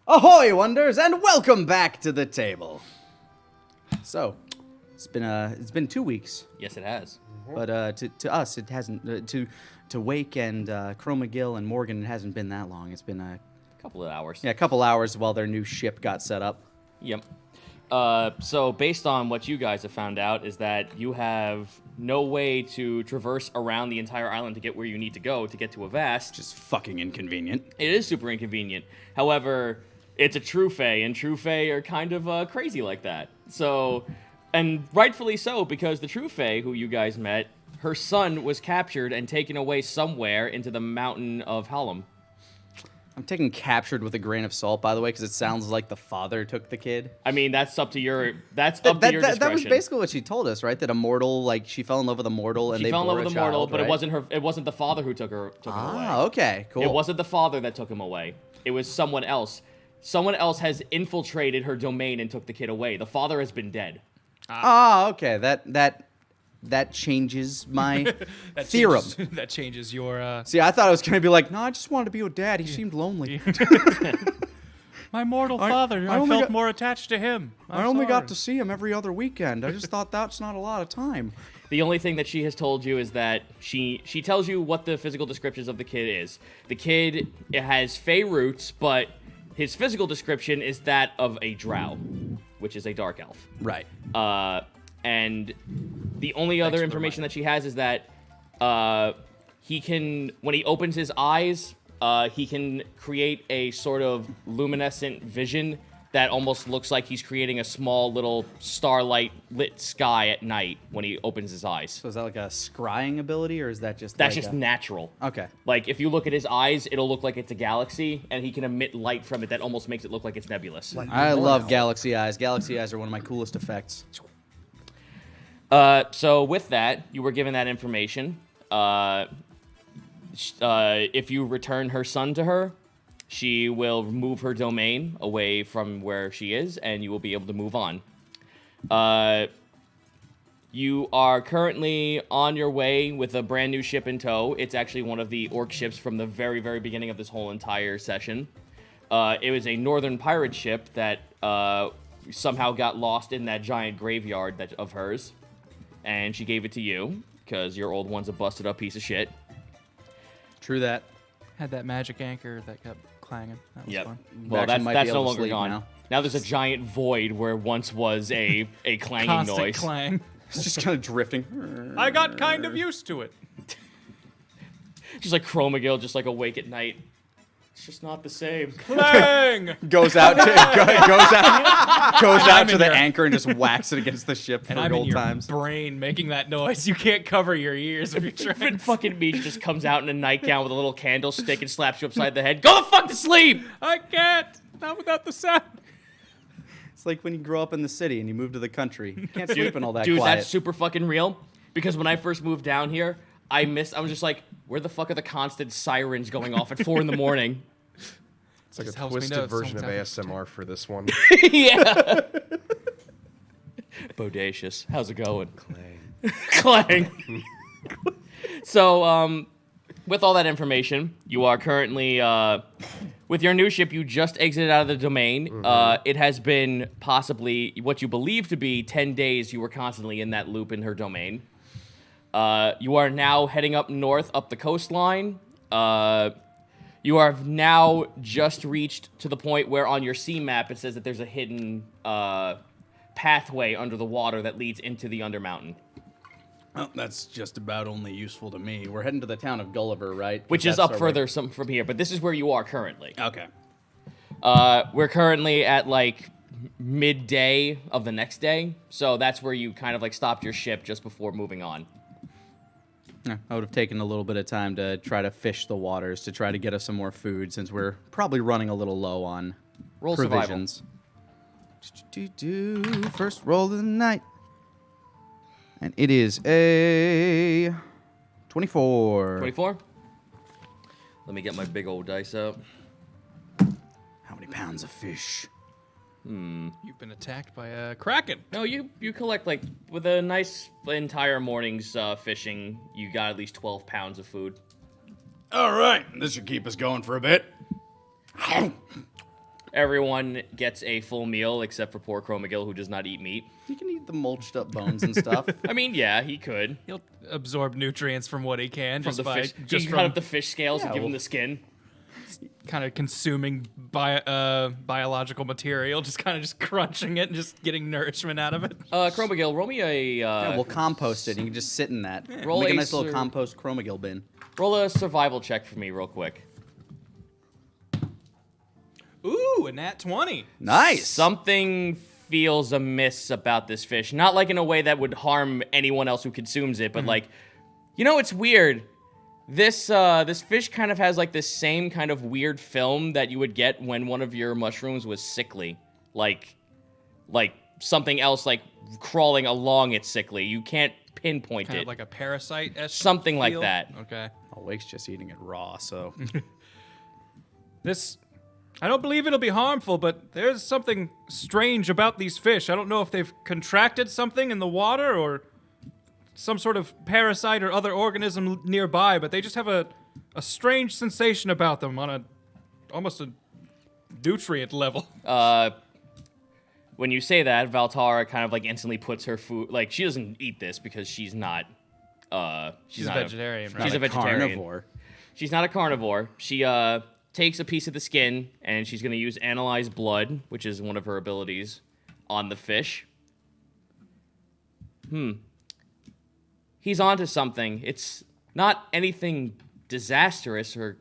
Ahoy, wonders, and welcome back to the table. So, it's been 2 weeks, Yes, it has. but to us it hasn't. To Wake and Crow McGill and Morgan, it hasn't been that long. It's been a Couple of hours. couple hours while their new ship got set up. Yep. So based on what you guys have found out is that you have no way to traverse around the entire island to get where you need to go to get to Avast. Just fucking inconvenient. It is super inconvenient. However, it's a true Fae, and true Fae are kind of crazy like that. So, and rightfully so, because the true Fae who you guys met, her son was captured and taken away somewhere into the mountain of Hallam. I'm taking captured with a grain of salt, by the way, because it sounds like the father took the kid. I mean, that's up to your discretion. That was basically what she told us, right? That a mortal, like, she fell in love with a mortal, and She they fell in bore love with a a mortal, child, but right? it wasn't her. It wasn't the father who took him away. Ah, okay, cool. It wasn't the father that took him away. It was someone else. Someone else has infiltrated her domain and took the kid away. The father has been dead. Ah, okay. That changes my theorem. That changes your. See, I thought I was going to be like, no, I just wanted to be with Dad. He seemed lonely. My mortal father. I I only felt got- more attached to him. I only got to see him every other weekend. I just thought that's not a lot of time. The only thing that she has told you is that she tells you what the physical descriptions of the kid is. The kid has Fey roots, but his physical description is that of a drow, which is a dark elf. Right. And the only other information that she has is that he can, when he opens his eyes, he can create a sort of luminescent vision that almost looks like he's creating a small little starlight lit sky at night when he opens his eyes. So is that like a scrying ability, or is that just That's like just a... natural. Okay. Like, if you look at his eyes, it'll look like it's a galaxy, and he can emit light from it that almost makes it look like it's nebulous. I love galaxy eyes. Galaxy eyes are one of my coolest effects. So with that, you were given that information. If you return her son to her, she will move her domain away from where she is, and you will be able to move on. You are currently on your way with a brand new ship in tow. It's actually one of the orc ships from the very, very beginning of this whole entire session. It was a northern pirate ship that somehow got lost in that giant graveyard of hers. And she gave it to you, because your old one's a busted up piece of shit. True that. Had that magic anchor that kept clanging. That was fun. Well, Actually might that's be no able to longer sleep gone. now. Now there's a giant void where once was a clanging Constant noise. clang. It's just kind of drifting. I got kind of used to it. Just like Crow McGill, just like awake at night. It's just not the same. Clang! Goes out to I'm in the your- anchor and just whacks it against the ship for And I'm in old your times. brain making that noise. You can't cover your ears if you're Even trying. fucking Meech just comes out in a nightgown with a little candlestick and slaps you upside the head. Go the fuck to sleep! I can't. Not without the sound. It's like when you grow up in the city and you move to the country. You can't sleep in all that Dude, quiet. that's super fucking real. Because when I first moved down here, I was just like, where the fuck are the constant sirens going off at 4 in the morning? It's like Just a helps me know twisted if version of someone's out ASMR for this one. Yeah. Bodacious. How's it going? Clang. So, with all that information, you are currently, with your new ship, you just exited out of the domain. It has been possibly what you believe to be 10 days you were constantly in that loop in her domain. You are now heading up north, up the coastline. You are now just reached to the point where on your sea map it says that there's a hidden pathway under the water that leads into the Undermountain. Well, that's just about only useful to me. We're heading to the town of Gulliver, right? Which is That's up our further some from here, but this is where you are currently. Okay. We're currently at like midday of the next day, so that's where you kind of like stopped your ship just before moving on. Yeah, I would have taken a little bit of time to try to fish the waters to try to get us some more food since we're probably running a little low on Roll provisions. First roll of the night. And it is a 24. 24? Let me get my big old dice out. How many pounds of fish? You've been attacked by a kraken. No, you collect, like, with a nice entire morning's fishing, you got at least 12 pounds of food. All right, this should keep us going for a bit. Everyone gets a full meal except for poor Chromagil, who does not eat meat. You can eat the mulched up bones and stuff. I mean, yeah, he could. He'll absorb nutrients from what he can From just the by fish. just You cut from up the fish scales and give him the skin. kind of consuming biological material, just kind of just crunching it and just getting nourishment out of it. Chromagil, roll me a... Yeah, we'll compost it. You can just sit in that. Roll Make a a nice little sur- compost Chromagil bin. roll a survival check for me real quick. Ooh, a nat 20. Nice. Something feels amiss about this fish. Not like in a way that would harm anyone else who consumes it, but like, you know, it's weird. This fish kind of has like this same kind of weird film that you would get when one of your mushrooms was sickly. Like something else like crawling along it sickly. You can't pinpoint Kind it. of like a parasite. Something like that. Okay. Wake's just eating it raw, so. I don't believe it'll be harmful, but there's something strange about these fish. I don't know if they've contracted something in the water or some sort of parasite or other organism nearby, but they just have a strange sensation about them on almost a nutrient level. When you say that, Valtara kind of like instantly puts her food, like she doesn't eat this because she's not She's not a vegetarian, right? She's a vegetarian. Carnivore. She's not a carnivore. She takes a piece of the skin and she's going to use analyze blood, which is one of her abilities, on the fish. He's onto something. It's not anything disastrous or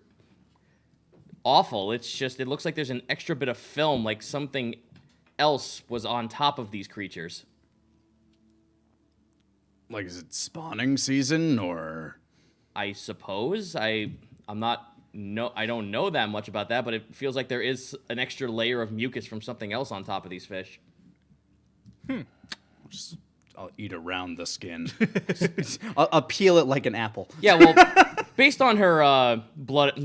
awful. It's just, it looks like there's an extra bit of film, like something else was on top of these creatures. Like, is it spawning season, or? I suppose. I don't know that much about that, but it feels like there is an extra layer of mucus from something else on top of these fish. I'll eat around the skin. I'll peel it like an apple. Yeah, well, based on her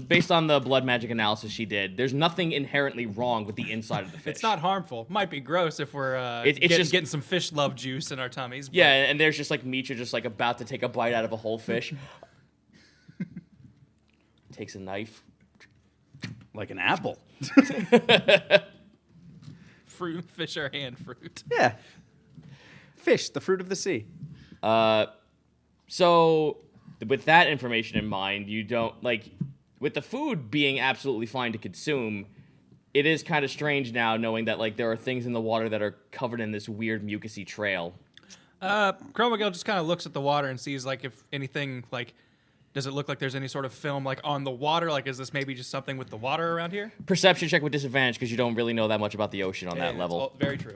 based on the blood magic analysis she did, there's nothing inherently wrong with the inside of the fish. It's not harmful. Might be gross if we're It's just getting some fish love juice in our tummies. But Yeah, and there's just like Mitra just like about to take a bite out of a whole fish. Takes a knife. Like an apple. fish are hand fruit. Yeah. Fish, the fruit of the sea. So, with that information in mind, you don't, like, with the food being absolutely fine to consume, it is kind of strange now knowing that, like, there are things in the water that are covered in this weird mucusy trail. Chromagil just kind of looks at the water and sees, like, if anything, like, does it look like there's any sort of film, like, on the water? Like, is this maybe just something with the water around here? Perception check with disadvantage because you don't really know that much about the ocean on that Yeah, level. very true.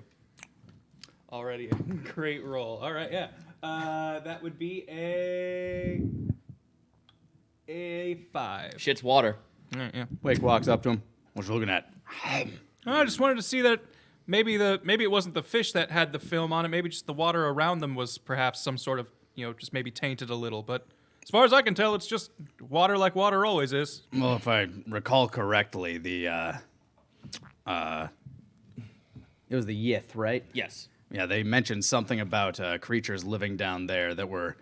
Already a great roll. All right, yeah. That would be a 5. Shit's water. Yeah. Wake walks up to him. What you looking at? I just wanted to see that maybe it wasn't the fish that had the film on it. Maybe just the water around them was perhaps some sort of, just maybe tainted a little. But as far as I can tell, it's just water like water always is. Well, if I recall correctly, it was the Yith, right? Yes. Yeah, they mentioned something about creatures living down there that were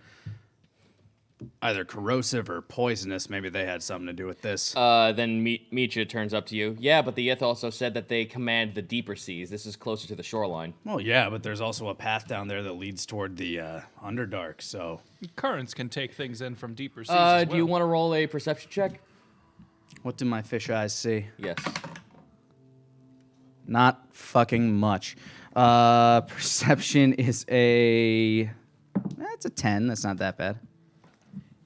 either corrosive or poisonous. Maybe they had something to do with this. Then Mitra turns up to you. Yeah, but the Yith also said that they command the deeper seas. This is closer to the shoreline. Well, yeah, but there's also a path down there that leads toward the Underdark, so... Currents can take things in from deeper seas as well. Do you want to roll a perception check? What do my fish eyes see? Yes. Not fucking much. Perception is it's a 10. That's not that bad.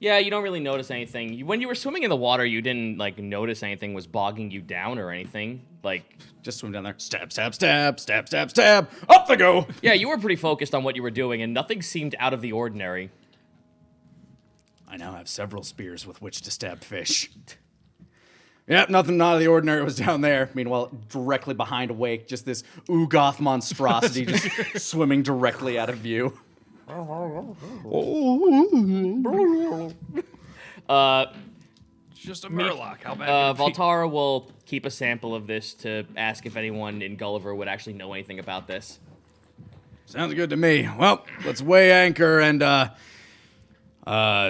Yeah, you don't really notice anything. When you were swimming in the water, you didn't, like, notice anything was bogging you down or anything. Like... Just swim down there. Stab, stab, stab, stab, stab, stab. Up they go! Yeah, you were pretty focused on what you were doing, and nothing seemed out of the ordinary. I now have several spears with which to stab fish. Yep, nothing out of the ordinary was down there. Meanwhile, directly behind Wake, just this Ugoth monstrosity just swimming directly out of view. It's just a murloc. How bad could it be? Valtara will keep a sample of this to ask if anyone in Gulliver would actually know anything about this. Sounds good to me. Well, let's weigh anchor and,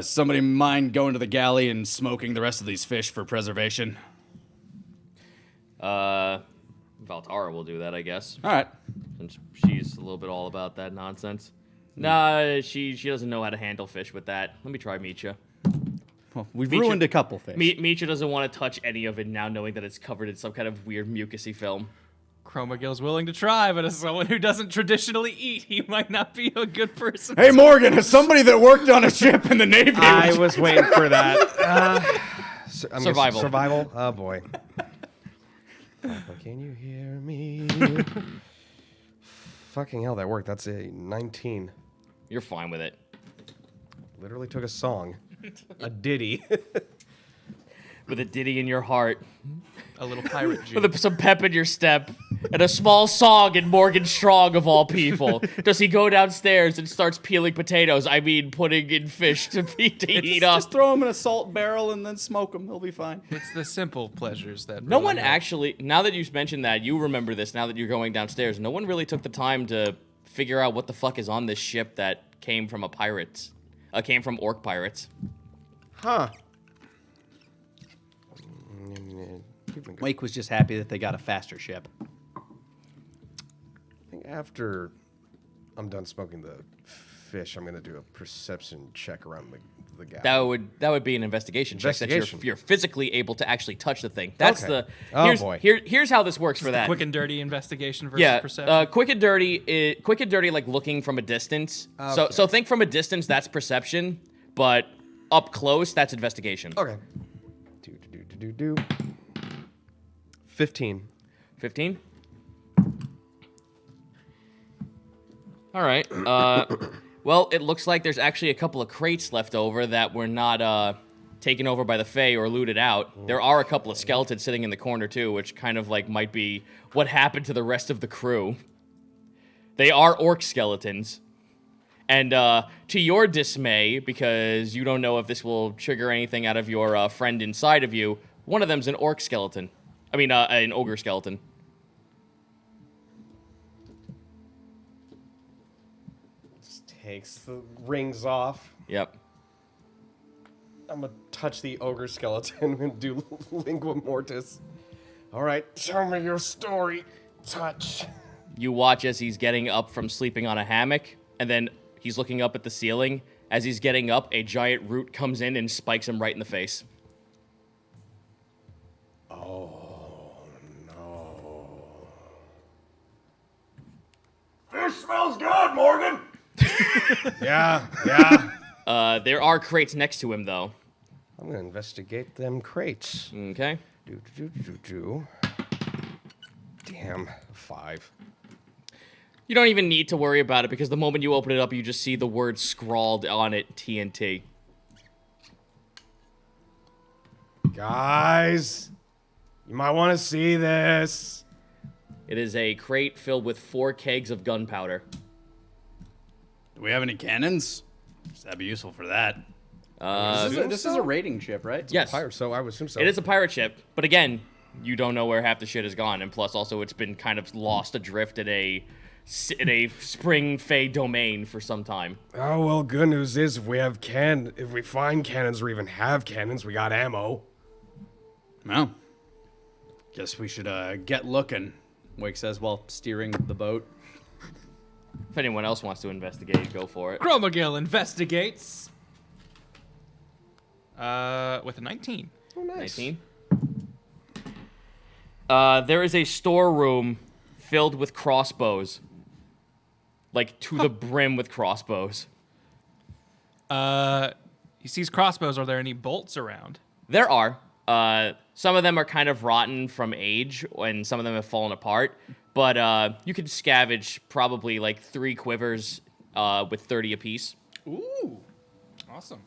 somebody mind going to the galley and smoking the rest of these fish for preservation? Valtara will do that, I guess. All right. Since she's a little bit all about that nonsense. Nah, she doesn't know how to handle fish with that. Let me try Micha. Well, we've ruined a couple things. Micha doesn't want to touch any of it now, knowing that it's covered in some kind of weird mucusy film. Chromagill's willing to try, but as someone who doesn't traditionally eat, he might not be a good person. Hey, Morgan, as somebody that worked on a ship in the Navy... I was waiting for that. Survival. Survival? Oh, boy. Can you hear me? Fucking hell, that worked. That's a 19. You're fine with it. Literally took a song. A ditty. With a ditty in your heart. A little pirate Jew. With some pep in your step. And a small song in Morgan Strong, of all people. Does he go downstairs and starts peeling potatoes? I mean, putting in fish to eat up. Just throw them in a salt barrel and then smoke them. They'll be fine. It's the simple pleasures that No really one help. actually, now that you've mentioned that, you remember this now that you're going downstairs, no one really took the time to figure out what the fuck is on this ship that came from came from orc pirates. Huh. Wake was just happy that they got a faster ship. I think after I'm done smoking the fish, I'm going to do a perception check around the gap. That would be an investigation check that Investigation. you're physically able to actually touch the thing. That's Okay. the Boy. Here's how this works for that. Quick and dirty investigation versus Yeah, perception. quick and dirty, like looking from a distance. Okay. So think from a distance, that's perception, but up close, that's investigation. Okay. 15. 15. All right. Well, it looks like there's actually a couple of crates left over that were not taken over by the Fae or looted out. There are a couple of skeletons sitting in the corner too, which kind of like might be what happened to the rest of the crew. They are orc skeletons. And to your dismay, because you don't know if this will trigger anything out of your friend inside of you, one of them's an orc skeleton. I mean, an ogre skeleton. Just takes the rings off. Yep. I'm going to touch the ogre skeleton and do lingua mortis. All right, tell me your story. Touch. You watch as he's getting up from sleeping on a hammock, and then he's looking up at the ceiling. As he's getting up, a giant root comes in and spikes him right in the face. Fish smells good, Morgan. Yeah. There are crates next to him, though. I'm going to investigate them crates. Okay. Do. Damn, 5. You don't even need to worry about it, because the moment you open it up, you just see the word scrawled on it, TNT. Guys, you might want to see this. It is a crate filled with 4 kegs of gunpowder. Do we have any cannons? That'd be useful for that. This is a raiding ship, right? Yes. Fire, so I would assume so. It is a pirate ship, but again, you don't know where half the shit is gone, and plus also it's been kind of lost adrift in a spring Fey domain for some time. Oh, well, good news is if we find cannons or even have cannons, we got ammo. Well, guess we should get looking, Wake says while steering the boat. If anyone else wants to investigate, go for it. Chromagill investigates. With a 19. Oh, nice. 19. There is a storeroom filled with crossbows. Like, to the brim with crossbows. He sees crossbows. Are there any bolts around? There are. Some of them are kind of rotten from age, and some of them have fallen apart. But you could scavenge probably like 3 quivers with 30 apiece. Ooh. Awesome.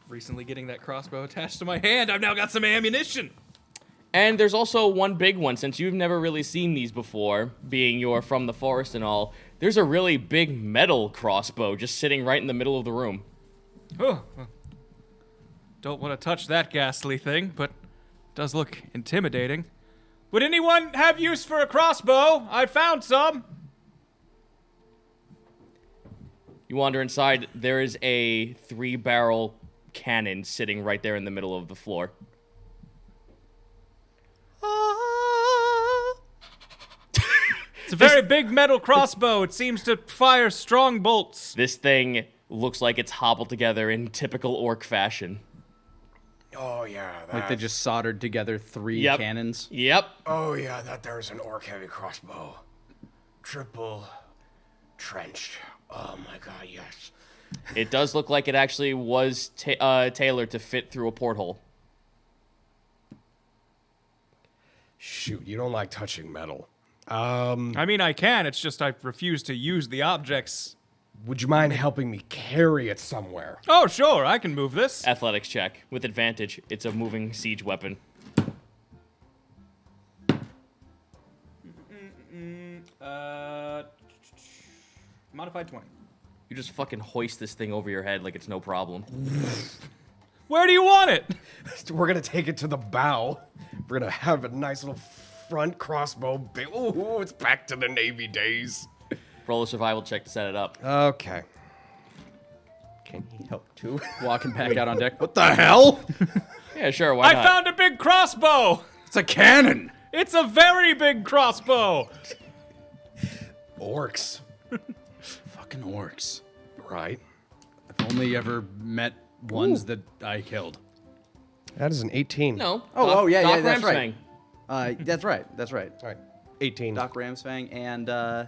Recently getting that crossbow attached to my hand, I've now got some ammunition. And there's also one big one, since you've never really seen these before, being you're from the forest and all. There's a really big metal crossbow just sitting right in the middle of the room. Oh. Don't want to touch that ghastly thing, but it does look intimidating. Would anyone have use for a crossbow? I found some. You wander inside, there is a 3-barrel cannon sitting right there in the middle of the floor. It's a very big metal crossbow. It seems to fire strong bolts. This thing looks like it's hobbled together in typical orc fashion. Oh yeah, Like they just soldered together 3 Yep. cannons. Yep. Oh yeah, that there's an orc heavy crossbow. Triple trenched. Oh my god, yes. It does look like it actually was tailored to fit through a porthole. Shoot, you don't like touching metal. I mean, I can. It's just I refuse to use the objects. Would you mind helping me carry it somewhere? Oh, sure. I can move this. Athletics check with advantage. It's a moving siege weapon. Modified 20. You just fucking hoist this thing over your head like it's no problem. Where do you want it? We're gonna take it to the bow. We're gonna have a nice little front crossbow. Ooh, it's back to the Navy days. Roll a survival check to set it up. Okay. Can he help too? Walking back out on deck. What the hell? Yeah, sure, why I not? found a big crossbow. It's a cannon! It's a very big crossbow. Orcs. Fucking orcs. Right. I've only ever met ones that I killed. That is an 18. No. Oh, yeah, Doc that's right. Ramsfang. That's right. That's right. All right. 18. Doc Ramsfang and oh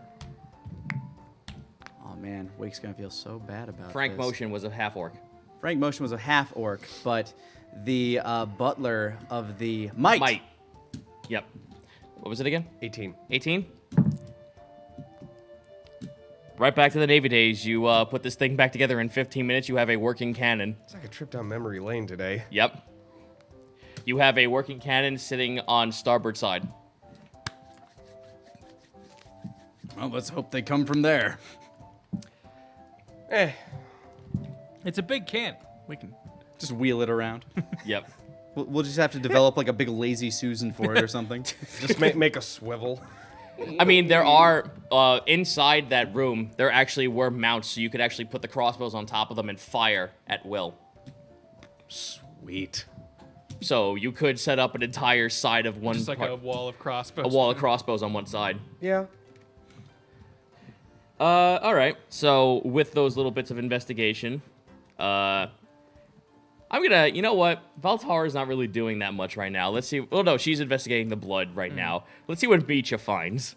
man, Wake's gonna feel so bad about Frank this. Motion was a half orc. Frank Motion was a half orc, but the butler of the Might. Yep. What was it again? 18. 18? Right back to the Navy days. You put this thing back together in 15 minutes. You have a working cannon. It's like a trip down memory lane today. Yep. You have a working cannon sitting on starboard side. Well, let's hope they come from there. It's a big can. We can. Just wheel it around. Yep. We'll just have to develop like a big lazy Susan for it or something. Just make a swivel. I mean, there are, inside that room, there actually were mounts, so you could actually put the crossbows on top of them and fire at will. Sweet. So you could set up an entire side of one Just like part, a wall of crossbows. a wall of crossbows on one side. Yeah. All right. So with those little bits of investigation, I'm gonna, you know what? Valtar is not really doing that much right now. Let's see. Oh no, she's investigating the blood right now. Let's see what Beecha finds.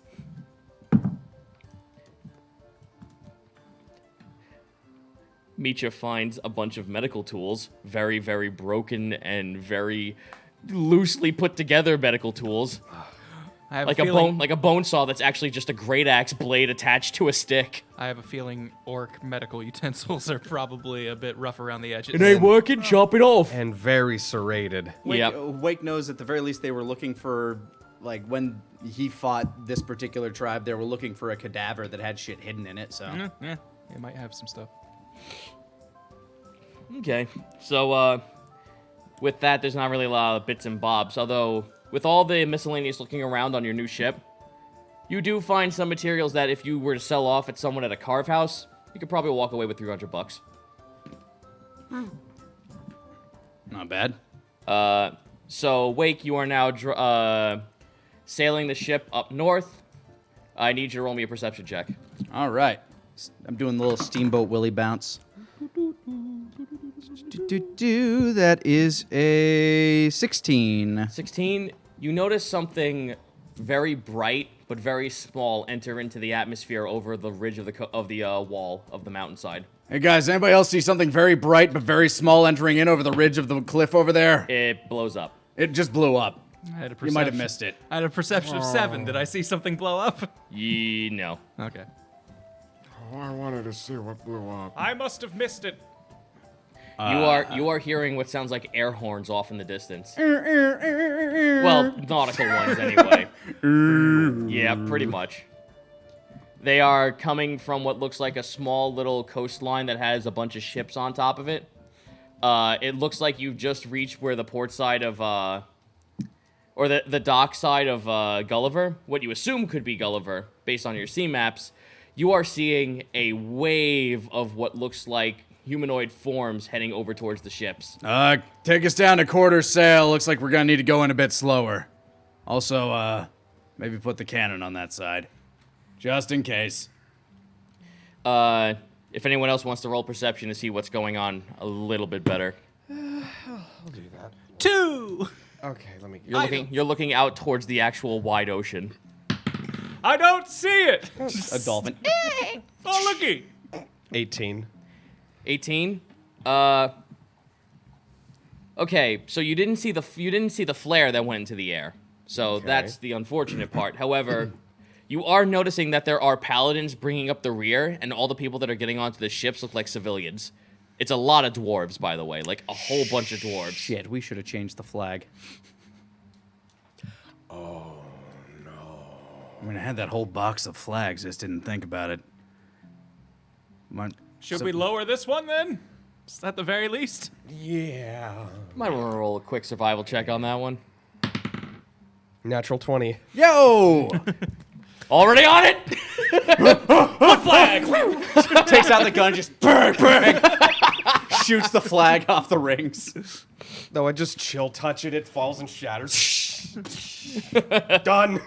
Micha finds a bunch of medical tools, very, very broken and very loosely put together medical tools, I have like a a feeling, bone saw that's actually just a great axe blade attached to a stick. I have a feeling orc medical utensils are probably a bit rough around the edges. working. Chop it off. And very serrated. Wake, Yep. Wake knows at the very least they were looking for, like, when he fought this particular tribe, they were looking for a cadaver that had shit hidden in it, so. Yeah, it might have some stuff. Okay, so with that, there's not really a lot of bits and bobs. Although, with all the miscellaneous looking around on your new ship, you do find some materials that if you were to sell off at someone at a carve house, you could probably walk away with $300. Not bad. So, Wake, you are now sailing the ship up north. I need you to roll me a perception check. All right. I'm doing the little Steamboat Willie bounce. That is a 16. 16, you notice something very bright but very small enter into the atmosphere over the ridge of the wall of the mountainside. Hey guys, anybody else see something very bright but very small entering in over the ridge of the cliff over there? It blows up. It just blew up. I had a You perception. might have missed it. I had a perception of 7. Did I see something blow up? No. Okay. Oh, I wanted to see what blew up. I must have missed it. You are hearing what sounds like air horns off in the distance. Well, nautical ones anyway. Yeah, pretty much. They are coming from what looks like a small little coastline that has a bunch of ships on top of it. It looks like you've just reached where the port side of, or the dock side of Gulliver, what you assume could be Gulliver, based on your sea maps. You are seeing a wave of what looks like humanoid forms heading over towards the ships. Take us down to quarter sail. Looks like we're gonna need to go in a bit slower. Also, maybe put the cannon on that side. Just in case. If anyone else wants to roll perception to see what's going on a little bit better. I'll do that. 2. Okay, let me. You're looking out towards the actual wide ocean. I don't see it. A dolphin. Oh, looky. 18. 18. Okay, so you didn't see the flare that went into the air. So that's the unfortunate part. However, you are noticing that there are paladins bringing up the rear, and all the people that are getting onto the ships look like civilians. It's a lot of dwarves, by the way, like a whole bunch of dwarves. Shit, we should have changed the flag. Oh, no. I mean, I had that whole box of flags, just didn't think about it. Should we lower this one then? Is that the very least? Yeah. Might want to roll a quick survival check on that one. Natural 20. Yo! Already on it. Takes out the gun, just bang, bang. Shoots the flag off the rings. No, I just chill touch it. It falls and shatters. Done.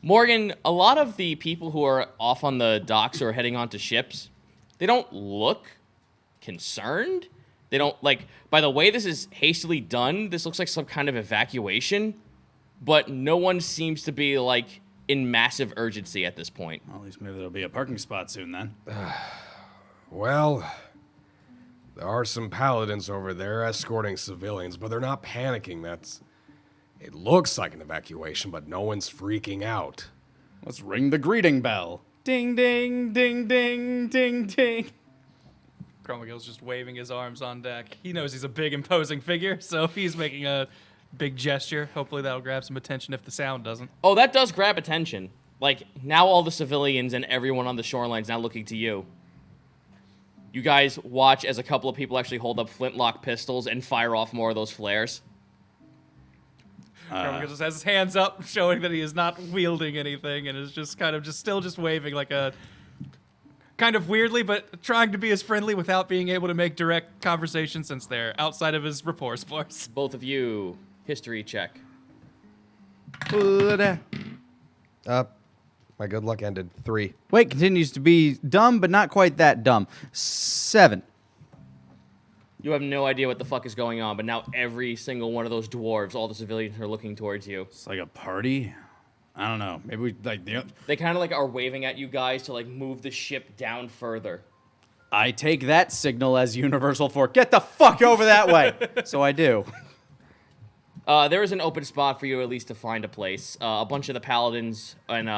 Morgan, a lot of the people who are off on the docks or heading onto ships, they don't look concerned. They don't, like, by the way this is hastily done, this looks like some kind of evacuation, but no one seems to be, like, in massive urgency at this point. Well, at least maybe there'll be a parking spot soon then. Well, there are some paladins over there escorting civilians, but they're not panicking. It looks like an evacuation, but no one's freaking out. Let's ring the greeting bell. Ding, ding, ding, ding, ding, ding. Chromagill's just waving his arms on deck. He knows he's a big, imposing figure, so if he's making a big gesture, hopefully that'll grab some attention if the sound doesn't. Oh, that does grab attention. Like, now all the civilians and everyone on the shoreline's now looking to you. You guys watch as a couple of people actually hold up flintlock pistols and fire off more of those flares. Cromagill just has his hands up, showing that he is not wielding anything, and is just kind of still waving like a kind of weirdly, but trying to be as friendly without being able to make direct conversation since they're outside of his rapport force. Both of you, history check. My good luck ended. 3. Wait, continues to be dumb, but not quite that dumb. 7. You have no idea what the fuck is going on, but now every single one of those dwarves, all the civilians are looking towards you. It's like a party. I don't know. Maybe we like They kind of like are waving at you guys to like move the ship down further. I take that signal as universal for get the fuck over that way. So I do. There is an open spot for you at least to find a place. A bunch of the paladins and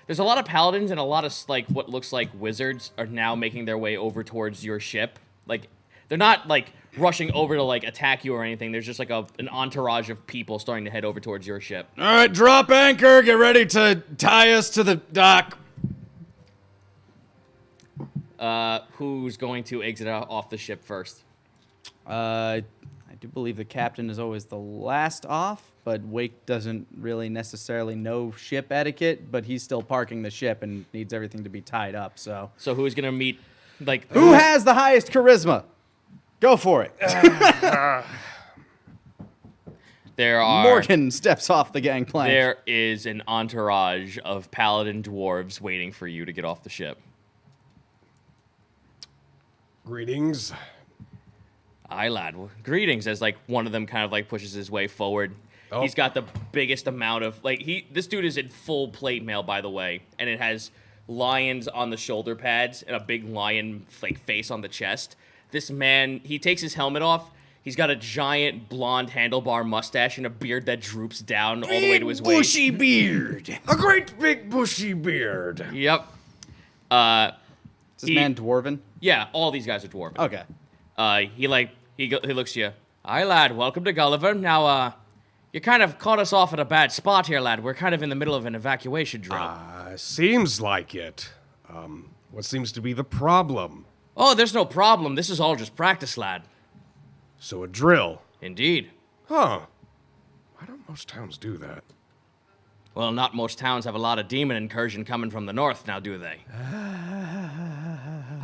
there's a lot of paladins and a lot of like what looks like wizards are now making their way over towards your ship. Like they're not like rushing over to like attack you or anything. There's just like an entourage of people starting to head over towards your ship. All right, drop anchor. Get ready to tie us to the dock. Who's going to exit off the ship first? I do believe the captain is always the last off, but Wake doesn't really necessarily know ship etiquette, but he's still parking the ship and needs everything to be tied up, so. So who's gonna meet, like... Who has the highest charisma? Go for it. There are... Morgan steps off the gangplank. There is an entourage of paladin dwarves waiting for you to get off the ship. Greetings. Aye, lad. Well, greetings, as like one of them kind of like pushes his way forward. Oh. He's got the biggest amount of this dude is in full plate mail, by the way, and it has lions on the shoulder pads and a big lion like face on the chest. This man, he takes his helmet off. He's got a giant blonde handlebar mustache and a beard that droops down all the way to his waist. Bushy beard. A great big bushy beard. Yep. Is this man Dwarven? Yeah, all these guys are dwarven. Okay. He looks at you. Aye, lad, welcome to Gulliver. Now, you kind of caught us off at a bad spot here, lad. We're kind of in the middle of an evacuation drill. Seems like it. What seems to be the problem? Oh, there's no problem. This is all just practice, lad. So a drill. Indeed. Huh. Why don't most towns do that? Well, not most towns have a lot of demon incursion coming from the north, now do they?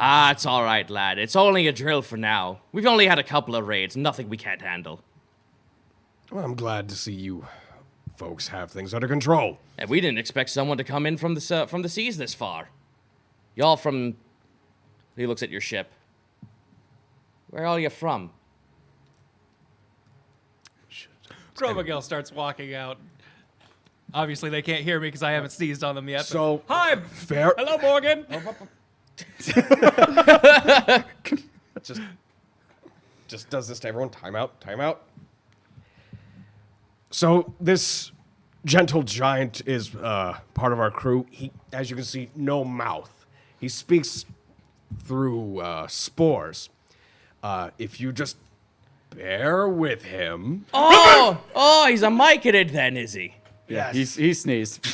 It's all right, lad. It's only a drill for now. We've only had a couple of raids, nothing we can't handle. Well, I'm glad to see you folks have things under control. And we didn't expect someone to come in from the seas this far. Y'all from... He looks at your ship. Where are you from? Chromagil starts walking out. Obviously, they can't hear me because I haven't sneezed on them yet. So, hi! fair. Hello, Morgan! Just does this to everyone. Time out. So this gentle giant is part of our crew. He, as you can see, no mouth. He speaks through spores. If you just bear with him. Oh, he's a myconid then, is he? Yeah, he sneezed.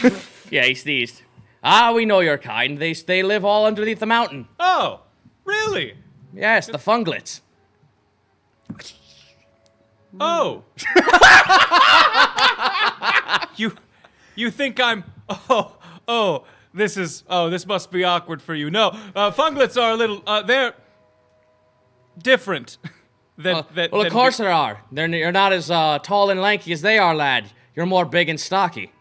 Yeah, he sneezed. Ah, we know your kind. They live all underneath the mountain. Oh, really? Yes, the funglets. Oh. You think I'm... this must be awkward for you. No, funglets are a little... they're different than... Well, of course there are. You're not as tall and lanky as they are, lad. You're more big and stocky.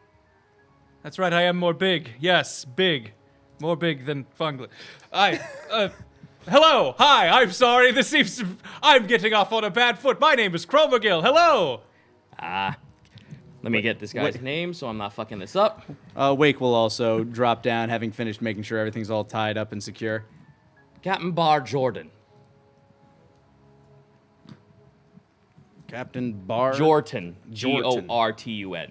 That's right, I am more big. Yes, big. More big than funglet. Hello, hi, I'm sorry, I'm getting off on a bad foot. My name is Chromagil, hello! Let me get this guy's name so I'm not fucking this up. Wake will also drop down, having finished making sure everything's all tied up and secure. Captain Bar Jordan. Captain Bar... Jordan. Jordan. Gortun.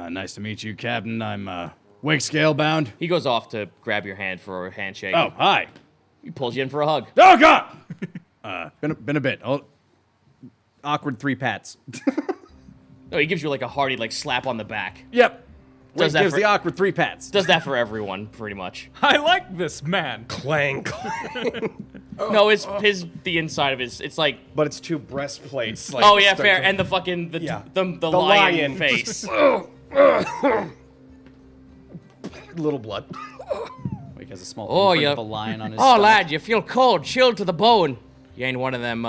Nice to meet you, Captain. I'm, Wake Scalebound. He goes off to grab your hand for a handshake. Oh, hi. He pulls you in for a hug. Oh, God! Been a bit. Awkward 3 pats. No, he gives you like a hearty slap on the back. Yep. Does Wake that gives for- the awkward 3 pats. Does that for everyone, pretty much. I like this man. Clang. No, it's the inside of his. It's like. But it's 2 breastplates. Oh yeah, fair. And the fucking the lion lion. face. Little blood. Wake has a small Oh, imprint yeah. of a lion on his Oh, stomach. lad, you feel cold, chilled to the bone. You ain't one of them.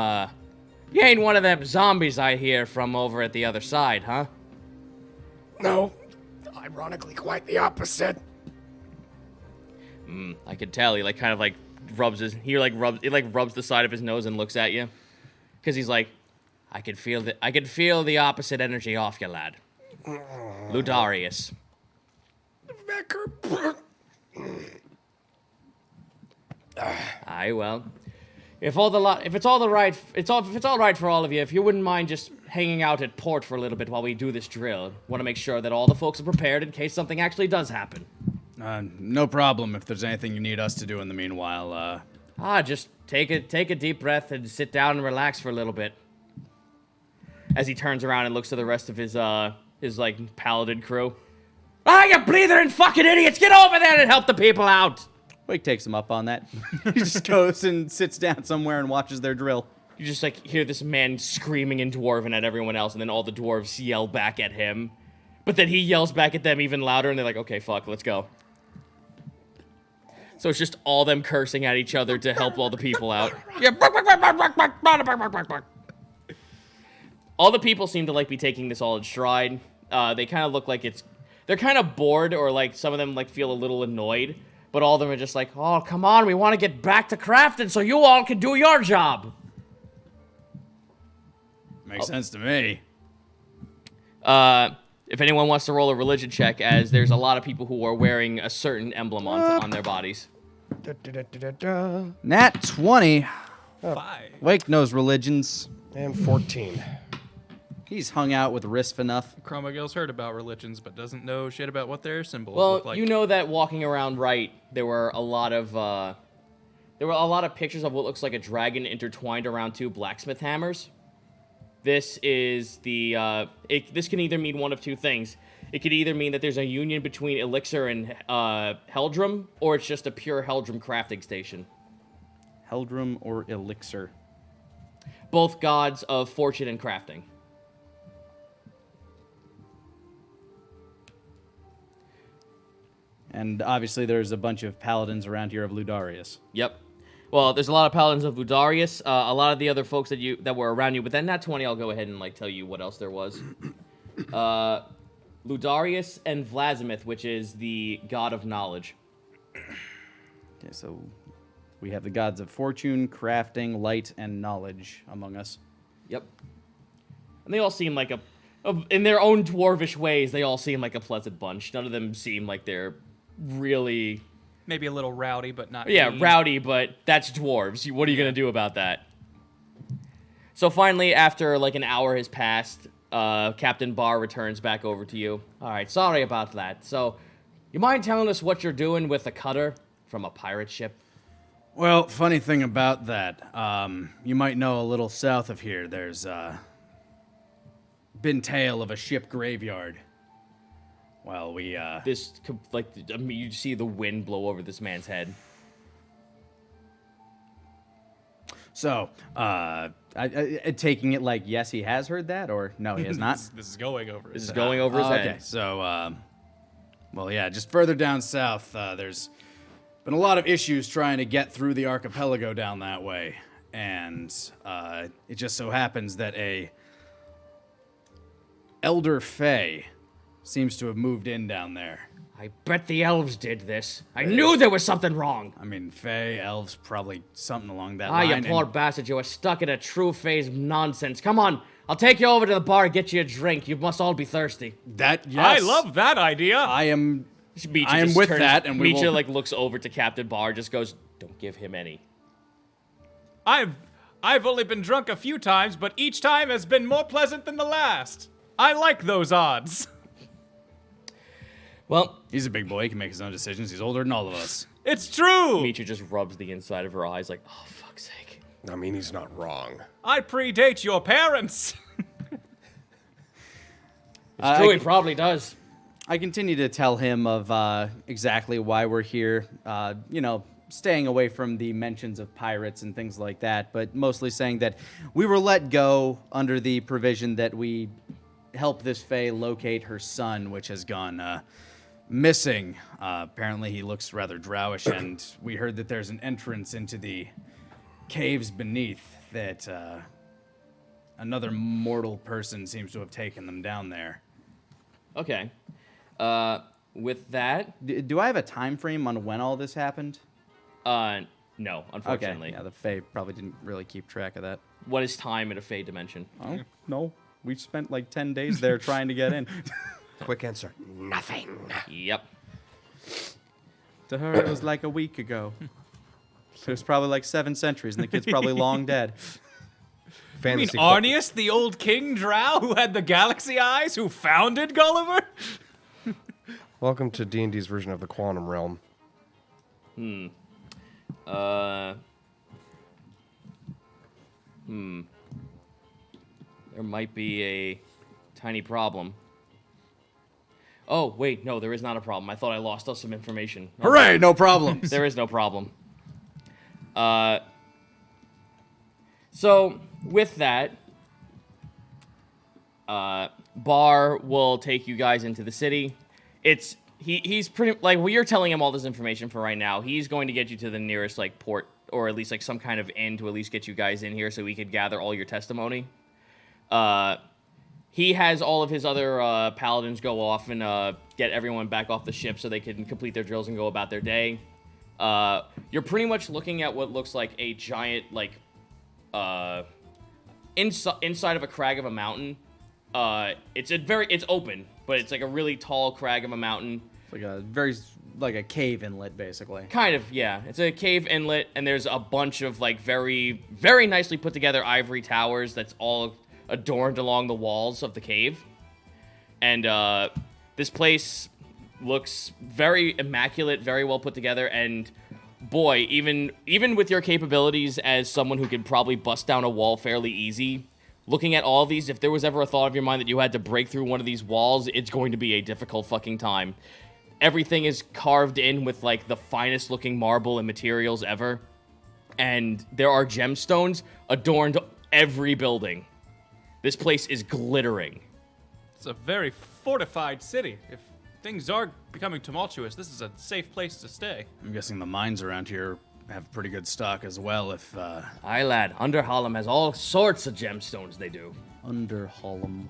You ain't one of them zombies I hear from over at the other side, huh? No, ironically, quite the opposite. I could tell. He rubs the side of his nose and looks at you, because he's like, I could feel the opposite energy off you, lad. Ludarius. Aye, well, if it's all right for all of you, if you wouldn't mind just hanging out at port for a little bit while we do this drill, want to make sure that all the folks are prepared in case something actually does happen. No problem if there's anything you need us to do in the meanwhile. Just take a deep breath and sit down and relax for a little bit. As he turns around and looks to the rest of his paladin crew. You blithering fucking idiots! Get over there and help the people out! Wake takes him up on that. He just goes and sits down somewhere and watches their drill. You just hear this man screaming in Dwarven at everyone else, and then all the dwarves yell back at him. But then he yells back at them even louder, and they're like, okay, fuck, let's go. So it's just all them cursing at each other to help all the people out. All the people seem to be taking this all in stride. They kind of look like they're kind of bored, or some of them feel a little annoyed. But all of them are just like, oh, come on, we want to get back to crafting so you all can do your job. Makes sense to me. If anyone wants to roll a religion check, as there's a lot of people who are wearing a certain emblem on their bodies. Nat 20. 5. Wake knows religions. And 14. He's hung out with Risf enough. Chromagil's heard about religions, but doesn't know shit about what their symbols Well, look like. you know that walking around there were a lot of pictures of what looks like a dragon intertwined around 2 blacksmith hammers. This is this can either mean one of 2 things. It could either mean that there's a union between Elixir and Heldrum, or it's just a pure Heldrum crafting station. Heldrum or Elixir. Both gods of fortune and crafting. And obviously there's a bunch of paladins around here of Ludarius. Yep. Well, there's a lot of paladins of Ludarius. A lot of the other folks that were around you, but then Nat 20, I'll go ahead and like tell you what else there was. Ludarius and Vlazimith, which is the god of knowledge. Okay, so we have the gods of fortune, crafting, light, and knowledge among us. Yep. And they all seem like in their own dwarvish ways, they all seem like a pleasant bunch. None of them seem like they're really... Maybe a little rowdy, but not Yeah, mean. rowdy, but that's dwarves. What are you going to do about that? So finally, after like an hour has passed, Captain Barr returns back over to you. All right, sorry about that. So, you mind telling us what you're doing with a cutter from a pirate ship? Well, funny thing about that, you might know a little south of here, there's been tale of a ship graveyard. Well, we, you see the wind blow over this man's head. So, taking it like, yes, he has heard that, or no, he has not? This is going over. This is going over his head. Okay, so, well, yeah, just further down south, there's been a lot of issues trying to get through the archipelago down that way. And it just so happens that a Elder Fae seems to have moved in down there. I bet the elves did this. I knew there was something wrong. I mean, Fae, elves, probably something along that Ah, line. you and- poor bastard. You are stuck in a true phase nonsense. Come on. I'll take you over to the bar and get you a drink. You must all be thirsty. That, yes. I love that idea. I am... Misha I am just with turns- that, and we Misha, will- like, looks over to Captain Barr, just goes, don't give him any. I've only been drunk a few times, but each time has been more pleasant than the last. I like those odds. Well, He's a big boy. He can make his own decisions. He's older than all of us. It's true. Misha just rubs the inside of her eyes like, oh, fuck's sake. I mean, he's not wrong. I predate your parents. It's true, he probably does. I continue to tell him of exactly why we're here. Staying away from the mentions of pirates and things like that, but mostly saying that we were let go under the provision that we help this Fae locate her son, which has gone missing. Apparently, he looks rather drowish, and we heard that there's an entrance into the caves beneath that another mortal person seems to have taken them down there. Okay. With that, Do I have a time frame on when all this happened? no, unfortunately. Okay, yeah, the Fae probably didn't really keep track of that. What is time in a Fey dimension? Oh, no. We spent like 10 days there trying to get in. Quick answer. Nothing. Yep. To her, it was like a week ago. It was probably like 7 centuries, and the kid's probably long dead. You mean Fantasy Arnius, the old king drow who had the galaxy eyes, who founded Gulliver? Welcome to D&D's version of the Quantum Realm. There might be a tiny problem. Oh, wait, no, there is not a problem. I thought I lost us some information. Hooray, no problems. There is no problem. So, with that, Barr will take you guys into the city. He's pretty, like, well, you're telling him all this information for right now. He's going to get you to the nearest, like, port, or at least, like, some kind of inn to at least get you guys in here so we could gather all your testimony. He has all of his other paladins go off and get everyone back off the ship so they can complete their drills and go about their day. You're pretty much looking at what looks like a giant, like, inside of a crag of a mountain. It's open, but it's like a really tall crag of a mountain. It's like a cave inlet, basically. Kind of, yeah. It's a cave inlet, and there's a bunch of, like, very, very nicely put together ivory towers that's all adorned along the walls of the cave. And this place looks very immaculate, very well put together, and boy, even with your capabilities as someone who could probably bust down a wall fairly easy, looking at all of these, if there was ever a thought of your mind that you had to break through one of these walls, it's going to be a difficult fucking time. Everything is carved in with, like, the finest looking marble and materials ever. And there are gemstones adorned every building. This place is glittering. It's a very fortified city. If things are becoming tumultuous, this is a safe place to stay. I'm guessing the mines around here are have pretty good stock as well if, Aye, lad. Underhallam has all sorts of gemstones they do. Underhallam.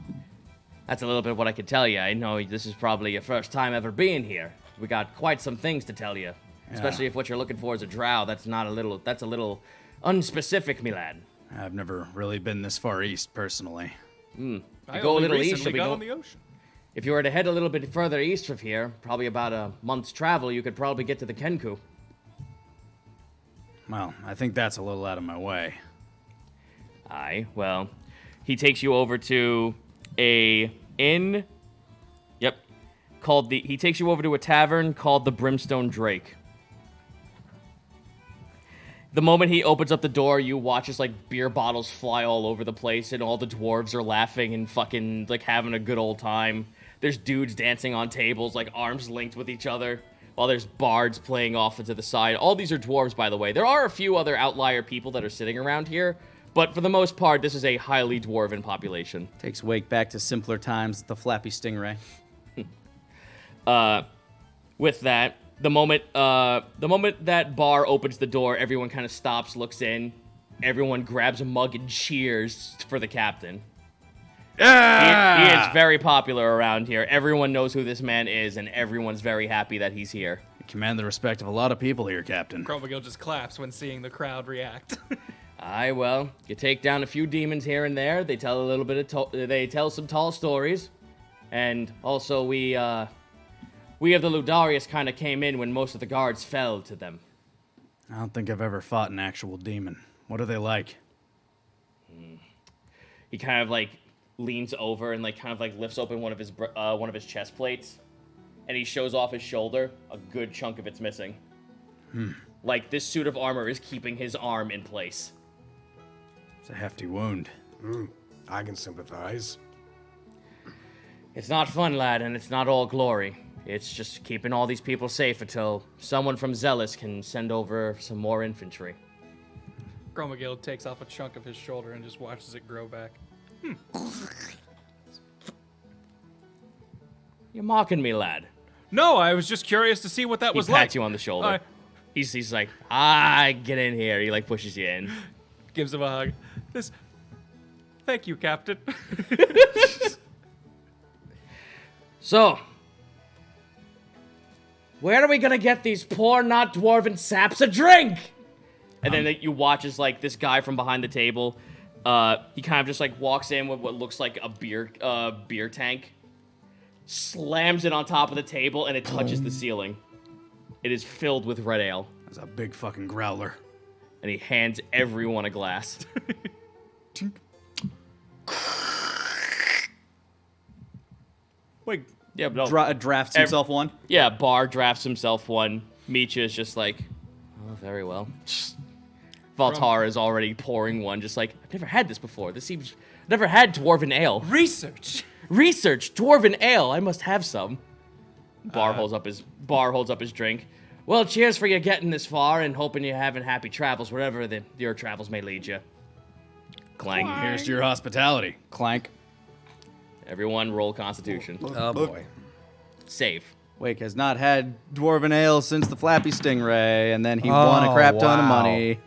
That's a little bit what I could tell you. I know this is probably your first time ever being here. We got quite some things to tell you. Especially if what you're looking for is a drow. That's a little unspecific, me lad. I've never really been this far east, personally. I go a only little east, recently you'll be got go- on the ocean. If you were to head a little bit further east from here, probably about a month's travel, you could probably get to the Kenku. Well, I think that's a little out of my way. Aye, well, he takes you over to a inn. Yep. He takes you over to a tavern called the Brimstone Drake. The moment he opens up the door, you watch as, like, beer bottles fly all over the place, and all the dwarves are laughing and fucking, like, having a good old time. There's dudes dancing on tables, like, arms linked with each other, while there's bards playing off into the side. All these are dwarves, by the way. There are a few other outlier people that are sitting around here, but for the most part, this is a highly dwarven population. Takes Wake back to simpler times, the flappy stingray. With that, the moment that bar opens the door, everyone kind of stops, looks in. Everyone grabs a mug and cheers for the captain. He is very popular around here. Everyone knows who this man is, and everyone's very happy that he's here. You command the respect of a lot of people here, Captain. Cromwell just claps when seeing the crowd react. Aye, well, you take down a few demons here and there. They tell a little bit of they tell some tall stories, and also we of the Ludarius kind of came in when most of the guards fell to them. I don't think I've ever fought an actual demon. What are they like? He kind of like leans over and like kind of like lifts open one of his chest plates, and he shows off his shoulder. A good chunk of it's missing. Like this suit of armor is keeping his arm in place. It's a hefty wound. I can sympathize. It's not fun, lad, and it's not all glory. It's just keeping all these people safe until someone from Zealous can send over some more infantry. Cromwell takes off a chunk of his shoulder and just watches it grow back. You're mocking me, lad. No, I was just curious to see what that He was pats like. you on the shoulder. Aye. He's like, get in here. He like pushes you in. Gives him a hug. Thank you, Captain. So, where are we gonna get these poor, not dwarven saps a drink? And then you watch as like this guy from behind the table, he kind of just like walks in with what looks like a beer tank, slams it on top of the table, and it touches the ceiling. It is filled with red ale, That's a big fucking growler. and he hands everyone a glass. Wait, Yeah, but no. Drafts himself one. Yeah, Bar drafts himself one. Micha is just like, oh, very well. Valtar is already pouring one, just like, I've never had this before. Never had Dwarven ale. research. Research, Dwarven ale. I must have some. Bar holds up his drink. Well, cheers for you getting this far, and hoping you're having happy travels wherever your travels may lead you. Clang. Here's to your hospitality. Clank. Everyone roll Constitution. Oh boy. Save. Wake has not had Dwarven ale since the Flappy Stingray, and then he won a crap ton of wow. money.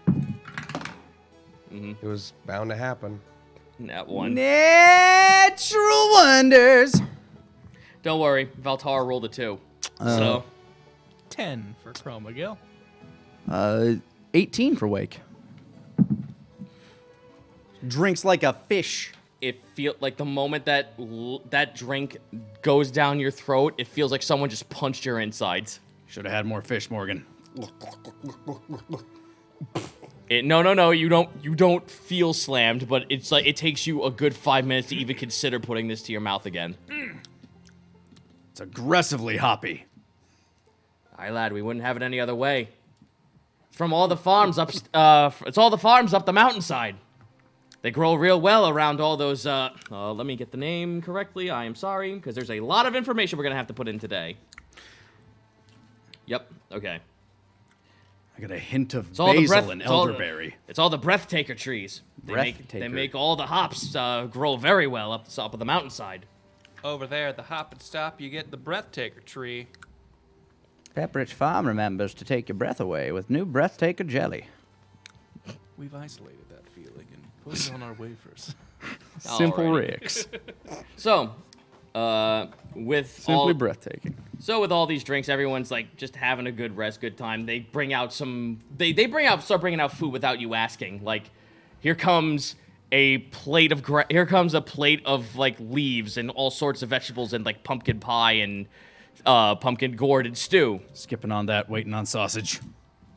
It was bound to happen. That one. Natural wonders. Don't worry, Valtar rolled a 2. So 10 for Cromwell. 18 for Wake. Drinks like a fish. it feel like the moment that that drink goes down your throat, it feels like someone just punched your insides. Should have had more fish, Morgan. No, you don't feel slammed, but it's like it takes you a good 5 minutes to even consider putting this to your mouth again. It's aggressively hoppy. Aye, lad, we wouldn't have it any other way. It's from all the farms up. It's all the farms up the mountainside. They grow real well around all those. Let me get the name correctly. I am sorry, because there's a lot of information we're gonna have to put in today. Yep. Okay. I got a hint of all the basil breath- and it's all the- elderberry. It's all the breathtaker trees. They Breathtaker. make all the hops grow very well up the top of the mountainside. Over there at the hop and stop, you get the breathtaker tree. Pepperidge Farm remembers to take your breath away with new breath taker jelly. We've isolated that feeling and put it on our wafers. Simple Alrighty. Ricks. So, with Simply all breathtaking. So with all these drinks, everyone's like just having a good rest, good time. They bring out some. They start bringing out food without you asking. Like, here comes a plate of like leaves and all sorts of vegetables and like pumpkin pie and pumpkin gourd and stew. Skipping on that, waiting on sausage.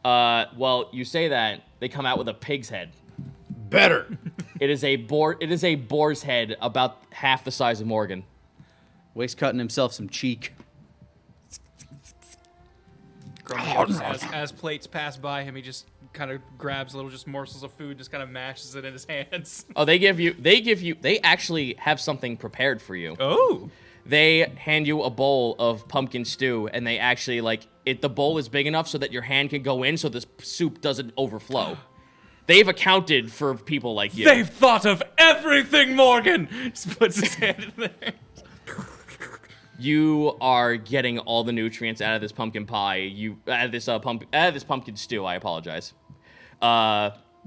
Well, you say that they come out with a pig's head. Better. It is a boar's head about half the size of Morgan. Waste cutting himself some cheek. As plates pass by him, he just kind of grabs little just morsels of food, just kind of mashes it in his hands. Oh, they actually have something prepared for you. Oh. They hand you a bowl of pumpkin stew, and they actually, the bowl is big enough so that your hand can go in so this soup doesn't overflow. They've accounted for people like you. They've thought of everything, Morgan! Just puts his hand in there. You are getting all the nutrients out of this pumpkin pie. Out of this pumpkin stew, I apologize.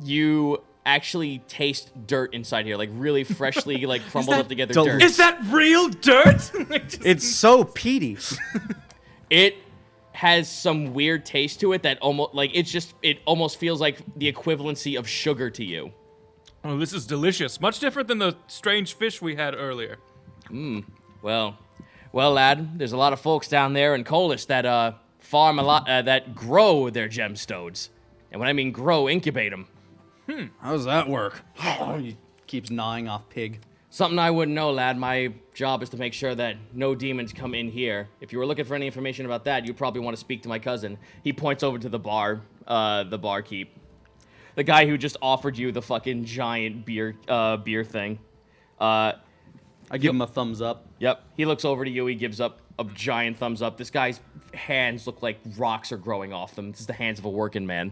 You actually taste dirt inside here, like really freshly, like crumbled up together dirt. Is that real dirt? It's so peaty. It has some weird taste to it that it almost feels like the equivalency of sugar to you. Oh, this is delicious. Much different than the strange fish we had earlier. Well, lad, there's a lot of folks down there in Colis that farm a lot, that grow their gemstones. And when I mean grow, incubate them. How does that work? He keeps gnawing off pig. Something I wouldn't know, lad. My job is to make sure that no demons come in here. If you were looking for any information about that, you'd probably want to speak to my cousin. He points over to the barkeep. The guy who just offered you the fucking giant beer thing. I give him a thumbs up. Yep. He looks over to you. He gives up a giant thumbs up. This guy's hands look like rocks are growing off them. This is the hands of a working man.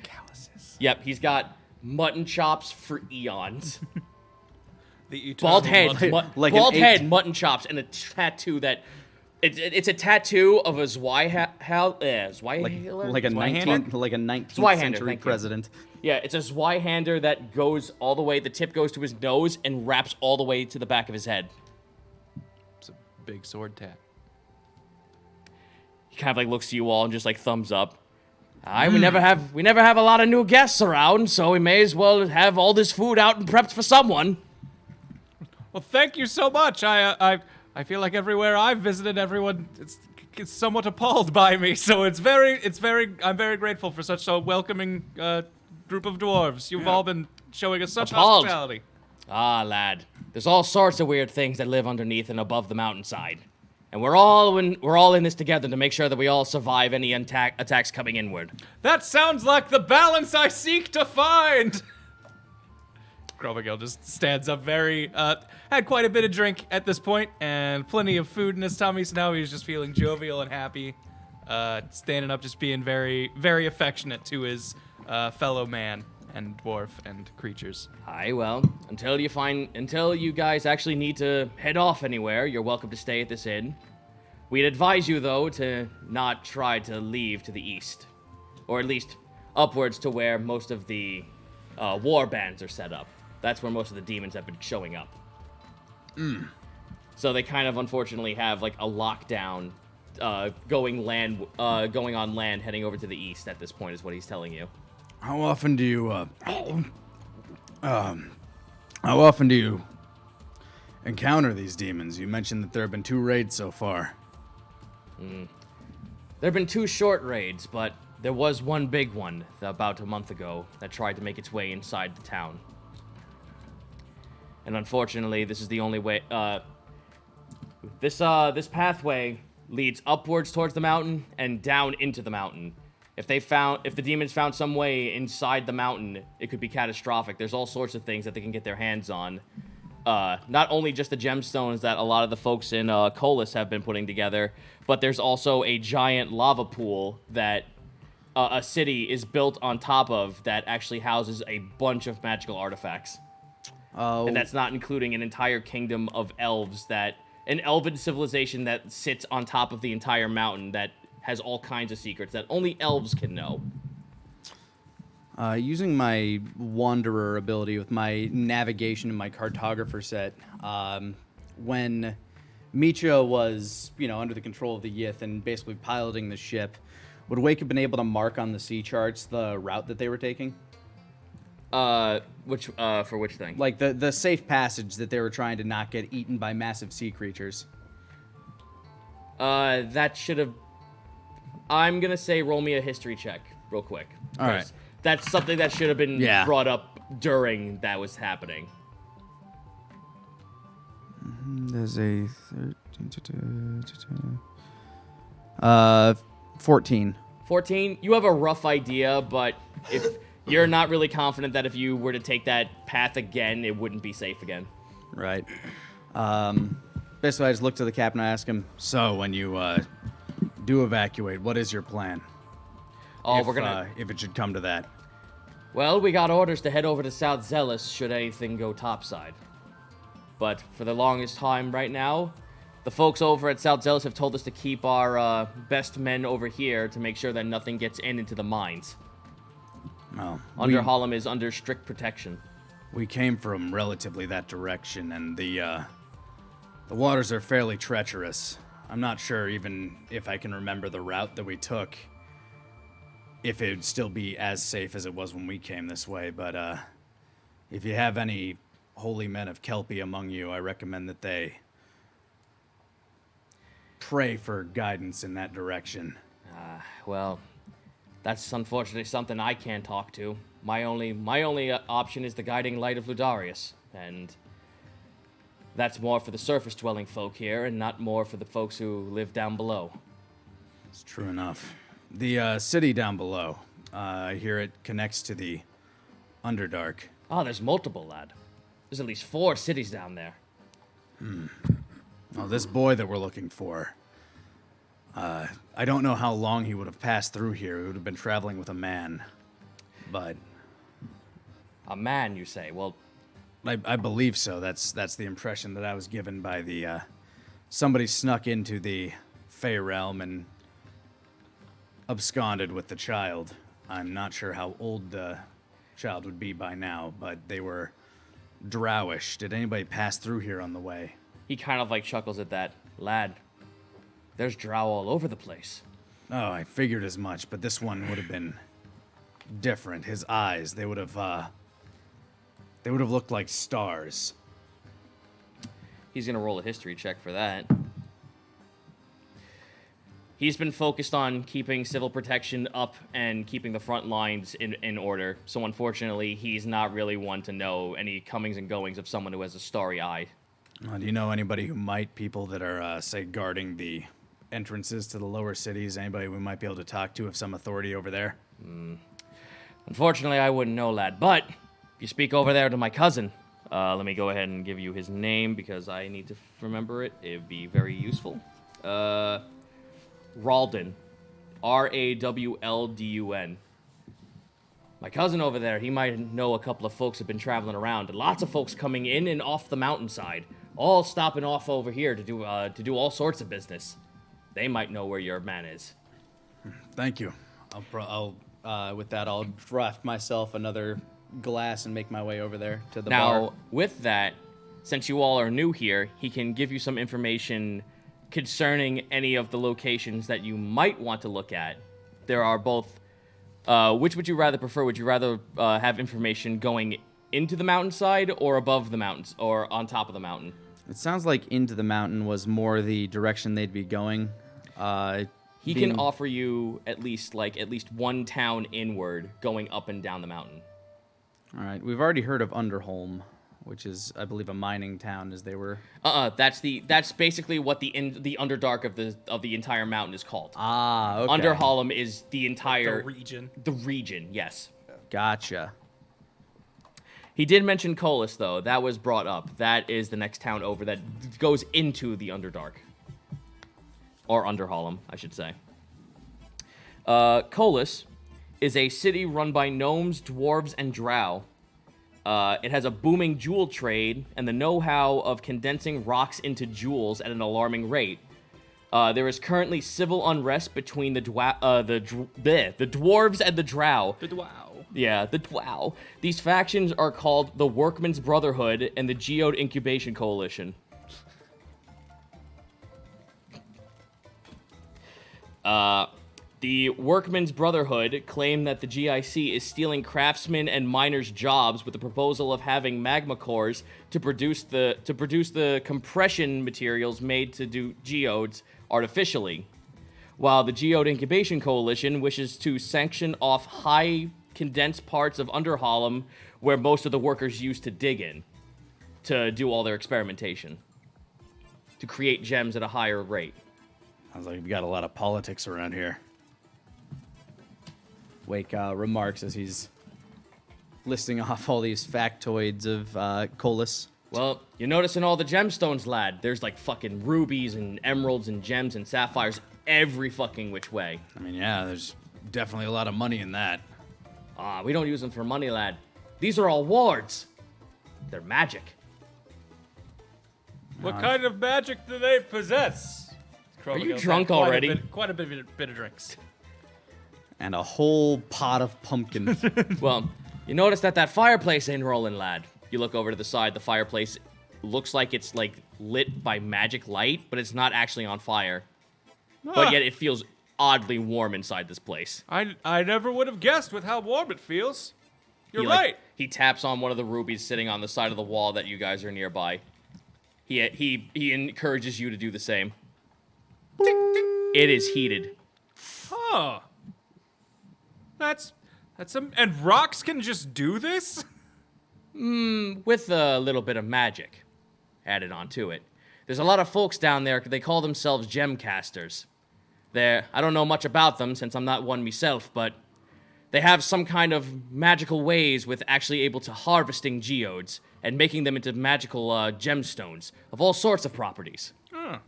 Calluses. Yep. He's got mutton chops for eons. The eternal Bald head, mutton. head, mutton chops, and a tattoo that it's a tattoo of a Zweihander? Like a 19th Zweihander, century thank you. president. Yeah, it's a Zweihander that goes all the way. The tip goes to his nose and wraps all the way to the back of his head. It's a big sword tat. He kind of like looks to you all and just like thumbs up. We never have a lot of new guests around, so we may as well have all this food out and prepped for someone. Well, thank you so much. I feel like everywhere I've visited, everyone is somewhat appalled by me. So I'm very grateful for such a welcoming group of dwarves. You've all been showing us such Appalled. hospitality. Ah, lad, there's all sorts of weird things that live underneath and above the mountainside, and we're all in this together to make sure that we all survive any attacks coming inward. That sounds like the balance I seek to find. Grobigel just stands up had quite a bit of drink at this point and plenty of food in his tummy, so now he's just feeling jovial and happy. Standing up, just being very, very affectionate to his fellow man and dwarf and creatures. Aye, well, until you guys actually need to head off anywhere, you're welcome to stay at this inn. We'd advise you, though, to not try to leave to the east, or at least upwards to where most of the war bands are set up. That's where most of the demons have been showing up. So they kind of unfortunately have like a lockdown going on land heading over to the east at this point is what he's telling you. How often do you encounter these demons? You mentioned that there have been 2 raids so far. There have been 2 short raids, but there was one big one about a month ago that tried to make its way inside the town. And unfortunately, this is the only way. This pathway leads upwards towards the mountain and down into the mountain. If the demons found some way inside the mountain, it could be catastrophic. There's all sorts of things that they can get their hands on. Not only just the gemstones that a lot of the folks in Colis have been putting together, but there's also a giant lava pool that a city is built on top of that actually houses a bunch of magical artifacts. Oh. And that's not including an entire kingdom of elves an elven civilization that sits on top of the entire mountain that has all kinds of secrets that only elves can know. Using my wanderer ability with my navigation and my cartographer set, when Micho was, under the control of the Yith and basically piloting the ship, would Wake have been able to mark on the sea charts the route that they were taking? For which thing? Like the safe passage that they were trying to not get eaten by massive sea creatures. That should have... I'm gonna say roll me a history check real quick. All right. That's something that should have been brought up during that was happening. There's a 14. 14, you have a rough idea, but if you're not really confident that if you were to take that path again, it wouldn't be safe again. Right. Basically, I just look to the captain and I ask him, so when you do evacuate, what is your plan? Oh, If it should come to that. Well, we got orders to head over to South Zealous should anything go topside. But for the longest time right now, the folks over at South Zealous have told us to keep our best men over here to make sure that nothing gets into the mines. Well, Underhallam is under strict protection. we came from relatively that direction, and the waters are fairly treacherous. I'm not sure even if I can remember the route that we took, if it would still be as safe as it was when we came this way, but if you have any holy men of Kelpie among you, I recommend that they pray for guidance in that direction. Well, that's unfortunately something I can't talk to. My only option is the guiding light of Ludarius, and that's more for the surface-dwelling folk here, and not more for the folks who live down below. It's true enough. The city down below, I hear it connects to the Underdark. Oh, there's multiple, lad. There's at least 4 cities down there. Well, this boy that we're looking for, I don't know how long he would have passed through here. He would have been traveling with a man, but... A man, you say? Well, I believe so. That's the impression that I was given by the, somebody snuck into the Fey realm and absconded with the child. I'm not sure how old the child would be by now, but they were drowish. Did anybody pass through here on the way? he kind of like chuckles at that. Lad, there's drow all over the place. Oh, I figured as much, but this one would have been different. His eyes, they would have looked like stars. He's gonna roll a history check for that. He's been focused on keeping civil protection up and keeping the front lines in order. So unfortunately, he's not really one to know any comings and goings of someone who has a starry eye. Do you know anybody who might, people that are, say, guarding the entrances to the lower cities? Anybody we might be able to talk to of some authority over there? Unfortunately, I wouldn't know, lad. But if you speak over there to my cousin, let me go ahead and give you his name because I need to remember it. It'd be very useful. Raldun. Rawldun. My cousin over there, he might know a couple of folks have been traveling around. Lots of folks coming in and off the mountainside, all stopping off over here to do all sorts of business. They might know where your man is. Thank you. With that, I'll draft myself another glass and make my way over there to the bar. Now, with that, since you all are new here, he can give you some information concerning any of the locations that you might want to look at. There are both. Which would you rather prefer? Would you rather have information going into the mountainside or above the mountains or on top of the mountain? It sounds like into the mountain was more the direction they'd be going. He can offer you at least one town inward going up and down the mountain. All right, we've already heard of Underholm, which is, I believe, a mining town, as they were. That's basically what the Underdark of the entire mountain is called. Ah, okay. Underhallam is the entire region. The region, yes. Gotcha. He did mention Colas, though. That was brought up. That is the next town over that goes into the Underdark. Or Underhallam, I should say. Colas is a city run by gnomes, dwarves, and drow. It has a booming jewel trade and the know-how of condensing rocks into jewels at an alarming rate. There is currently civil unrest between the dwarves and the drow. Wow. Yeah, the Dwow. These factions are called the Workmen's Brotherhood and the Geode Incubation Coalition. The Workmen's Brotherhood claim that the GIC is stealing craftsmen and miners' jobs with the proposal of having magma cores to produce the compression materials made to do geodes artificially, while the Geode Incubation Coalition wishes to sanction off high condensed parts of Underharlem where most of the workers used to dig in to do all their experimentation to create gems at a higher rate. Sounds like we've got a lot of politics around here. Wake remarks as he's listing off all these factoids of Colas. Well, you're noticing all the gemstones, lad. There's like fucking rubies and emeralds and gems and sapphires every fucking which way. I mean, yeah, there's definitely a lot of money in that. We don't use them for money, lad. These are all wards. They're magic. What kind of magic do they possess? Are you drunk already? Quite a bit of drinks. And a whole pot of pumpkins. Well, you notice that fireplace ain't rolling, lad. You look over to the side, the fireplace looks like it's like lit by magic light, but it's not actually on fire. But yet it feels oddly warm inside this place. I never would have guessed with how warm it feels. You're right. He taps on one of the rubies sitting on the side of the wall that you guys are nearby. He encourages you to do the same. It is heated. Huh. And rocks can just do this? With a little bit of magic added onto it. There's a lot of folks down there, they call themselves gem casters. I don't know much about them since I'm not one myself, but they have some kind of magical ways with actually able to harvesting geodes and making them into magical gemstones of all sorts of properties. Huh.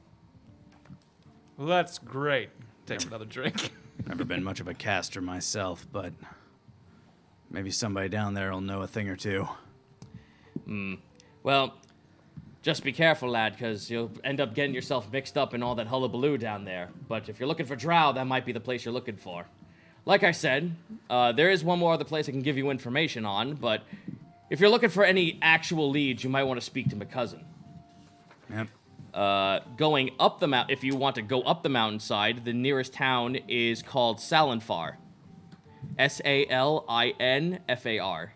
Well, that's great. Take another drink. Never been much of a caster myself, but maybe somebody down there will know a thing or two. Well, just be careful, lad, because you'll end up getting yourself mixed up in all that hullabaloo down there. But if you're looking for drow, that might be the place you're looking for. Like I said, there is one more other place I can give you information on, but if you're looking for any actual leads, you might want to speak to my cousin. Yep. Going up the if you want to go up the mountainside, the nearest town is called Salinfar. Salinfar.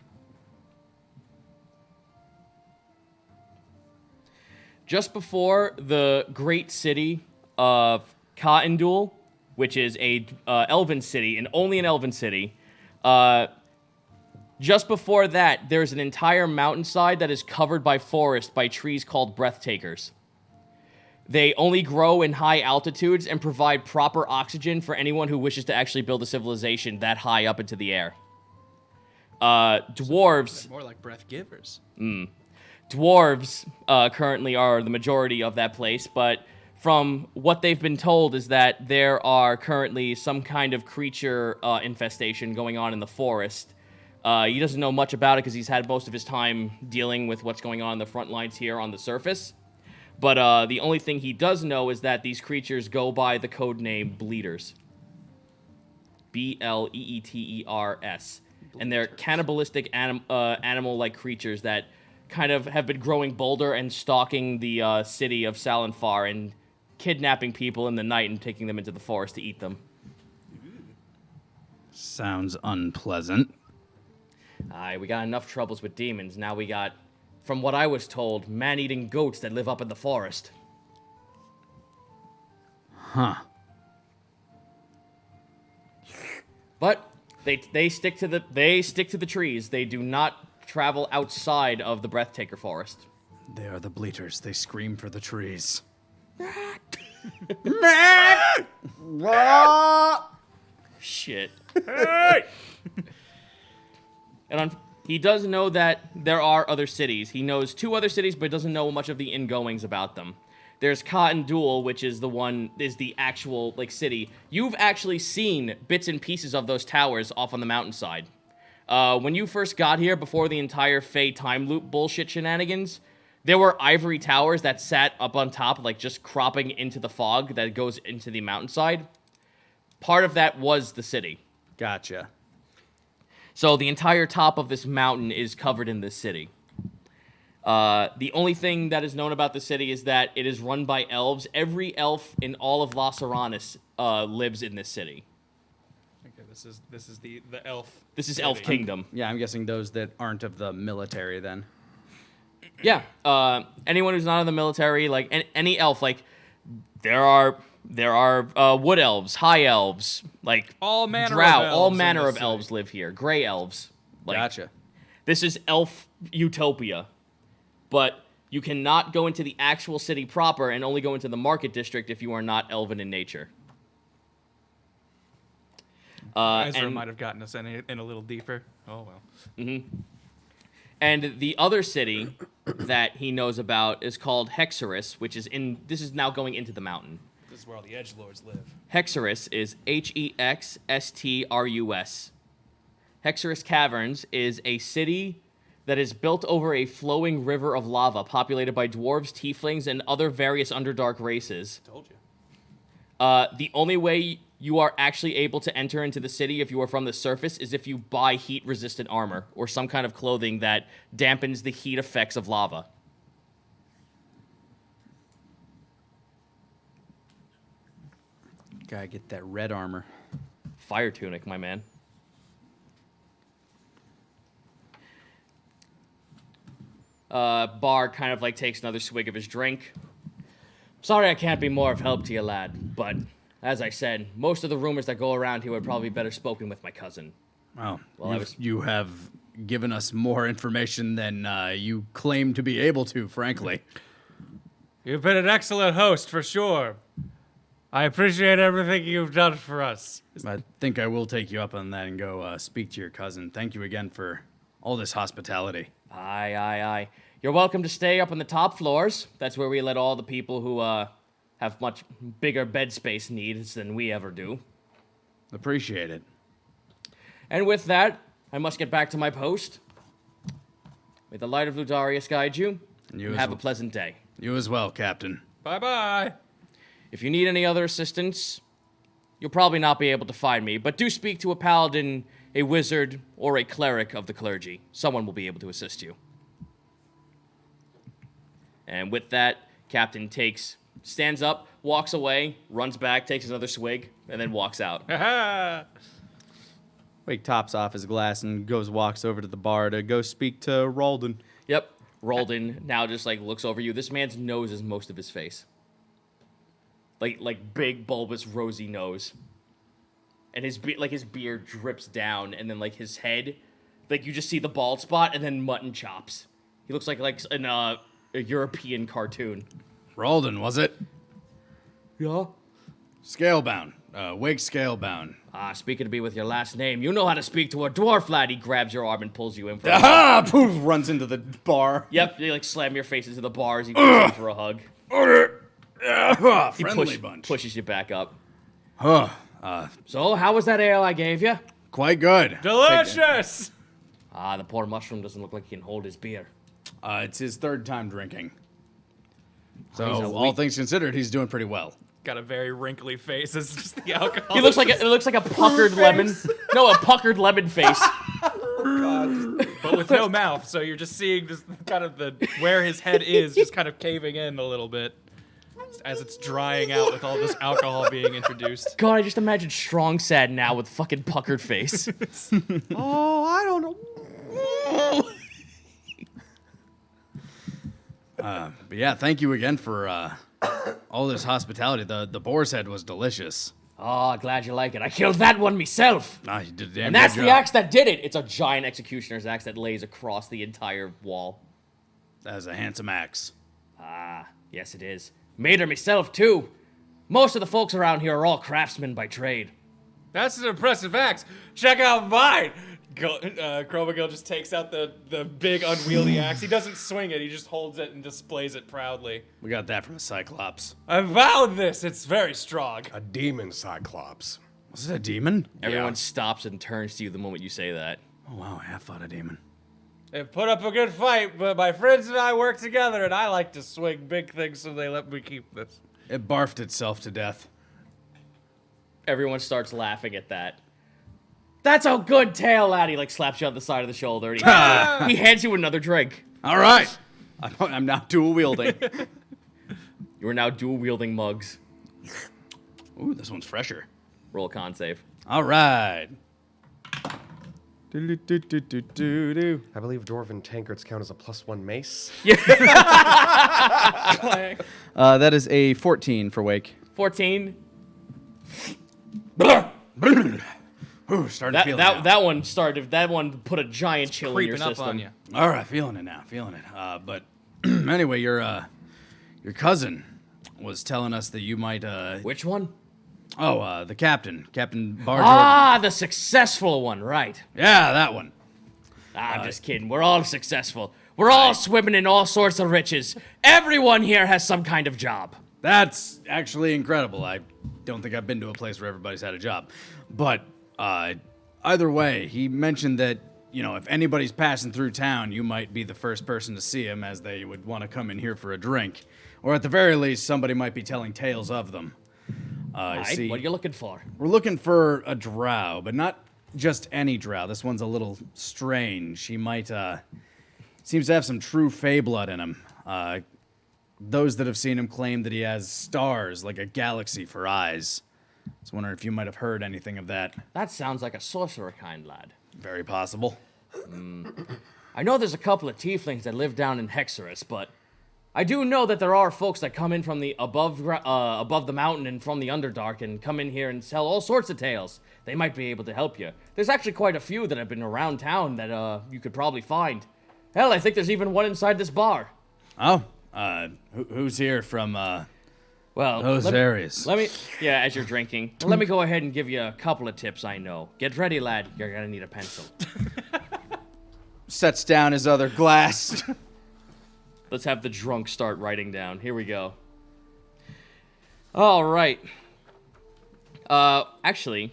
Just before the great city of Cottondool, which is a elven city, and only an elven city, just before that, there's an entire mountainside that is covered by forest by trees called breathtakers. They only grow in high altitudes and provide proper oxygen for anyone who wishes to actually build a civilization that high up into the air. Dwarves... More like breath givers. Dwarves currently are the majority of that place, but from what they've been told is that there are currently some kind of creature infestation going on in the forest. He doesn't know much about it because he's had most of his time dealing with what's going on in the front lines here on the surface. But the only thing he does know is that these creatures go by the code name Bleeders. Bleeters. And they're cannibalistic animal-like creatures that kind of have been growing bolder and stalking the city of Salinfar and kidnapping people in the night and taking them into the forest to eat them. Sounds unpleasant. We got enough troubles with demons. Now we got, from what I was told, man-eating goats that live up in the forest. Huh. But they stick to the trees. They do not travel outside of the Breathtaker forest. They are the bleaters. They scream for the trees. Shit. Hey! And he does know that there are other cities. He knows 2 other cities, but doesn't know much of the ingoings about them. There's Cottondool, which is the actual city. You've actually seen bits and pieces of those towers off on the mountainside. When you first got here, before the entire Fey time loop bullshit shenanigans, There were ivory towers that sat up on top, like just cropping into the fog that goes into the mountainside. Part of that was the city. Gotcha. So the entire top of this mountain is covered in this city. The only thing that is known about the city is that it is run by elves. Every elf in all of Las Aranis lives in this city. Okay, this is the elf. This is Elf Kingdom. Yeah, I'm guessing those that aren't of the military then. Yeah. Anyone who's not in the military, like any elf, like there are wood elves, high elves, like All manner drow, of elves all in manner this of city. elves live here. Gray elves. Like, Gotcha. This is elf utopia. But you cannot go into the actual city proper and only go into the market district if you are not elven in nature. Ezra and- might have gotten us in a little deeper. Oh well. And the other city that he knows about is called Hexerus, which is this is now going into the mountain. This is where all the edgelords live. Hexerus is Hexstrus. Hexerus Caverns is a city that is built over a flowing river of lava populated by dwarves, tieflings, and other various Underdark races. Told you. The only way you are actually able to enter into the city if you are from the surface is if you buy heat-resistant armor or some kind of clothing that dampens the heat effects of lava. Gotta get that red armor. Fire tunic, my man. Bar kind of like takes another swig of his drink. Sorry I can't be more of help to you, lad, but as I said, most of the rumors that go around here would probably be better spoken with my cousin. Well, Well, you have given us more information than you claim to be able to, frankly. You've been an excellent host for sure. I appreciate everything you've done for us. I think I will take you up on that and go speak to your cousin. Thank you again for all this hospitality. Aye. You're welcome to stay up on the top floors. That's where we let all the people who have much bigger bed space needs than we ever do. Appreciate it. And with that, I must get back to my post. May the light of Ludarius guide you. And you And as have a well. pleasant day. You as well, Captain. Bye-bye. If you need any other assistance, you'll probably not be able to find me, but do speak to a paladin, a wizard, or a cleric of the clergy. Someone will be able to assist you. And with that, Captain stands up, walks away, runs back, takes another swig, and then walks out. Ha Wake tops off his glass and walks over to the bar to go speak to Ralden. Yep. Roldan now just like looks over you. This man's nose is most of his face. Like big bulbous rosy nose. And his beard drips down, and then like his head, like you just see the bald spot and then mutton chops. He looks like a European cartoon. Ralden, was it? Yeah. Scalebound. Wake Scalebound. Speaking to be with your last name, you know how to speak to a dwarf, lad. He grabs your arm and pulls you in for a Aha! Poof! Runs into the bar. Yep, they like slam your face into the bar as he pulls you for a hug. He Friendly bunch. pushes you back up. Huh. So, how was that ale I gave you? Quite good. Delicious! The poor mushroom doesn't look like he can hold his beer. It's his third time drinking. He's a So, all things considered, he's doing pretty well. Got a very wrinkly face. It's just the alcohol. He looks like it looks like a puckered lemon. No, a puckered lemon face. but with no mouth, so you're just seeing just kind of where his head is just kind of caving in a little bit as it's drying out with all this alcohol being introduced. God, I just imagine Strong Sad now with fucking puckered face. Oh, I don't know. But yeah, thank you again for all this hospitality. The boar's head was delicious. Oh, glad you like it. I killed that one myself. Nah, you did a damn And that's good the job. axe that did it. It's a giant executioner's axe that lays across the entire wall. That is a handsome axe. Yes, it is. Made her myself, too. Most of the folks around here are all craftsmen by trade. That's an impressive axe. Check out mine. Chromagil just takes out the big unwieldy axe. He doesn't swing it. He just holds it and displays it proudly. We got that from a Cyclops. I vowed this. It's very strong. A demon cyclops. Was it a demon? Everyone stops and turns to you the moment you say that. Oh, wow, I have fought a demon. They've put up a good fight, but my friends and I work together, and I like to swing big things, so they let me keep this. It barfed itself to death. Everyone starts laughing at that. That's a good tale, lad. He like slaps you on the side of the shoulder, and he hands you another drink. All right. I'm now dual wielding. You are now dual wielding mugs. Ooh, this one's fresher. Roll a con save. All right. I believe Dwarven tankards count as a +1 mace. That is a 14 for Wake. 14. Ooh, starting to feel it now. That one started. That one put a giant chill in your Creeping up system. on you. All right, feeling it now, feeling it. But anyway, your cousin was telling us that you might. Which one? The captain, Captain Barter. Ah, the successful one, right? Yeah, that one. I'm just kidding. We're all successful. We're all swimming in all sorts of riches. Everyone here has some kind of job. That's actually incredible. I don't think I've been to a place where everybody's had a job. But either way, he mentioned that, if anybody's passing through town, you might be the first person to see him, as they would want to come in here for a drink. Or at the very least, somebody might be telling tales of them. Right, what are you looking for? We're looking for a drow, but not just any drow. This one's a little strange. He might, seems to have some true Fey blood in him. Those that have seen him claim that he has stars, like a galaxy, for eyes. I was wondering if you might have heard anything of that. That sounds like a sorcerer kind lad. Very possible. I know there's a couple of tieflings that live down in Hexerus, but I do know that there are folks that come in from the above the mountain and from the Underdark and come in here and sell all sorts of tales. They might be able to help you. There's actually quite a few that have been around town that you could probably find. Hell, I think there's even one inside this bar. Oh, who's here from Well, those areas? as you're drinking, let me go ahead and give you a couple of tips I know. Get ready, lad. You're gonna need a pencil. Sets down his other glass. Let's have the drunk start writing down. Here we go. All right. Actually,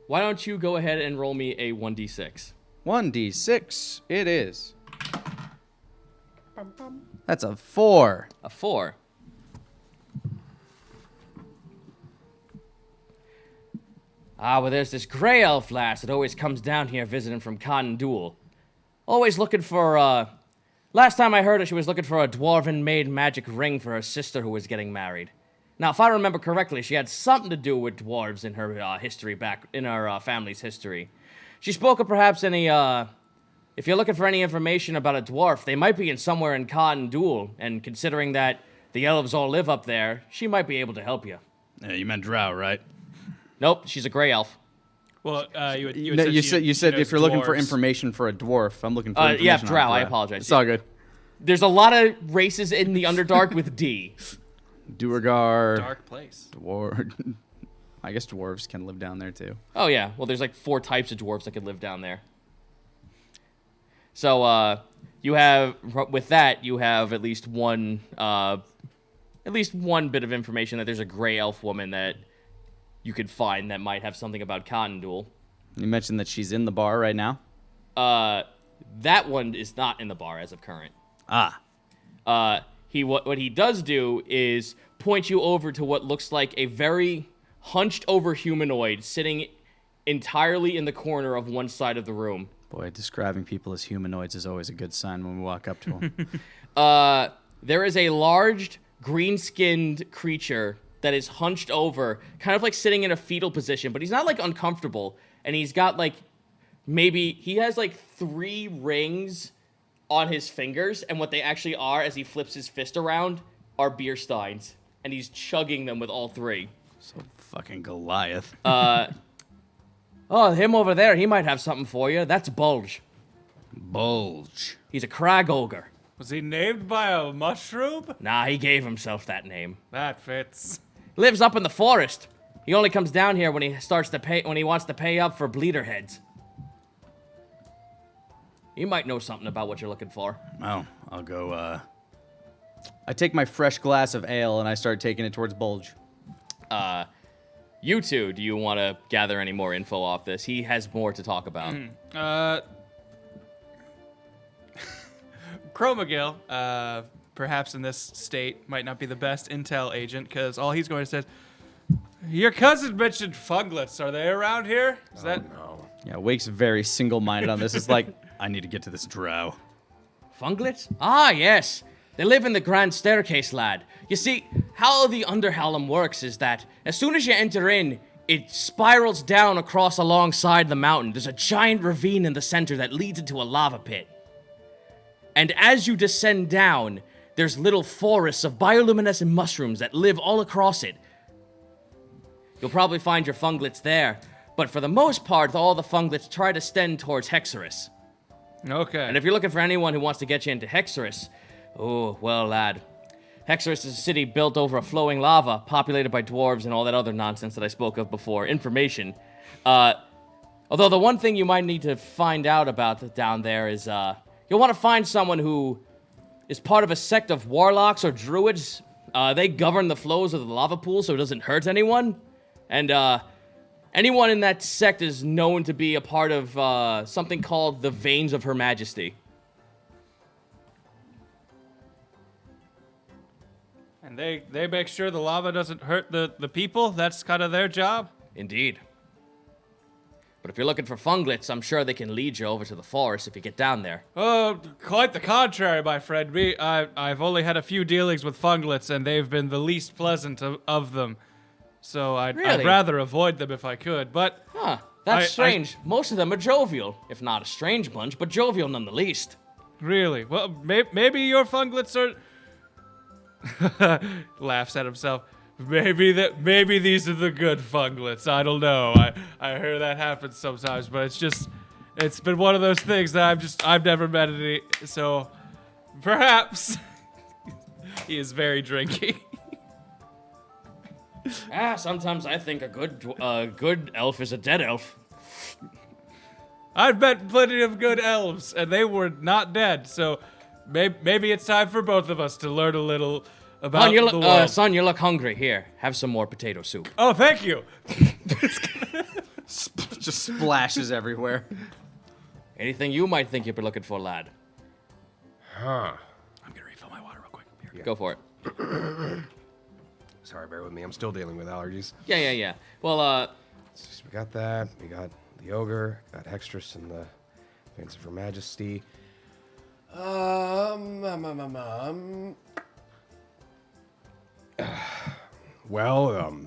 why don't you go ahead and roll me a 1d6? 1d6 it is. That's a 4. A 4. Well, there's this gray elf lass that always comes down here visiting from Cotton-Duel. Always looking for, last time I heard her, she was looking for a Dwarven-made magic ring for her sister who was getting married. Now, if I remember correctly, she had something to do with dwarves in her history back in her family's history. She spoke of perhaps any, if you're looking for any information about a dwarf, they might be in somewhere in Cotton-Duel, and considering that the elves all live up there, she might be able to help you. Yeah, you meant drow, right? Nope, she's a gray elf. Well, You said if you're looking for information for a dwarf, I'm looking for information yeah, on a drow, I apologize. It's all good. There's a lot of races in the Underdark with D. Duergar, dark place. dwarf. I guess dwarves can live down there too. Oh, yeah. Well, there's like 4 types of dwarves that could live down there. So, you have, with that, you have at least one bit of information that there's a gray elf woman that you could find that might have something about Cotton-Duel. You mentioned that she's in the bar right now. That one is not in the bar as of current. What he does do is point you over to what looks like a very hunched over humanoid sitting entirely in the corner of one side of the room. Boy, describing people as humanoids is always a good sign when we walk up to them. There is a large green-skinned creature that is hunched over, kind of like sitting in a fetal position, but he's not like uncomfortable. And he's got like, he has like 3 rings on his fingers, and what they actually are, as he flips his fist around, are beer steins. And he's chugging them with all 3. So fucking Goliath. Him over there, he might have something for you. That's Bulge. Bulge. He's a crag ogre. Was he named by a mushroom? Nah, he gave himself that name. That fits. Lives up in the forest. He only comes down here when he wants to pay up for bleeder heads. You might know something about what you're looking for. Oh, I'll go, I take my fresh glass of ale and I start taking it towards Bulge. You two, do you want to gather any more info off this? He has more to talk about. Chromagil, perhaps in this state, might not be the best intel agent, because all he's going to say is, your cousin mentioned funglets. Are they around here? Is that... No. Yeah, Wake's very single-minded on this. It's like, I need to get to this drow. Funglets? Ah, yes. They live in the Grand Staircase, lad. You see, how the Underhallam works is that as soon as you enter in, it spirals down across alongside the mountain. There's a giant ravine in the center that leads into a lava pit. And as you descend down, there's little forests of bioluminescent mushrooms that live all across it. You'll probably find your funglets there, but for the most part, all the funglets try to extend towards Hexorus. Okay. And if you're looking for anyone who wants to get you into Hexorus, oh, well, lad. Hexorus is a city built over a flowing lava, populated by dwarves and all that other nonsense that I spoke of before. Information. Although the one thing you might need to find out about down there is, you'll want to find someone who is part of a sect of warlocks or druids. They govern the flows of the lava pool so it doesn't hurt anyone. And, anyone in that sect is known to be a part of, something called the Veins of Her Majesty. And they make sure the lava doesn't hurt the people? That's kind of their job? Indeed. But if you're looking for funglets, I'm sure they can lead you over to the forest if you get down there. Oh, quite the contrary, my friend. I've only had a few dealings with funglets, and they've been the least pleasant of them. So I'd Really? rather avoid them if I could, but... Huh, that's I- strange. Most of them are jovial, if not a strange bunch, but jovial none the least. Really? Well, maybe your funglets are... Laughs at himself. Maybe these are the good funglets. I don't know. I hear that happens sometimes, but it's been one of those things that I've never met any. So perhaps he is very drinky. Sometimes I think a good elf is a dead elf. I've met plenty of good elves, and they were not dead. So maybe it's time for both of us to learn a little about the world. Son, you look hungry. Here, have some more potato soup. Oh, thank you. Just splashes everywhere. Anything you might think you'd be looking for, lad? Huh. I'm gonna refill my water real quick. Here. Go for it. Sorry, bear with me. I'm still dealing with allergies. Yeah. Well, So we got that. We got the ogre. Got Hextrus and the Veins of Her Majesty. Well,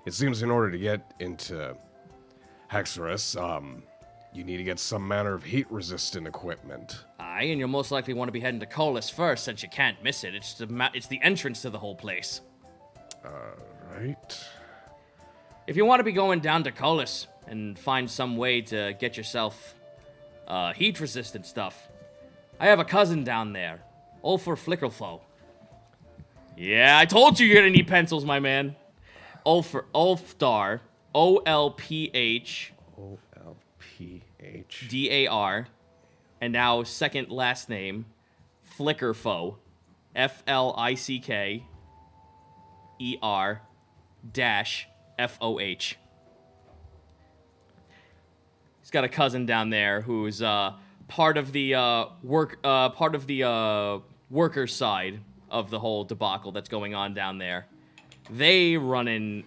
it seems in order to get into Hexorus, you need to get some manner of heat-resistant equipment. aye, and you'll most likely want to be heading to Colas first, since you can't miss it. It's the entrance to the whole place. Right? If you want to be going down to Colas and find some way to get yourself heat-resistant stuff, I have a cousin down there, Ulfur Flickerfoe. Yeah, I told you you're gonna need pencils, my man. Ulfdar, O-L-P-H... O-L-P-H... D-A-R, and now second last name, Flickerfoe, F-L-I-C-K-E-R dash F-O-H. He's got a cousin down there who's part of the worker side of the whole debacle that's going on down there. They run a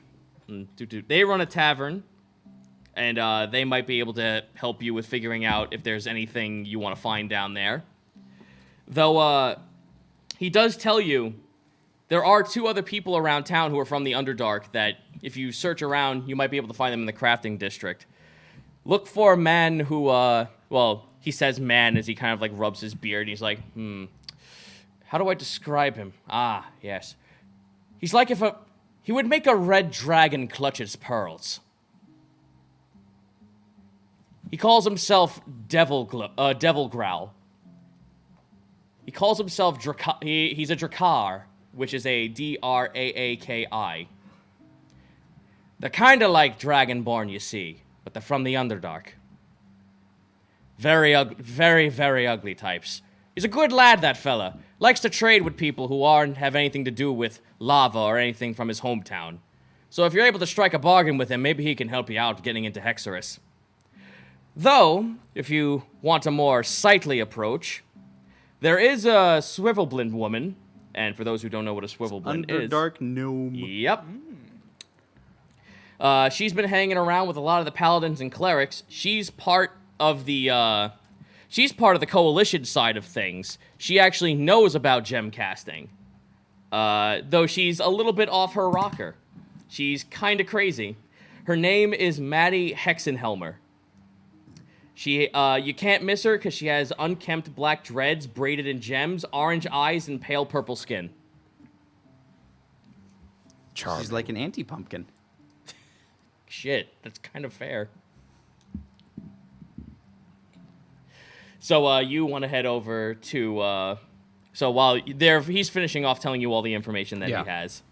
tavern, and they might be able to help you with figuring out if there's anything you want to find down there. Though he does tell you there are two other people around town who are from the Underdark that if you search around, you might be able to find them in the crafting district. Look for a man who, well, he says man as he kind of like rubs his beard, and he's like, how do I describe him? Ah, yes. He's like he would make a red dragon clutch its pearls. He calls himself Devil Growl. He calls himself he's a Drakar, which is a D-R-A-A-K-I. They're kind of like Dragonborn, you see, but they're from the Underdark. Very ugly, very, very ugly types. He's a good lad, that fella. Likes to trade with people who aren't have anything to do with lava or anything from his hometown. So if you're able to strike a bargain with him, maybe he can help you out getting into Hexorus. Though, if you want a more sightly approach, There is a swivelblind woman, and for those who don't know what a swivelblind is, Underdark gnome. Yep. She's been hanging around with a lot of the paladins and clerics. She's part of the coalition side of things. She actually knows about gem casting, though she's a little bit off her rocker. She's kind of crazy. Her name is Maddie Hexenhelmer. You can't miss her because she has unkempt black dreads braided in gems, orange eyes, and pale purple skin. Charming. She's like an anti-pumpkin. Shit, that's kind of fair. So you want to head over to... so while he's finishing off telling you all the information that Yeah. he has.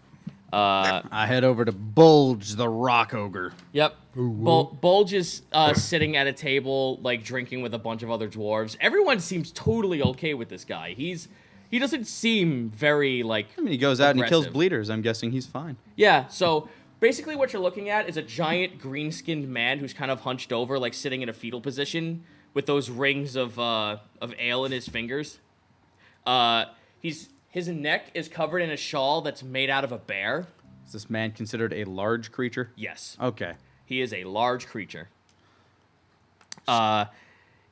I head over to Bulge, the rock ogre. Yep. Bulge is sitting at a table, like, drinking with a bunch of other dwarves. Everyone seems totally okay with this guy. He doesn't seem very, like, I mean, he goes out and he kills aggressive. bleeders. I'm guessing he's fine. Yeah, so basically what you're looking at is a giant green-skinned man who's kind of hunched over, like, sitting in a fetal position with those rings of ale in his fingers. His neck is covered in a shawl that's made out of a bear. Is this man considered a large creature? Yes. Okay. He is a large creature.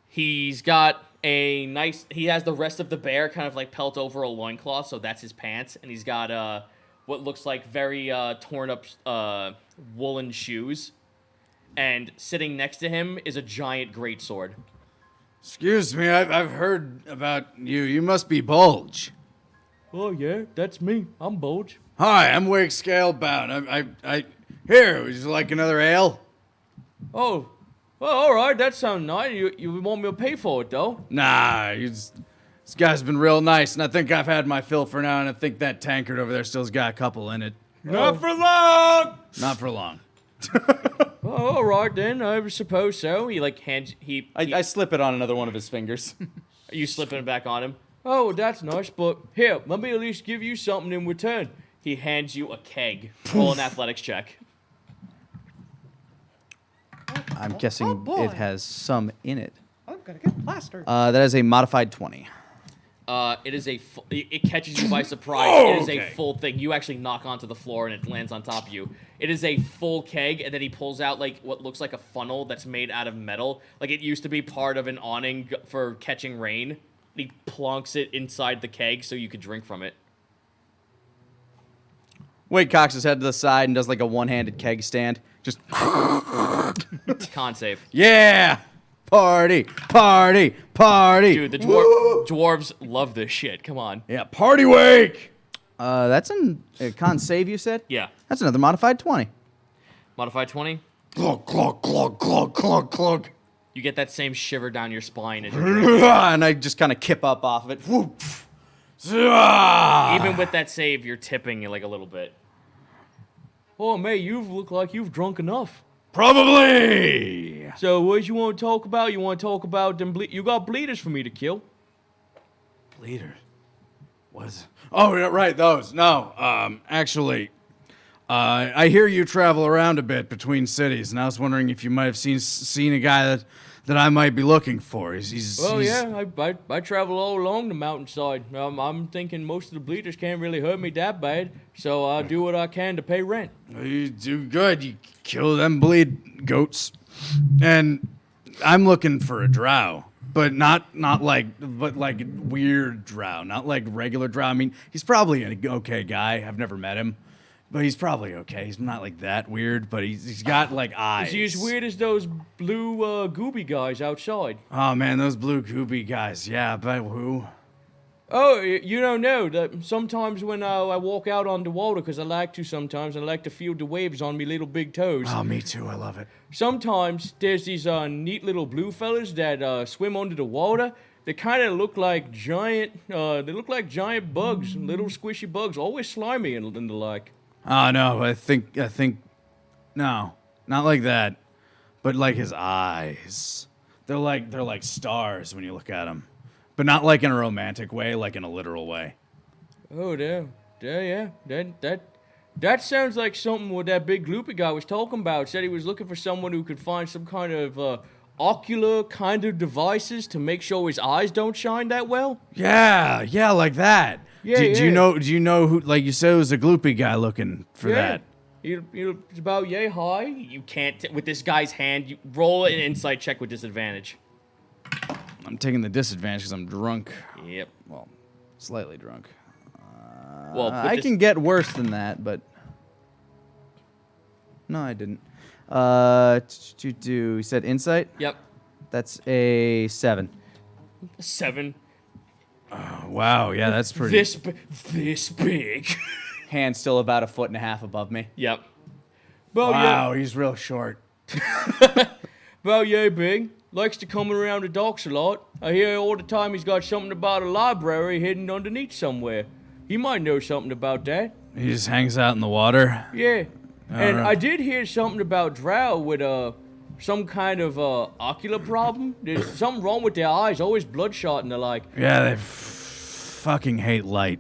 He's got he has the rest of the bear kind of like pelt over a loincloth, so that's his pants, and he's got what looks like very torn up woolen shoes. And sitting next to him is a giant greatsword. Excuse me, I've heard about you. You must be Bulge. Oh yeah, that's me. I'm Bulge. Hi, I'm Wake Scalebound. Here, would you like another ale? Oh, well, all right. That sounds nice. You want me to pay for it though? Nah, this guy's been real nice, and I think I've had my fill for now, and I think that tankard over there still's got a couple in it. Not for long! Not for long. Oh, all right then. I suppose so. He like hands I slip it on another one of his fingers. Are you slipping it back on him? Oh, that's nice, but here, let me at least give you something in return. He hands you a keg. Roll an athletics check. I'm guessing boy. it has some in it. I'm gonna get plastered. That is a modified 20. It is it catches you by surprise. It is a Okay. full thing. You actually knock onto the floor and it lands on top of you. It is a full keg, and then he pulls out like what looks like a funnel that's made out of metal. Like it used to be part of an awning for catching rain. He plonks it inside the keg so you could drink from it. Wade cocks his head to the side and does like a one-handed keg stand. Just, Con save. yeah! Party! Party! Party! Dude, the dwarves love this shit. Come on. Yeah, party wake! That's a con save, you said? Yeah. That's another modified 20. Modified 20. Clunk, clunk, clunk, clunk, clunk, clunk. You get that same shiver down your spine as you're drinking. And I just kind of kip up off of it. Whoop. Even with that save, you're tipping like a little bit. Oh, mate, you look like you've drunk enough. Probably! So, what you want to talk about? You want to talk about them you got bleeders for me to kill. Bleeder. Was oh yeah, right, those. No, actually, I hear you travel around a bit between cities, and I was wondering if you might have seen a guy that I might be looking for. He's Yeah, I travel all along the mountainside. I'm thinking most of the bleeders can't really hurt me that bad, so I'll do what I can to pay rent. You do good. You kill them bleed goats, and I'm looking for a drow. But not like weird drow, not like regular drow. I mean, he's probably an okay guy. I've never met him, but he's probably okay. He's not like that weird, but he's got like eyes. Is he as weird as those blue gooby guys outside? Oh man, those blue gooby guys. Yeah, but who? Oh, you don't know that sometimes when I walk out on the water, because I like to sometimes, I like to feel the waves on me little big toes. Oh, me too. I love it. Sometimes there's these neat little blue fellas that swim under the water. They kind of look like giant. They look like giant bugs, little squishy bugs, always slimy and the like. Oh no, I think no, not like that, but like his eyes. They're like stars when you look at them, but not like in a romantic way, like in a literal way. Oh, yeah. That sounds like something what that big gloopy guy was talking about. Said he was looking for someone who could find some kind of ocular kind of devices to make sure his eyes don't shine that well? Yeah, like that. Yeah, do you yeah. do you know who? Like you said, it was a gloopy guy looking for that. It's about yay high. You can't with this guy's hand. You roll an insight check with disadvantage. I'm taking the disadvantage because I'm drunk. Yep. Well, slightly drunk. Well, I can get worse than that, but no, I didn't. You said insight? Yep. That's a 7. 7. Wow, yeah, that's pretty. This big. Hand still about 1.5 feet above me. Yep. Well, Wow, he's real short. Well, yeah, big. Likes to come around the docks a lot. I hear all the time he's got something about a library hidden underneath somewhere. He might know something about that. He just hangs out in the water. Yeah. And right. I did hear something about drow with some kind of ocular problem. There's something wrong with their eyes, always bloodshot and the like. Yeah, they fucking hate light.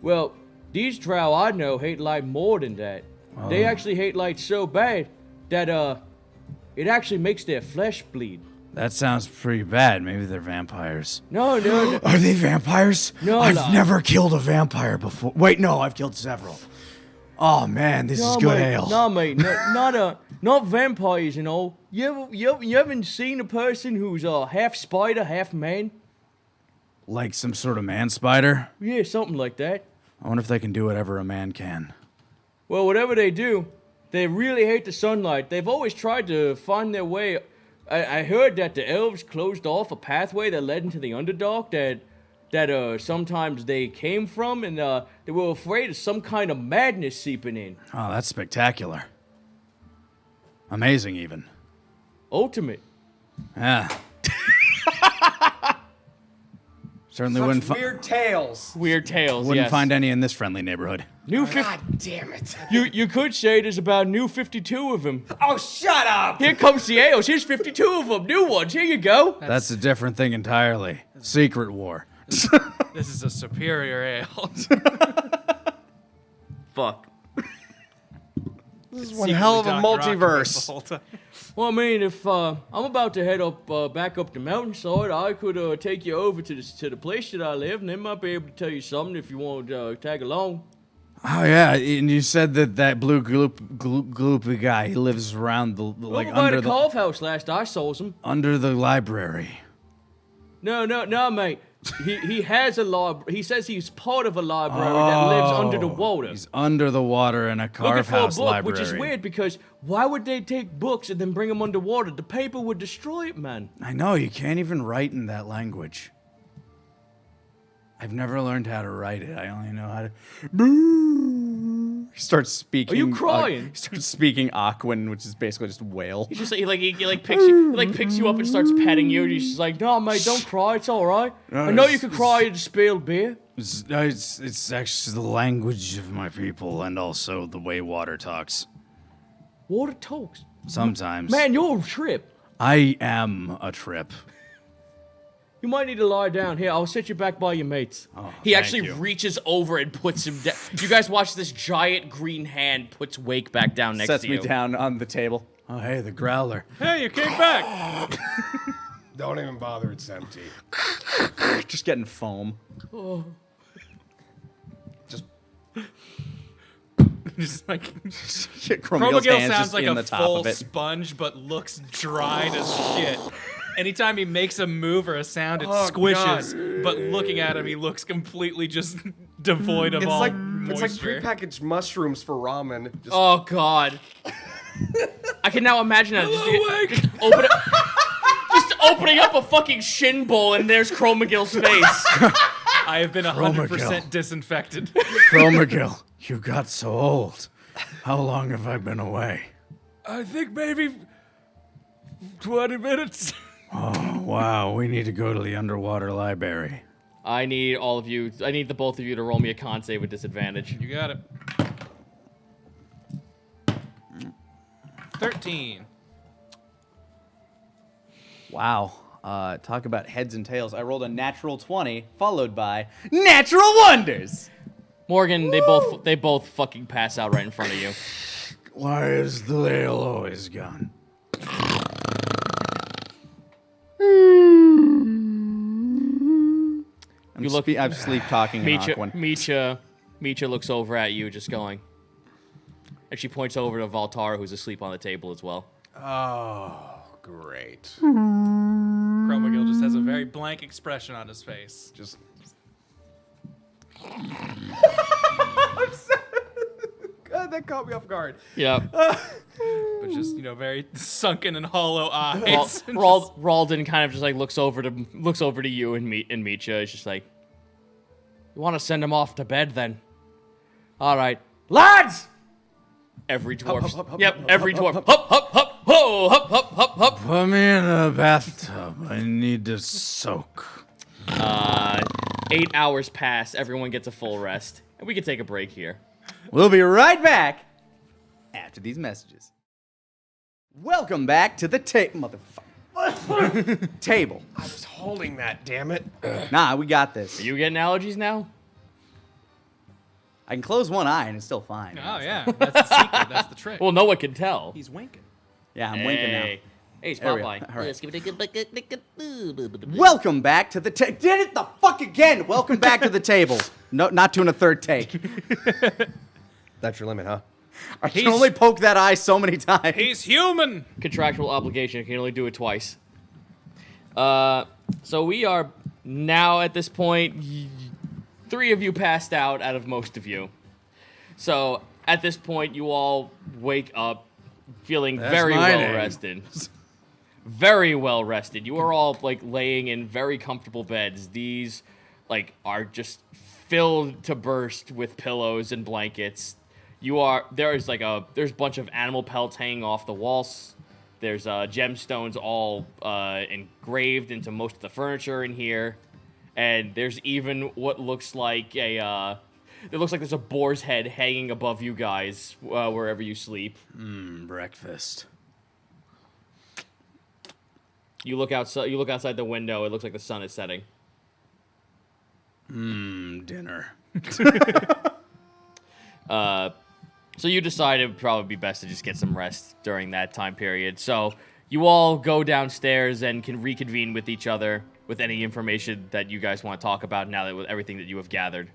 Well, these drow I know hate light more than that. They actually hate light so bad that it actually makes their flesh bleed. That sounds pretty bad. Maybe they're vampires. No. Are they vampires? No, I've no. never killed a vampire before. Wait, no, I've killed several. Oh man, this is good mate, ale. No, mate, not vampires and all. You haven't seen a person who's half spider, half man? Like some sort of man spider? Yeah, something like that. I wonder if they can do whatever a man can. Well, whatever they do, they really hate the sunlight. They've always tried to find their way. I heard that the elves closed off a pathway that led into the Underdark that sometimes they came from, and they were afraid of some kind of madness seeping in. Oh, that's spectacular. Amazing, even. Ultimate. Yeah. Certainly wouldn't Weird tales. Weird tales, wouldn't yes. find any in this friendly neighborhood. New God damn it. You could say there's about new 52 of them. Oh, shut up! Here comes the ales. Here's 52 of them. New ones. Here you go. That's a different thing entirely. Secret war. This is a superior ale. Fuck. This is one hell of a multiverse. Well, I mean, if I'm about to head up back up the mountainside, I could take you over to the place that I live, and they might be able to tell you something if you want to tag along. Oh yeah, and you said that blue gloopy guy, he lives around the like Over by under the carve house last I saw him. under the library. No, mate. He has a library. He says he's part of a library that lives under the water. He's under the water in a Looking carve for a house book, library. which is weird because why would they take books and then bring them underwater? The paper would destroy it, man. I know, you can't even write in that language. I've never learned how to write it. I only know how to. He starts speaking. Are you crying? He starts speaking Aquan, which is basically just whale. He just picks you up and starts petting you. And he's just like, "No, mate, don't cry. It's all right. No, I know you it's- can cry at spilled beer." It's actually the language of my people and also the way water talks. Water talks. Sometimes. Man, you're a trip. I am a trip. You might need to lie down. Here, I'll sit you back by your mates. He thank actually you. reaches over and puts him down. You guys watch this giant green hand puts Wake back down next Sets to me you. down on the table. Oh, hey, the growler. Hey, you came back. Don't even bother, it's empty. Just getting foam. Just like Shit, Chromagil hands sounds just like in a the top full of it. sponge, but looks dried as shit. Anytime he makes a move or a sound, it Oh, squishes. But looking at him, he looks completely just devoid of It's all like moisture. prepackaged mushrooms for ramen. Just, Oh God! I can now imagine it. Just opening up a fucking shin bowl and there's Chromagil's face. I have been 100% Chromagil. disinfected. Chromagil, you got so old. How long have I been away? I think maybe 20 minutes. Oh, wow, we need to go to the underwater library. I need the both of you to roll me a con save with disadvantage. You got it. 13. Wow. Talk about heads and tails. I rolled a natural 20, followed by natural wonders. Morgan, they both fucking pass out right in front of you. Why is the ale always gone? I'm sleep talking in Aquan. Micha looks over at you, just going. And she points over to Valtar, who's asleep on the table as well. Oh, great. Chromagil just has a very blank expression on his face. Just God, that caught me off guard. Yeah. But just, very sunken and hollow eyes. Ralden kind of just like looks over to you and Micha. It's just like, you want to send him off to bed then? All right, lads. Every dwarf. Every dwarf. Hup, hup, hup, ho, hup, hup, hup, hup. Put me in a bathtub. I need to soak. 8 hours pass. Everyone gets a full rest, and we can take a break here. We'll be right back after these messages. Welcome back to the table. I was holding that, damn it. Nah, we got this. Are you getting allergies now? I can close one eye and it's still fine. Oh, yeah. That's the secret. That's the trick. Well, no one can tell. He's winking. Yeah, I'm winking now. Hey, There we go. Spotlight. All right. Let's give it a good. Welcome back to the table. Did it the fuck again. Welcome back to the table. No, not doing a third take. That's your limit, huh? I can only poke that eye so many times. He's human. Contractual obligation. Can only do it twice. So we are now at this point. 3 of you passed out of most of you. So at this point, you all wake up feeling very well rested. Very well rested. You are all like laying in very comfortable beds. These are just filled to burst with pillows and blankets. There's a bunch of animal pelts hanging off the walls. There's gemstones all engraved into most of the furniture in here. And there's even what looks like there's a boar's head hanging above you guys wherever you sleep. Breakfast. You look outside. You look outside the window. It looks like the sun is setting. Dinner. So you decide it would probably be best to just get some rest during that time period. So you all go downstairs and can reconvene with each other with any information that you guys want to talk about now that with everything that you have gathered.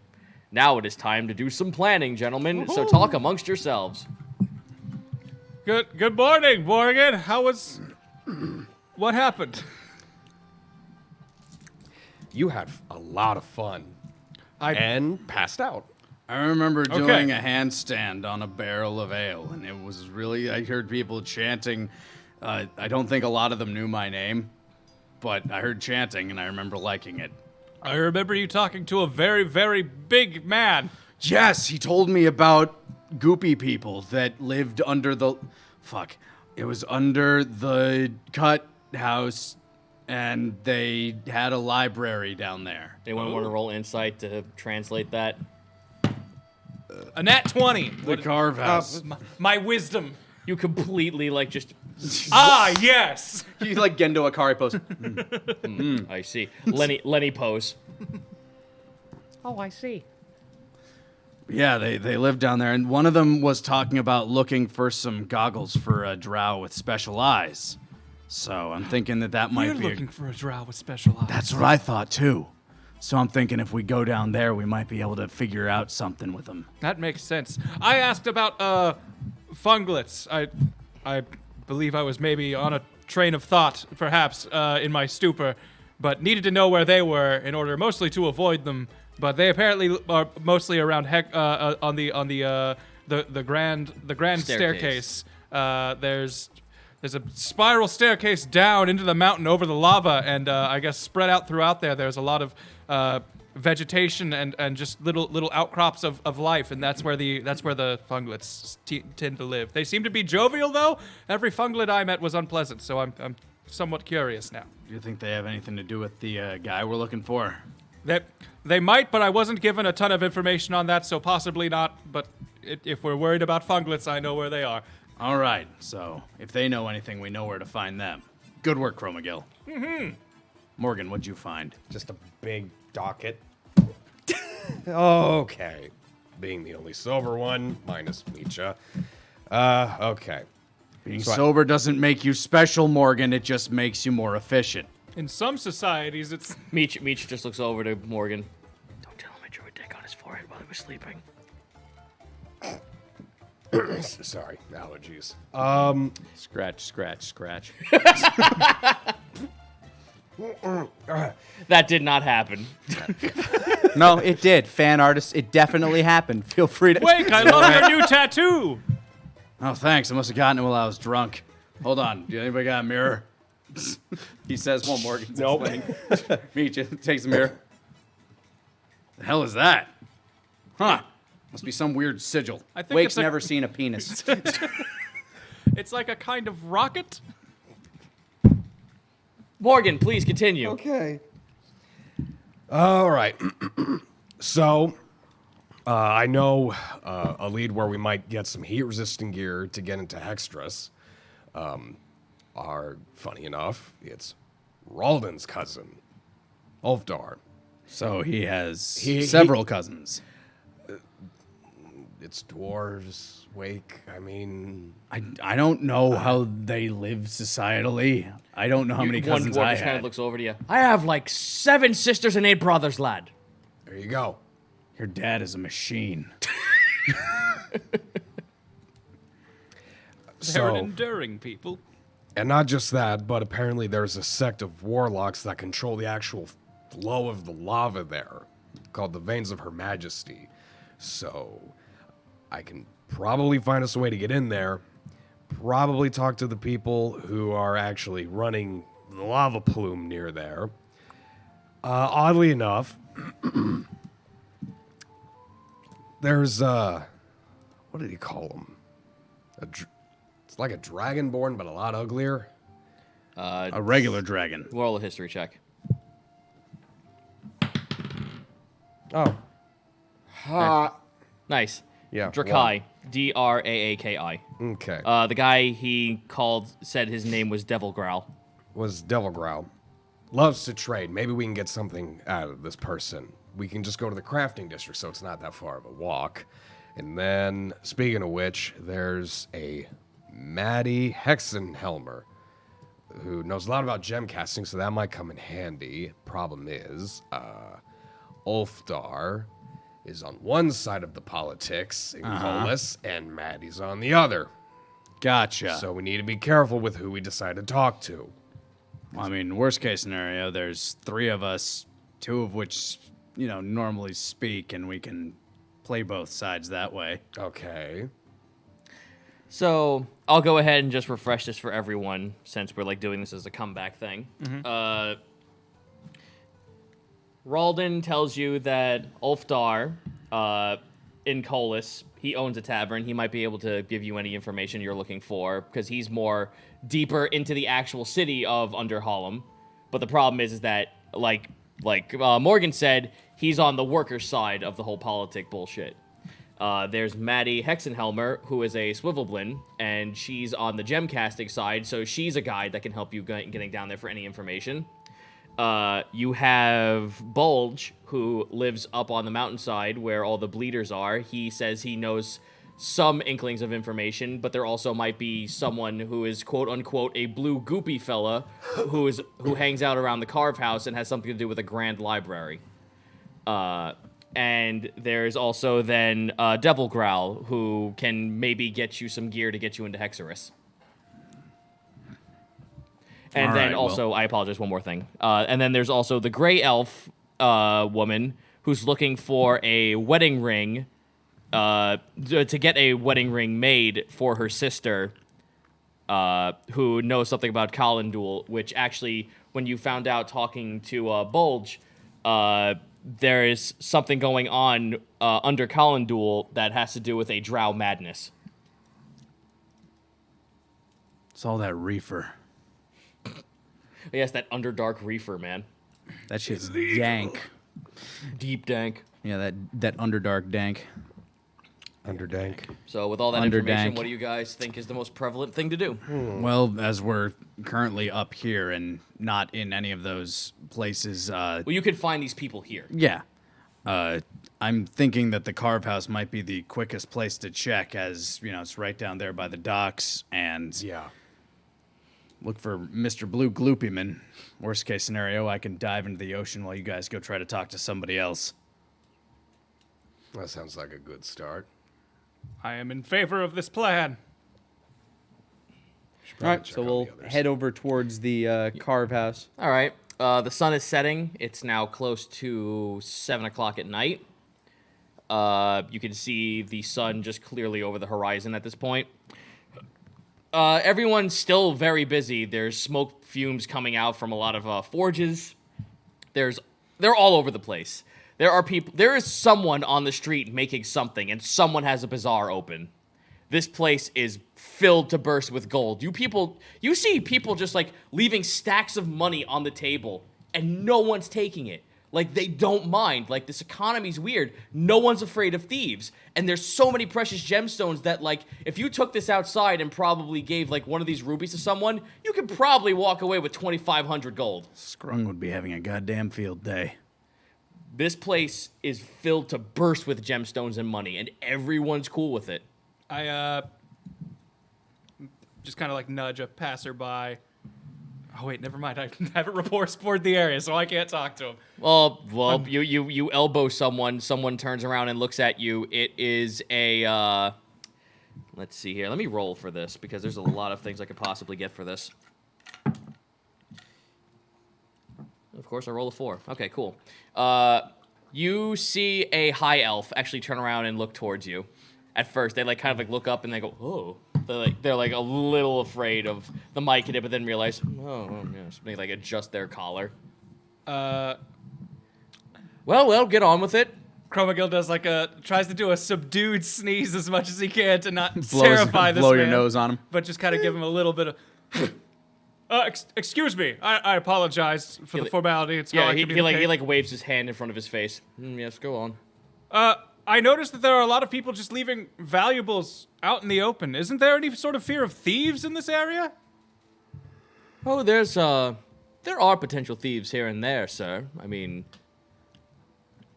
Now it is time to do some planning, gentlemen. Woo-hoo. So talk amongst yourselves. Good morning, Morgan. What happened? You had a lot of fun. And passed out. I remember doing a handstand on a barrel of ale, and it was really, I heard people chanting. I don't think a lot of them knew my name, but I heard chanting, and I remember liking it. I remember you talking to a very, very big man. Yes, he told me about goopy people that lived under the... Fuck. It was under the cut house, and they had a library down there. Anyone want to roll insight to translate that? A nat 20. The carve house. My wisdom. You completely just... Yes. You like Gendo Akari pose. I see. Lenny pose. Oh, I see. Yeah, they lived down there, and one of them was talking about looking for some goggles for a drow with special eyes. So I'm thinking that might You're be... looking for a drow with special eyes. That's what I thought, too. So I'm thinking if we go down there, we might be able to figure out something with them. That makes sense. I asked about funglets. I believe I was maybe on a train of thought, perhaps, in my stupor, but needed to know where they were in order mostly to avoid them. But they apparently are mostly around on the grand staircase. There's a spiral staircase down into the mountain over the lava, and I guess spread out throughout there's a lot of vegetation and just little outcrops of life, and that's where the funglets tend to live. They seem to be jovial, though. Every funglet I met was unpleasant, so I'm somewhat curious now. Do you think they have anything to do with the guy we're looking for? They might, but I wasn't given a ton of information on that, so possibly not. But if we're worried about funglets, I know where they are. All right, so if they know anything, we know where to find them. Good work, Chromagil. Mm-hmm. Morgan, what'd you find? Just a big docket. Okay. Being the only sober one, minus Micha. Okay. Being sober doesn't make you special, Morgan. It just makes you more efficient. In some societies, it's Meech just looks over to Morgan. Don't tell him I drew a dick on his forehead while he was sleeping. Sorry, allergies. Scratch. That did not happen. No, it did. Fan artist, it definitely happened. Feel free to. Wake, I love your new tattoo! Oh, thanks. I must have gotten it while I was drunk. Hold on. Do anybody got a mirror? He says while Morgan's explaining. Meech takes the mirror. The hell is that? Huh. Must be some weird sigil. I think Wake's it's a- never seen a penis. It's like a kind of rocket. Morgan, please continue. Okay. All right. So, I know a lead where we might get some heat-resistant gear to get into Hextras. Funny enough, it's Ralden's cousin, Ulfdar. So he has He- several cousins. It's dwarves, Wake. I mean, I don't know how they live societally. I don't know how many One cousins dwarf I just kind had. of looks over to you. I have like 7 sisters and 8 brothers, lad. there you go. Your dad is a machine. They're an So, enduring people. and not just that, but apparently there's a sect of warlocks that control the actual flow of the lava there, called the Veins of Her Majesty. So, I can probably find us a way to get in there, probably talk to the people who are actually running the lava plume near there. Oddly enough, there's, what did he call them? It's like a dragonborn, but a lot uglier. A regular dragon. Roll a history check. Oh. Ha. Nice. Yeah. Drakai. Draaki. Okay. The guy he called said his name was Devil Growl. Was Devil Growl. Loves to trade. Maybe we can get something out of this person. We can just go to the crafting district, so it's not that far of a walk. And then, speaking of which, there's a Maddie Hexenhelmer who knows a lot about gem casting, so that might come in handy. Problem is, Ulfdar is on one side of the politics in Colas, and Maddie's on the other. Gotcha. So we need to be careful with who we decide to talk to. I mean, worst case scenario, there's 3 of us, 2 of which, normally speak, and we can play both sides that way. Okay. So I'll go ahead and just refresh this for everyone since we're like doing this as a comeback thing. Ralden tells you that Ulfdar in Colas, he owns a tavern. He might be able to give you any information you're looking for because he's more deeper into the actual city of Underhallam. But the problem is that like Morgan said, he's on the worker side of the whole politic bullshit. There's Maddie Hexenhelmer, who is a Swivelblin, and she's on the gem casting side, so she's a guide that can help you getting down there for any information. You have Bulge, who lives up on the mountainside where all the bleeders are. He says he knows some inklings of information, but there also might be someone who is quote unquote a blue goopy fella who hangs out around the Carve House and has something to do with a grand library. And there's also then Devil Growl, who can maybe get you some gear to get you into Hexerus. And All then right, also, I apologize, one more thing. And then there's also the Gray Elf woman who's looking for a wedding ring, to get a wedding ring made for her sister, who knows something about Kalendul, which actually, when you found out talking to Bulge, there is something going on under Kalendul that has to do with a drow madness. It's all that reefer. Yes, that Underdark reefer, man. That shit's dank. Deep dank. Yeah, that Underdark dank. Underdank. So with all that Underdank. information, what do you guys think is the most prevalent thing to do? Well, as we're currently up here and not in any of those places, Well, you could find these people here. yeah. I'm thinking that the Carve House might be the quickest place to check, as, it's right down there by the docks, and Yeah. look for Mr. Blue Gloopyman. Worst case scenario, I can dive into the ocean while you guys go try to talk to somebody else. That sounds like a good start. I am in favor of this plan. All right, so we'll head over towards the carve house. All right. The sun is setting. It's now close to 7 o'clock at night. You can see the sun just clearly over the horizon at this point. Everyone's still very busy. There's smoke fumes coming out from a lot of forges. They're all over the place. There are people. There is someone on the street making something, and someone has a bazaar open. This place is filled to burst with gold. You see people just like leaving stacks of money on the table, and no one's taking it. Like, they don't mind. Like, this economy's weird. No one's afraid of thieves. And there's so many precious gemstones that, like, if you took this outside and probably gave, like, one of these rubies to someone, you could probably walk away with 2,500 gold. Scrung would be having a goddamn field day. This place is filled to burst with gemstones and money, and everyone's cool with it. I just kind of like nudge a passerby. Oh wait, never mind. I haven't explored the area, so I can't talk to him. Well, you elbow someone. Someone turns around and looks at you. It is a. Let's see here. Let me roll for this because there's a lot of things I could possibly get for this. Of course, I roll a 4. Okay, cool. You see a high elf actually turn around and look towards you. At first, they like kind of like look up and they go, "Oh." They're like a little afraid of the mic in it, but then realize, oh yes. They like adjust their collar. Well, get on with it. Chromagil does like tries to do a subdued sneeze as much as he can to not terrify this blow man. your nose on him. But just kind of give him a little bit of. Excuse me. I apologize for the formality. It's how I communicate. he like waves his hand in front of his face. Yes, go on. I noticed that there are a lot of people just leaving valuables out in the open. Isn't there any sort of fear of thieves in this area? Oh, there are potential thieves here and there, sir. I mean,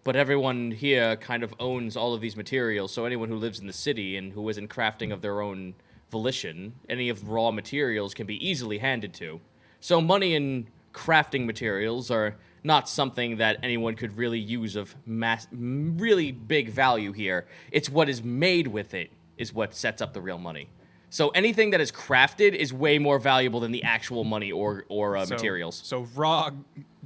but everyone here kind of owns all of these materials, so anyone who lives in the city and who isn't crafting of their own volition, any of the raw materials can be easily handed to. So money and crafting materials are not something that anyone could really use of really big value here. It's what is made with it is what sets up the real money. So anything that is crafted is way more valuable than the actual money or materials. So raw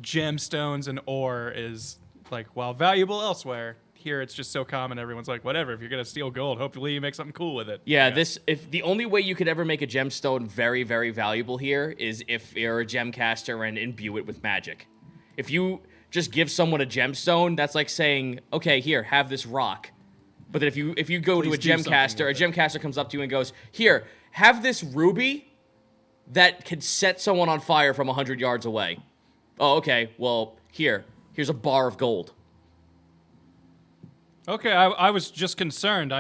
gemstones and ore is like, while valuable elsewhere, here it's just so common. Everyone's like, whatever. If you're gonna steal gold, hopefully you make something cool with it. Yeah, if the only way you could ever make a gemstone very, very valuable here is if you're a gemcaster and imbue it with magic. If you just give someone a gemstone, that's like saying, okay, here, have this rock. But then if you go to a gemcaster comes up to you and goes, here, have this ruby that could set someone on fire from 100 yards away. Oh, okay, well, here's a bar of gold. Okay, I was just concerned.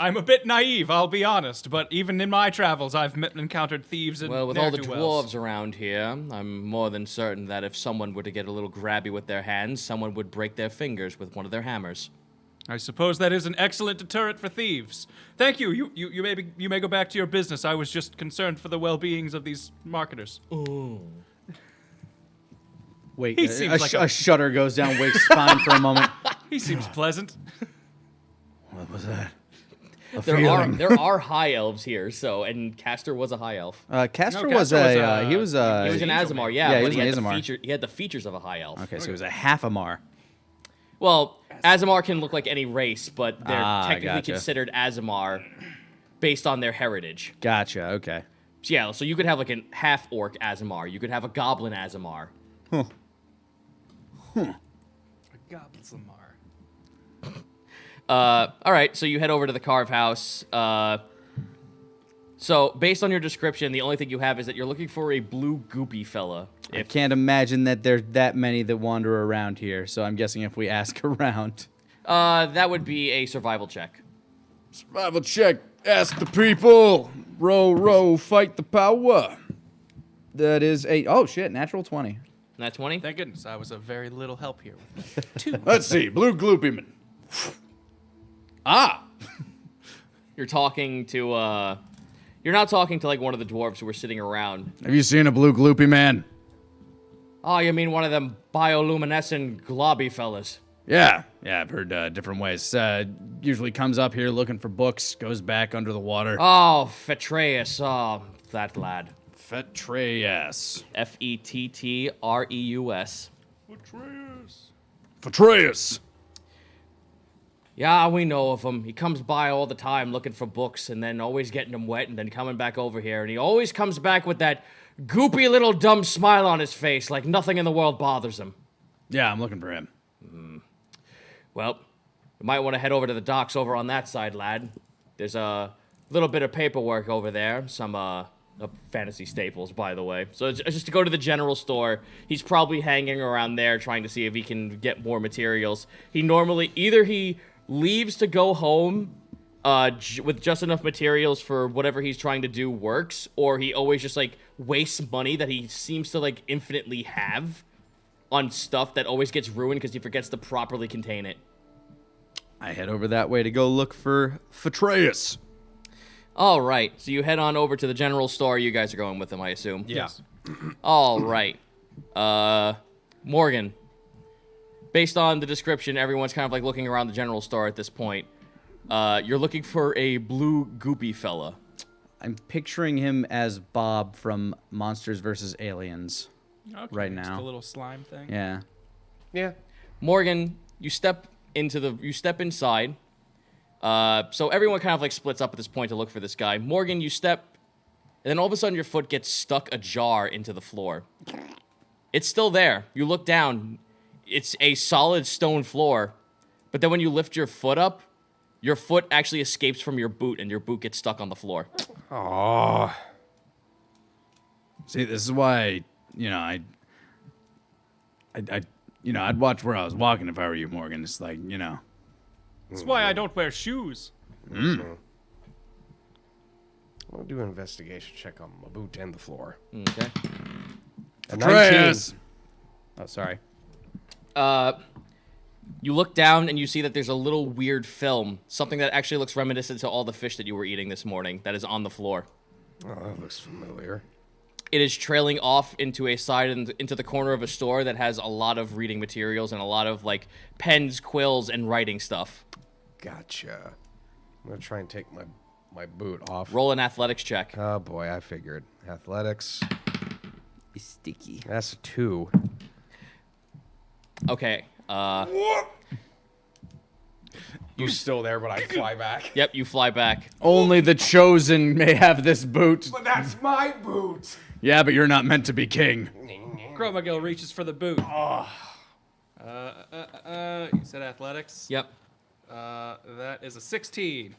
I'm a bit naive, I'll be honest, but even in my travels, I've encountered thieves and well, with all the ne'er-do-wells. dwarves around here, I'm more than certain that if someone were to get a little grabby with their hands, someone would break their fingers with one of their hammers. I suppose that is an excellent deterrent for thieves. Thank you. You may go back to your business. I was just concerned for the well-beings of these marketers. Wait, He seems like a shudder goes down Wake's spine for a moment. He seems pleasant. What was that? There are high elves here, and Castor was a high elf. Castor No, was Castor he was He was an angel Azamar, man. yeah, Yeah, he but was he an had the Azamar. he had the features of a high elf. Okay, so he was a half Amar. Well, Azamar can look like any race, but they're technically gotcha. considered Azamar based on their heritage. Gotcha. Okay. So yeah, so you could have like a half orc Azamar, you could have a goblin Azamar. All right, so you head over to the carve house. So based on your description, the only thing you have is that you're looking for a blue goopy fella. I can't imagine that there's that many that wander around here, so I'm guessing if we ask around. That would be a survival check. Survival check. Ask the people. Row, row, fight the power. That is oh shit, natural 20. Nat 20? Thank goodness I was of very little help here. Let's see, blue gloopyman. You're talking to You're not talking to like one of the dwarves who were sitting around. Have you seen a blue gloopy man? Oh, you mean one of them bioluminescent globby fellas? Yeah, I've heard different ways. Usually comes up here looking for books, goes back under the water. Oh, Petraeus. Oh, that lad. Petraeus. Fettreus. Petraeus. Yeah, we know of him. He comes by all the time looking for books and then always getting them wet and then coming back over here. And he always comes back with that goopy little dumb smile on his face like nothing in the world bothers him. Yeah, I'm looking for him. Well, we might want to head over to the docks over on that side, lad. There's a little bit of paperwork over there. Some, fantasy staples, by the way. So it's just to go to the general store. He's probably hanging around there trying to see if he can get more materials. He normally, either he leaves to go home with just enough materials for whatever he's trying to do works, or he always just, like, wastes money that he seems to, like, infinitely have on stuff that always gets ruined because he forgets to properly contain it. I head over that way to go look for Petraeus. All right, so you head on over to the general store. You guys are going with him, I assume. Yes. All right. Morgan, based on the description, everyone's kind of like looking around the general store at this point. You're looking for a blue goopy fella. I'm picturing him as Bob from Monsters vs. Aliens. Okay, Right just now. a little slime thing. Yeah. Yeah. Morgan, you step inside. So everyone kind of like splits up at this point to look for this guy. Morgan, you step, and then all of a sudden your foot gets stuck ajar into the floor. It's still there. You look down. It's a solid stone floor. But then when you lift your foot up, your foot actually escapes from your boot, and your boot gets stuck on the floor. Oh, See, this is why, I'd watch where I was walking if I were you, Morgan. It's like, That's why I don't wear shoes. I'll do an investigation check on my boot and the floor. Okay. A 19. Petraeus. Oh, sorry. You look down and you see that there's a little weird film, something that actually looks reminiscent to all the fish that you were eating this morning, that is on the floor. oh, that looks familiar. It is trailing off into a side and into the corner of a store that has a lot of reading materials and a lot of like pens, quills, and writing stuff. Gotcha. I'm gonna try and take my boot off. Roll an athletics check. Oh boy, I figured. Athletics. It's sticky. That's a 2. Okay. You're still there, but I fly back. Yep, you fly back. Only the chosen may have this boot. But that's my boot. Yeah, but you're not meant to be king. Chromagil reaches for the boot. You said athletics? Yep. That is a 16.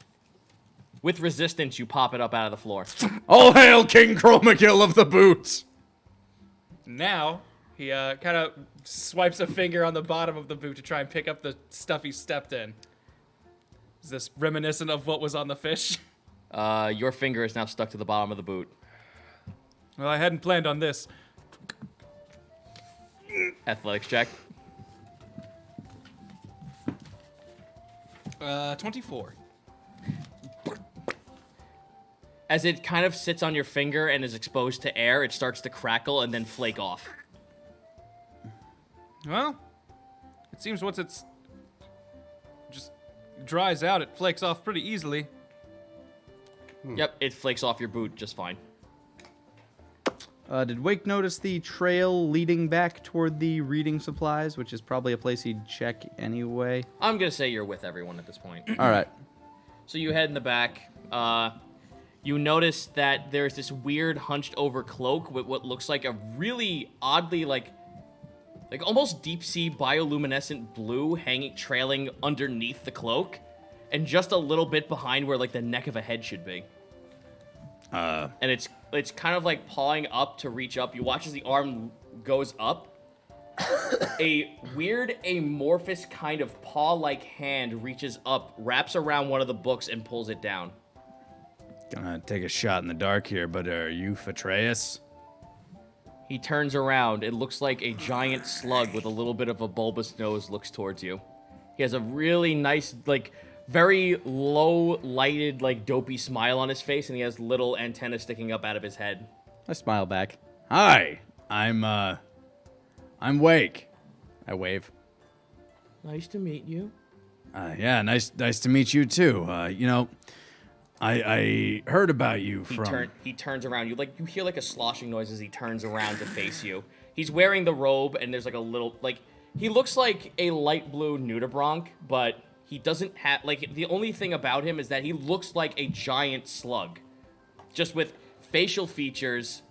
With resistance, you pop it up out of the floor. All hail King Chromakill of the boots. Now, he kind of swipes a finger on the bottom of the boot to try and pick up the stuff he stepped in. Is this reminiscent of what was on the fish? Your finger is now stuck to the bottom of the boot. Well, I hadn't planned on this. Athletics check. 24. As it kind of sits on your finger and is exposed to air, it starts to crackle and then flake off. Well, it seems once it's just dries out, it flakes off pretty easily. Yep, it flakes off your boot just fine. Did Wake notice the trail leading back toward the reading supplies, which is probably a place he'd check anyway? I'm going to say you're with everyone at this point. All right. So you head in the back. You notice that there's this weird hunched over cloak with what looks like a really oddly like almost deep sea bioluminescent blue trailing underneath the cloak, and just a little bit behind where like the neck of a head should be. And it's kind of like pawing up to reach up. You watch as the arm goes up. A weird amorphous kind of paw-like hand reaches up, wraps around one of the books, and pulls it down. Gonna take a shot in the dark here, but are you Petraeus? He turns around. It looks like a giant slug with a little bit of a bulbous nose looks towards you. He has a really nice, like, very low lighted, like dopey smile on his face, and he has little antennas sticking up out of his head. I smile back. Hi, I'm Wake. I wave. Nice to meet you. Yeah, nice to meet you too. You know, I heard about you from. He turns around. You hear like a sloshing noise as he turns around to face you. He's wearing the robe, and there's like a little he looks like a light blue nudibranch, but he doesn't have the only thing about him is that he looks like a giant slug, just with facial features,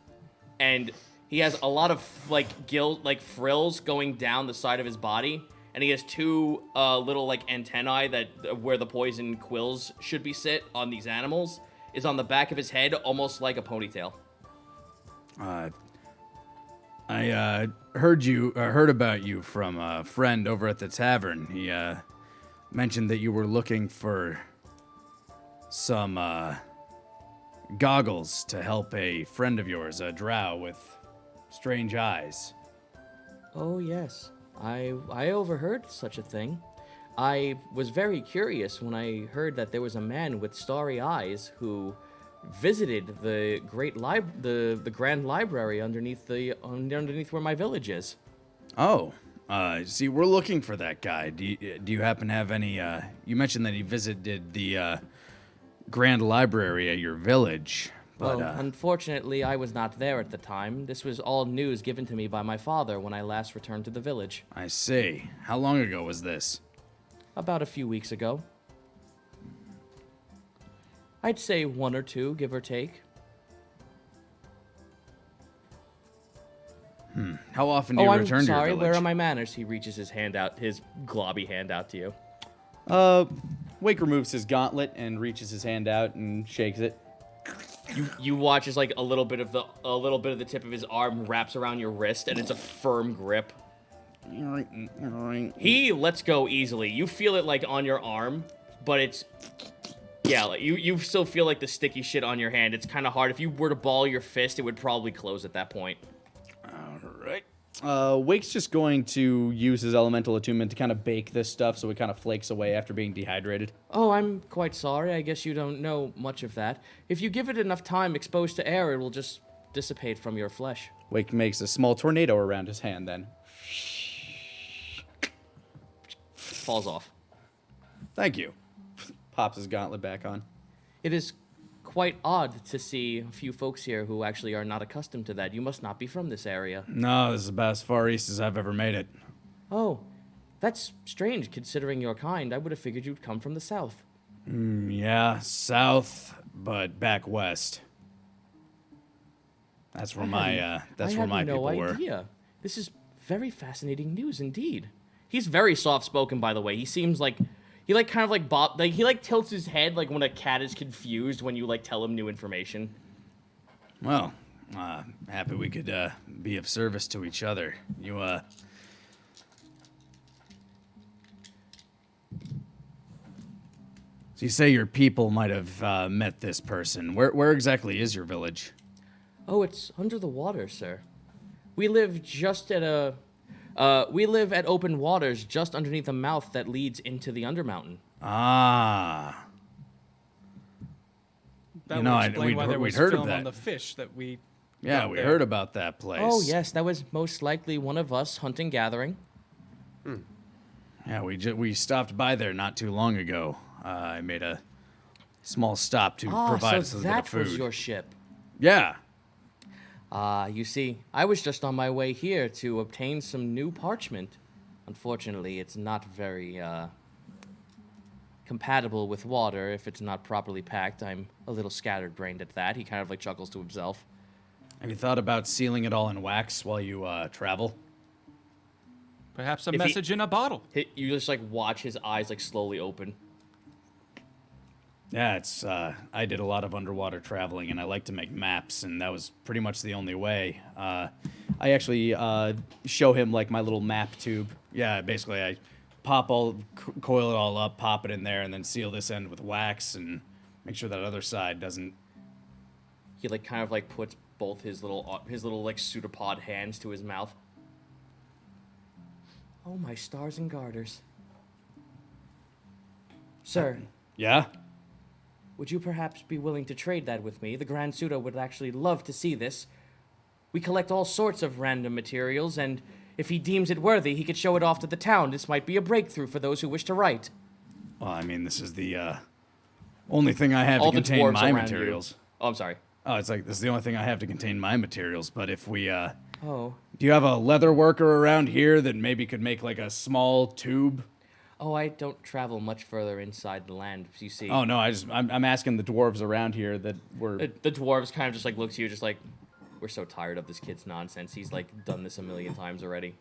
and he has a lot of frills going down the side of his body. And he has two little antennae that where the poison quills should be sit on these animals is on the back of his head, almost like a ponytail. I heard about you from a friend over at the tavern. He mentioned that you were looking for some goggles to help a friend of yours, a drow with strange eyes. Oh yes. I overheard such a thing. I was very curious when I heard that there was a man with starry eyes who visited the the grand library underneath where my village is. Oh, see, we're looking for that guy. Do you happen to have any? You mentioned that he visited the grand library at your village. But, unfortunately, I was not there at the time. This was all news given to me by my father when I last returned to the village. I see. How long ago was this? About a few weeks ago. I'd say 1 or 2, give or take. How often do you return to your sorry, village? where are my manners? He reaches his globby hand out to you. Wake removes his gauntlet and reaches his hand out and shakes it. You watch as a little bit of the tip of his arm wraps around your wrist, and it's a firm grip. He lets go easily. You feel it on your arm, but it's you still feel the sticky shit on your hand. It's kind of hard. If you were to ball your fist, it would probably close at that point. All right. Wake's just going to use his elemental attunement to kind of bake this stuff so it kind of flakes away after being dehydrated. Oh, I'm quite sorry. I guess you don't know much of that. If you give it enough time exposed to air, it will just dissipate from your flesh. Wake makes a small tornado around his hand then. Falls off. Thank you. Pops his gauntlet back on. It is quite odd to see a few folks here who actually are not accustomed to that. You must not be from this area. No, this is about as far east as I've ever made it. Oh, that's strange considering your kind. I would have figured you'd come from the south. Yeah, south, but back west. That's where my people were. I had no idea. This is very fascinating news indeed. He's very soft-spoken, by the way. He seems like he tilts his head when a cat is confused when you tell him new information. Well, happy we could be of service to each other. So you say your people might have met this person. Where exactly is your village? Oh, it's under the water, sir. We live at open waters just underneath a mouth that leads into the Undermountain. Ah. That would explain why there was heard film of that. on the fish that we. Yeah, got we there. heard about that place. Oh, yes, that was most likely one of us hunting gathering. Yeah, we stopped by there not too long ago. I made a small stop to provide us so with a bit of that food. was your ship. Yeah. You see, I was just on my way here to obtain some new parchment. Unfortunately, it's not very compatible with water if it's not properly packed. I'm a little scattered-brained at that. He kind of chuckles to himself. Have you thought about sealing it all in wax while you travel? Perhaps a If he- message in a bottle. You just watch his eyes slowly open. Yeah, it's I did a lot of underwater traveling, and I like to make maps, and that was pretty much the only way. I actually show him my little map tube. Yeah, basically I coil it all up, pop it in there, and then seal this end with wax, and make sure that other side doesn't. He puts both his little pseudopod hands to his mouth. Oh my stars and garters. Sir, Yeah? would you perhaps be willing to trade that with me? The Grand Pseudo would actually love to see this. We collect all sorts of random materials, and if he deems it worthy, he could show it off to the town. This might be a breakthrough for those who wish to write. Well, I mean, this is the only thing I have All to the contain dwarves my around materials. You. Oh, I'm sorry. Oh, it's like, this is the only thing I have to contain my materials, but if we, Oh. do you have a leather worker around here that maybe could make like a small tube? Oh, I don't travel much further inside the land, you see. Oh, no, I'm asking the dwarves around here that were... The dwarves kind of just like look to you, just like, we're so tired of this kid's nonsense. He's like done this a million times already.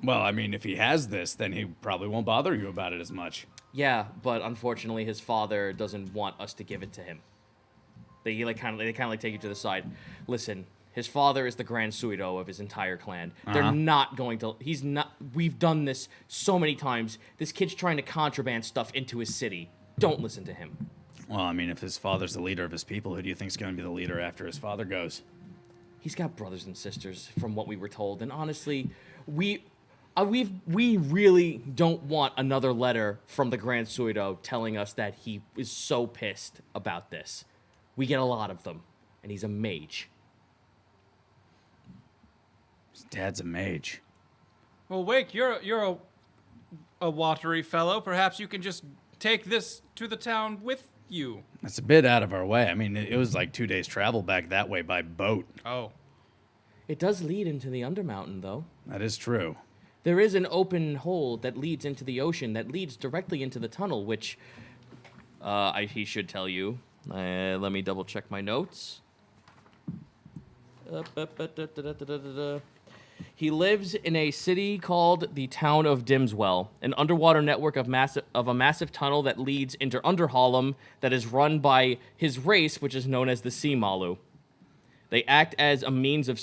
Well, I mean, if he has this, then he probably won't bother you about it as much. Yeah, but unfortunately, his father doesn't want us to give it to him. They kind of take you to the side. Listen, his father is the Grand Pseudo of his entire clan. They're not going to. He's not. We've done this so many times. This kid's trying to contraband stuff into his city. Don't listen to him. Well, I mean, if his father's the leader of his people, who do you think's going to be the leader after his father goes? He's got brothers and sisters, from what we were told, and honestly, we really don't want another letter from the Grand Pseudo telling us that he is so pissed about this. We get a lot of them, and he's a mage. His dad's a mage. Well, Wake, you're a watery fellow. Perhaps you can just take this to the town with you. That's a bit out of our way. I mean, it was like 2 days travel back that way by boat. Oh. It does lead into the Undermountain, though. That is true. There is an open hole that leads into the ocean that leads directly into the tunnel, which he should tell you. Let me double check my notes. He lives in a city called the Town of Dimswell, an underwater network of a massive tunnel that leads into Underhallam that is run by his race, which is known as the Sea Malu. They act as a means of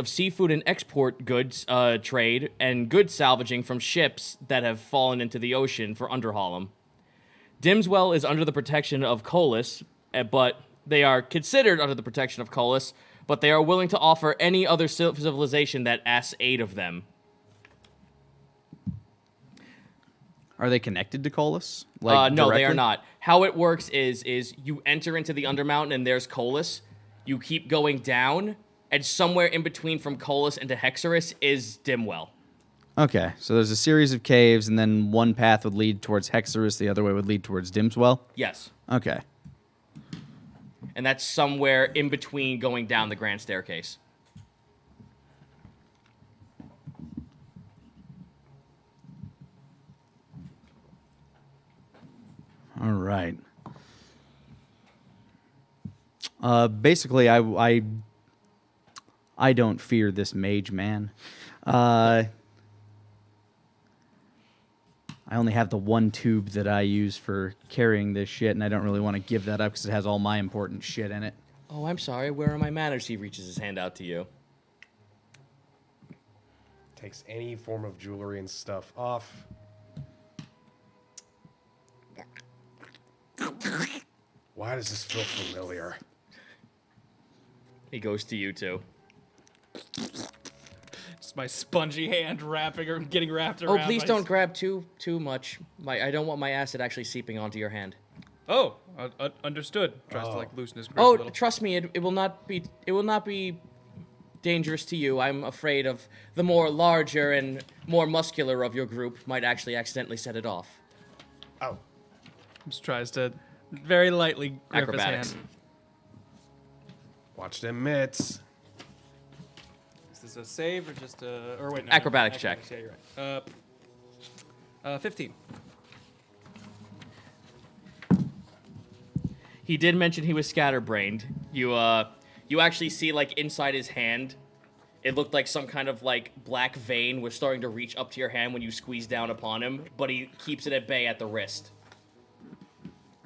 seafood and export goods trade and goods salvaging from ships that have fallen into the ocean for Underhallam. Dimswell is under the protection of Colas, but they are considered under the protection of Colas, but they are willing to offer any other civilization that asks aid of them. Are they connected to Colas? No, they are directly? not. How it works is you enter into the Undermountain and there's Colas. You keep going down, and somewhere in between from Colas and to Hexerus is Dimwell. Okay, so there's a series of caves, and then one path would lead towards Hexerus, the other way would lead towards Dimswell? Yes. Okay. And that's somewhere in between going down the grand staircase. All right. Basically, I don't fear this mage man. I only have the one tube that I use for carrying this shit, and I don't really want to give that up because it has all my important shit in it. Oh, I'm sorry. Where are my manners? He reaches his hand out to you. Takes any form of jewelry and stuff off. Why does this feel familiar? He goes to you too. Just my spongy hand getting wrapped Oh, around. please don't grab too much. I don't want my acid actually seeping onto your hand. Oh, understood. Tries to like loosen his grip a Oh, little. trust me, it will not be dangerous to you. I'm afraid of the more larger and more muscular of your group might actually accidentally set it off. Oh. Just tries to very lightly grip Acrobatics. his hand. Watch them mitts. Is this a save or just a... Or wait, no. Acrobatics check. Yeah, you're right. 15. He did mention he was scatterbrained. You actually see like inside his hand, it looked like some kind of like black vein was starting to reach up to your hand when you squeeze down upon him, but he keeps it at bay at the wrist.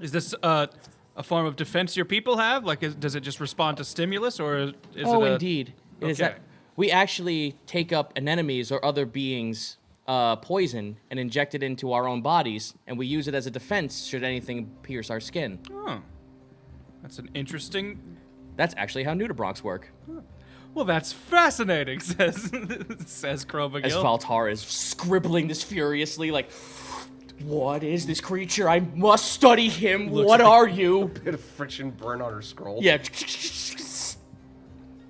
Is this a form of defense your people have? Like, does it just respond to stimulus, or is it a... Indeed. It is Okay. that we actually take up an enemy's or other beings' poison and inject it into our own bodies, and we use it as a defense should anything pierce our skin. Oh. That's an interesting... That's actually how Nudibranchs work. Well, that's fascinating, says Crow As McGill. Valtar is scribbling this furiously, like, What is this creature? I must study him. What are you? Bit of friction burn on her scroll. Yeah.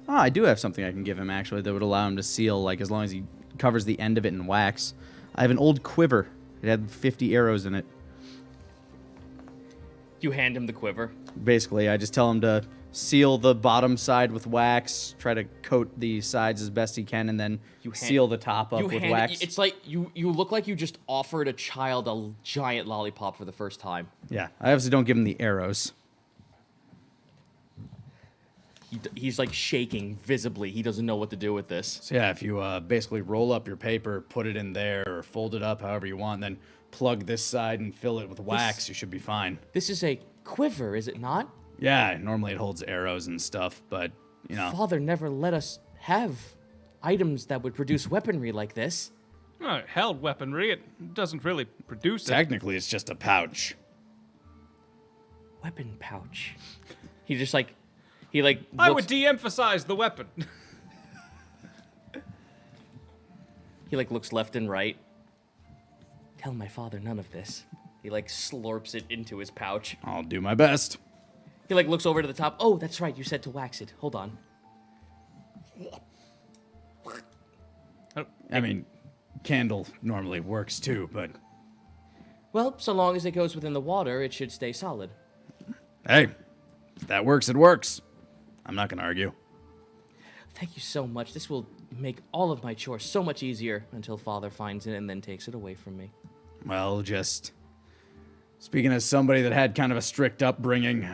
Oh, I do have something I can give him, actually, that would allow him to seal, like, as long as he covers the end of it in wax. I have an old quiver. It had 50 arrows in it. You hand him the quiver. Basically, I just tell him to seal the bottom side with wax, try to coat the sides as best he can, and then seal the top up with wax. It's like you look like you just offered a child a giant lollipop for the first time. Yeah, I obviously don't give him the arrows. He's like shaking visibly. He doesn't know what to do with this. So yeah, if you basically roll up your paper, put it in there, or fold it up however you want, then plug this side and fill it with wax, you should be fine. This is a quiver, is it not? Yeah, normally it holds arrows and stuff, but, you know. Father never let us have items that would produce weaponry like this. Oh, it held weaponry. It doesn't really produce it. Technically, it's just a pouch. Weapon pouch. He just like, he like. I looks- would de-emphasize the weapon. He like looks left and right. Tell my father none of this. He like slurps it into his pouch. I'll do my best. He like looks over to the top. Oh, that's right. You said to wax it. Hold on. I mean, candle normally works too, but Well, so long as it goes within the water, it should stay solid. hey, if that works, it works. I'm not gonna argue. Thank you so much. This will make all of my chores so much easier until Father finds it and then takes it away from me. Well, just speaking as somebody that had kind of a strict upbringing,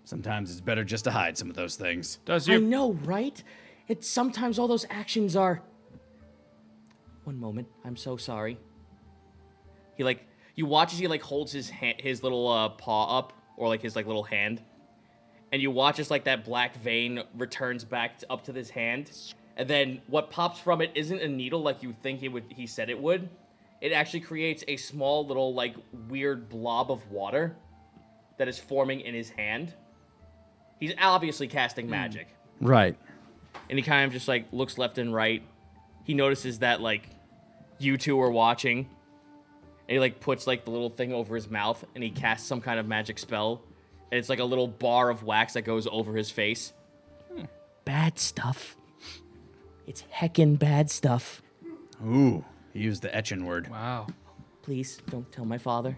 sometimes it's better just to hide some of those things. Does I you? know, right? It's sometimes all those actions are. One moment. I'm so sorry. He like you watch as he like holds his his little paw up, or like his like little hand, and you watch as like that black vein returns back up to his hand, and then what pops from it isn't a needle like you think he said it would. It actually creates a small little like weird blob of water that is forming in his hand. He's obviously casting magic. Right. And he kind of just like looks left and right. He notices that like you two are watching. And he like puts like the little thing over his mouth and he casts some kind of magic spell. And it's like a little bar of wax that goes over his face. Bad stuff. It's heckin' bad stuff. Ooh, he used the etching word. Wow. Please don't tell my father.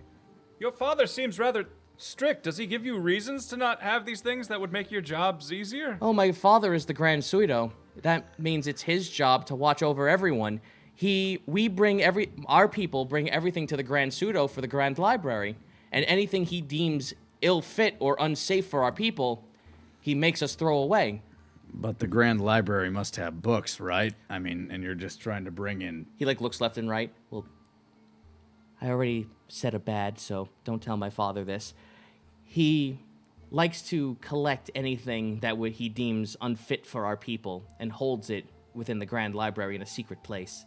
Your father seems rather strict. Does he give you reasons to not have these things that would make your jobs easier? Oh, my father is the Grand Pseudo. That means it's his job to watch over everyone. Our people bring everything to the Grand Pseudo for the Grand Library, and anything he deems ill fit or unsafe for our people, he makes us throw away. But the Grand Library must have books, right? I mean, and you're just trying to bring in... He like looks left and right. Well, I already said a bad, so don't tell my father this. He likes to collect anything that he deems unfit for our people and holds it within the Grand Library in a secret place.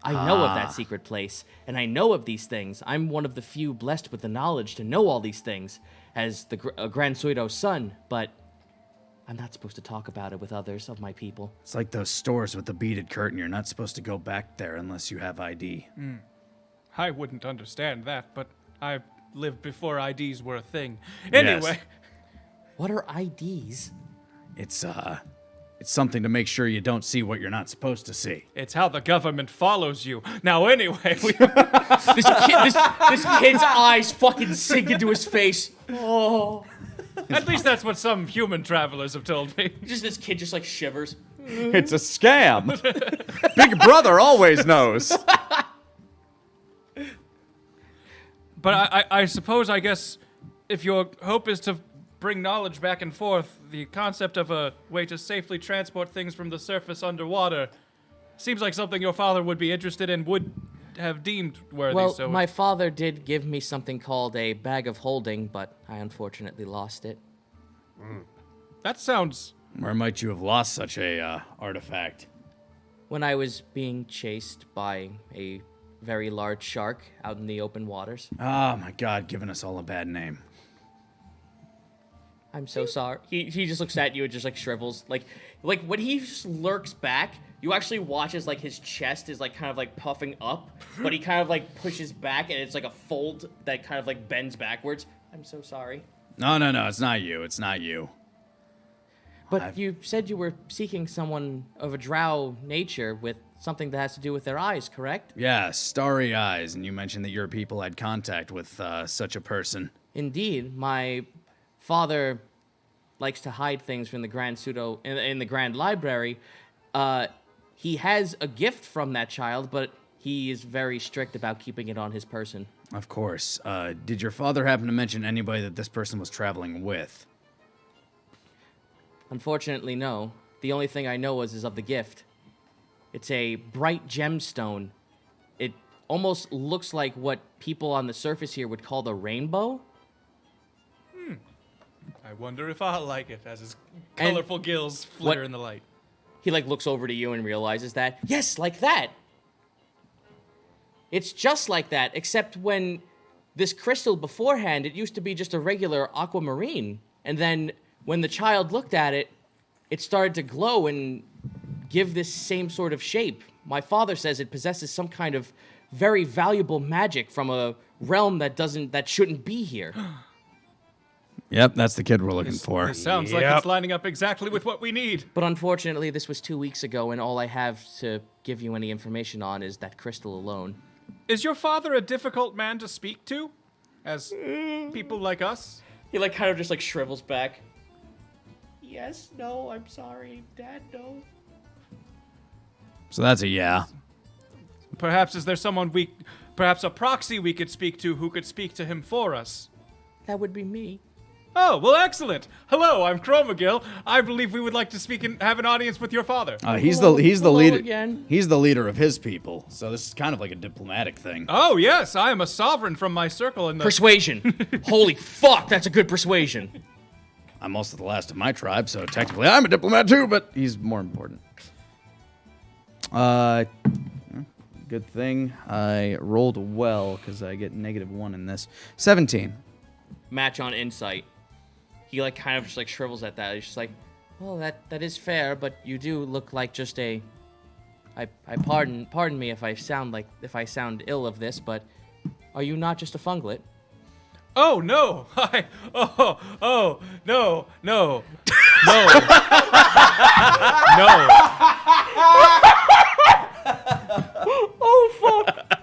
I know of that secret place, and I know of these things. I'm one of the few blessed with the knowledge to know all these things as the Grand Pseudo's son, but I'm not supposed to talk about it with others of my people. It's like those stores with the beaded curtain. You're not supposed to go back there unless you have ID. I wouldn't understand that, but I've lived before IDs were a thing. Anyway, What are IDs? It's something to make sure you don't see what you're not supposed to see. it's how the government follows you. Now, anyway, This kid's eyes fucking sink into his face. Oh. at least that's what some human travelers have told me. Just this kid just like shivers. It's a scam. Big Brother always knows. But I suppose, I guess, if your hope is to bring knowledge back and forth, the concept of a way to safely transport things from the surface underwater seems like something your father would be interested in, would have deemed worthy. Well, so my father did give me something called a bag of holding, but I unfortunately lost it. that sounds... Where might you have lost such a artifact? When I was being chased by a very large shark out in the open waters. Oh my God, giving us all a bad name. I'm so sorry. He just looks at you and just like shrivels. Like when he just lurks back, you actually watch as like his chest is like kind of like puffing up, but he kind of like pushes back and it's like a fold that kind of like bends backwards. I'm so sorry. No, it's not you. It's not you. But you said you were seeking someone of a drow nature with something that has to do with their eyes, correct? Yeah, starry eyes, and you mentioned that your people had contact with such a person. Indeed, my father likes to hide things from the Grand Pseudo in the Grand Library. He has a gift from that child, but he is very strict about keeping it on his person. Of course. Did your father happen to mention anybody that this person was traveling with? Unfortunately, no. The only thing I know is of the gift. It's a bright gemstone. It almost looks like what people on the surface here would call the rainbow. I wonder if I'll like it, as his colorful gills flitter in the light. He like looks over to you and realizes that, yes, like that. It's just like that, except when this crystal beforehand, it used to be just a regular aquamarine. And then when the child looked at it, it started to glow and give this same sort of shape. My father says it possesses some kind of very valuable magic from a realm that shouldn't be here. Yep, that's the kid we're looking for. This sounds like it's lining up exactly with what we need. But unfortunately, this was 2 weeks ago, and all I have to give you any information on is that crystal alone. Is your father a difficult man to speak to? As people like us? He like kind of just like shrivels back. Yes, no, I'm sorry, Dad, no. So that's a yeah. Perhaps is there someone perhaps a proxy we could speak to who could speak to him for us? That would be me. Oh, well, excellent. Hello, I'm Chromagill. I believe we would like to speak and have an audience with your father. He's Hello the leader. again. He's the leader of his people. So this is kind of like a diplomatic thing. Oh, yes, I am a sovereign from my circle in the... Persuasion. Holy fuck, that's a good persuasion. I'm also the last of my tribe, so technically I'm a diplomat too, but he's more important. Good thing I rolled well, because I get -1 in this. 17. Match on insight. He like kind of just like shrivels at that. He's just like, well, that is fair, but you do look like just a... I pardon me if I sound ill of this, but are you not just a funglet? Oh, no. No. No. No. Oh, fuck.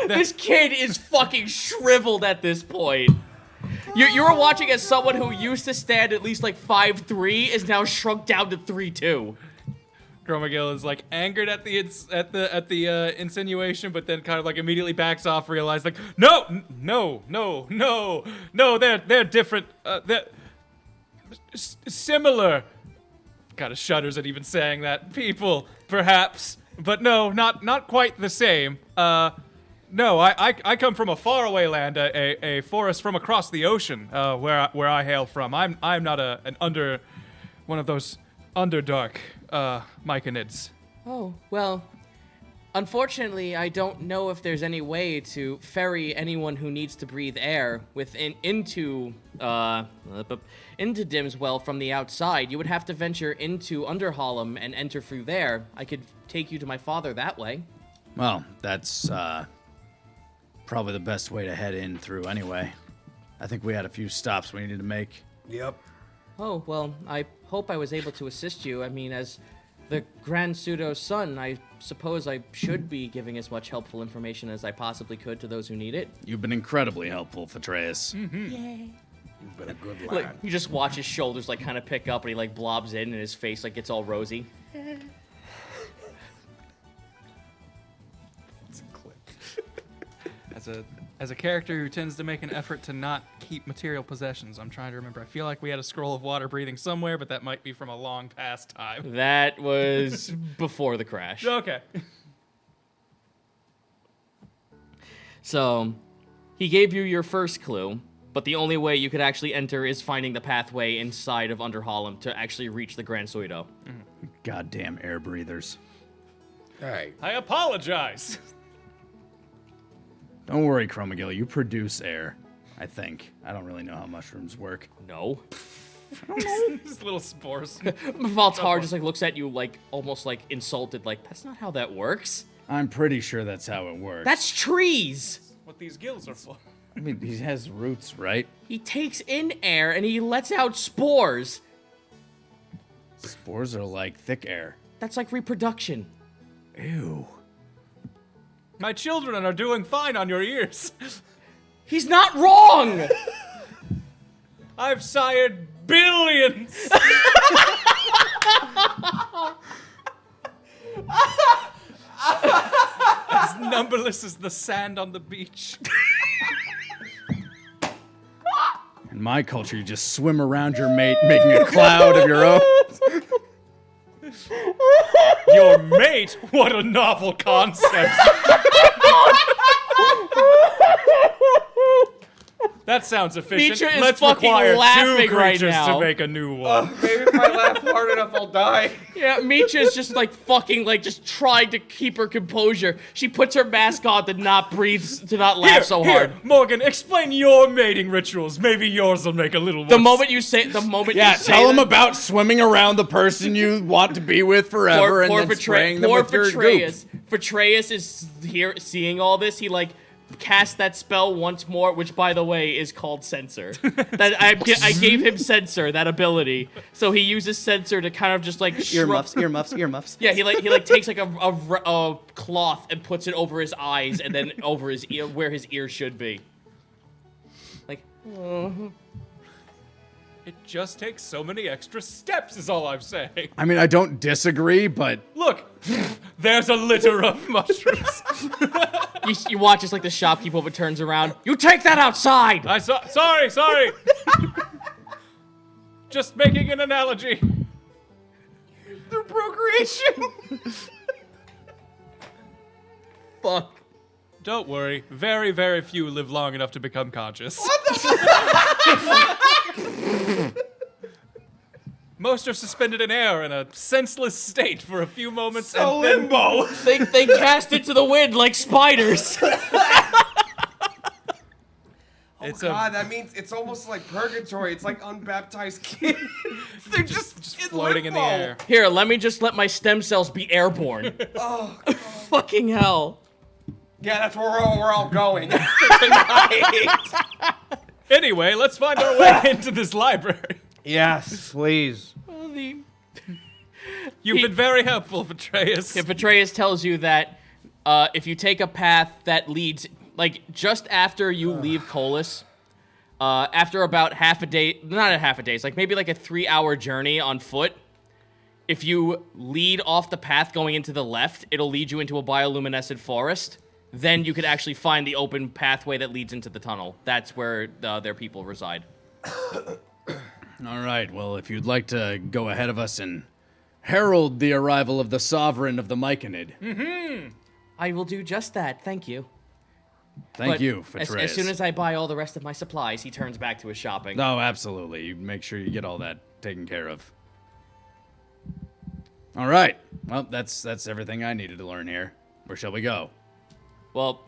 This kid is fucking shriveled at this point. You were watching as someone who used to stand at least like 5'3" is now shrunk down to 3'2". Chromagill is like angered at the insinuation, but then kind of like immediately backs off, realized like, no, they're different, they're similar. Kind of shudders at even saying that. People, perhaps, but no, not quite the same. No, I come from a faraway land, a forest from across the ocean, where I hail from. I'm not one of those Underdark myconids. Oh, well, unfortunately, I don't know if there's any way to ferry anyone who needs to breathe air into Dimswell from the outside. You would have to venture into Underhallam and enter through there. I could take you to my father that way. Well, that's probably the best way to head in through anyway. I think we had a few stops we needed to make. Yep. Oh, well, I hope I was able to assist you. I mean, as the Grand Pseudo's son, I suppose I should be giving as much helpful information as I possibly could to those who need it. You've been incredibly helpful, Petraeus. Yay. You've been a good lad. Like, you just watch his shoulders, like, kind of pick up, and he, like, blobs in, and his face, like, gets all rosy. It's a clip. As a character who tends to make an effort to not keep material possessions, I'm trying to remember. I feel like we had a scroll of water breathing somewhere, but that might be from a long past time. That was before the crash. Okay. So, he gave you your first clue, but the only way you could actually enter is finding the pathway inside of Underhallam to actually reach the Grand Pseudo. Goddamn air breathers. Hey, I apologize. Don't worry, Chromagill, you produce air. I think. I don't really know how mushrooms work. No. These little spores. Valtar just like looks at you like almost like insulted, like that's not how that works. I'm pretty sure that's how it works. That's trees. What these gills are for. I mean, he has roots, right? He takes in air and he lets out spores. Spores are like thick air. That's like reproduction. Ew. My children are doing fine on your ears. He's not wrong. I've sired billions. As numberless as the sand on the beach. In my culture, you just swim around your mate, making a cloud of your own. Your mate? What a novel concept. That sounds efficient. Nietzsche is Let's fucking require laughing two right creatures now. to make a new one. Maybe if I laugh hard enough, I'll die. Yeah, Misha is just like fucking like just trying to keep her composure. She puts her mask on to not breathe, to not laugh so hard. Here, Morgan, explain your mating rituals. Maybe yours will make a little more The moment you say, you say Tell him that- about swimming around the person you want to be with forever and then spraying them with your goop. Petraeus. Petraeus is here seeing all this. He like cast that spell once more, which by the way is called Censor. That I gave him Censor, that ability. So he uses Censor to kind of just like Earmuffs. Yeah, he like takes like a cloth and puts it over his eyes and then over his ear where his ear should be. Like, It just takes so many extra steps, is all I'm saying. I mean, I don't disagree, but Look, there's a litter of mushrooms. you watch as like the shopkeeper over turns around. You take that outside. Sorry. Just making an analogy. Through procreation. Fuck. Don't worry, very, very few live long enough to become conscious. Most are suspended in air in a senseless state for a few moments and then limbo. They cast it to the wind like spiders. it's God, that means it's almost like purgatory. It's like unbaptized kids. They're just floating in the limbo. air. Here, let me just let my stem cells be airborne. Oh, Fucking hell. yeah, that's where we're all going tonight. Anyway, let's find our way into this library. Yes, please. You've been very helpful, Petraeus. Yeah, Petraeus tells you that if you take a path that leads, like, just after you leave Colas, after about half a day, not a half a day, it's like maybe like a 3-hour journey on foot, if you lead off the path going into the left, it'll lead you into a bioluminescent forest. Then you could actually find the open pathway that leads into the tunnel. That's where their people reside. all right. Well, if you'd like to go ahead of us and herald the arrival of the sovereign of the Myconid. I will do just that, thank you. Thank But you, as Petraeus. soon as I buy all the rest of my supplies, he turns back to his shopping. No, absolutely. You make sure you get all that taken care of. All right. Well, that's everything I needed to learn here. Where shall we go? Well,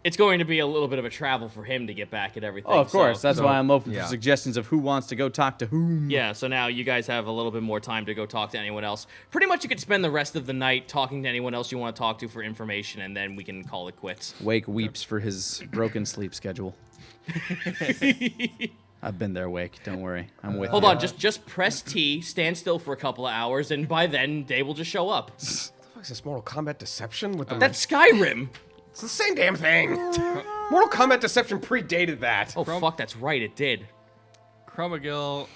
it's going to be a little bit of a travel for him to get back at everything. Oh, of course. So, That's why I'm open yeah. for suggestions of who wants to go talk to whom. yeah, so now you guys have a little bit more time to go talk to anyone else. Pretty much you could spend the rest of the night talking to anyone else you want to talk to for information, and then we can call it quits. Wake weeps for his broken sleep schedule. I've been there, Wake. Don't worry. I'm with Hold you. on, just press T, stand still for a couple of hours, and by then, they will just show up. What the fuck is this Mortal Kombat Deception with the? That's Skyrim! It's the same damn thing. Mortal Kombat Deception predated that. Oh, fuck, that's right, it did. Chromagil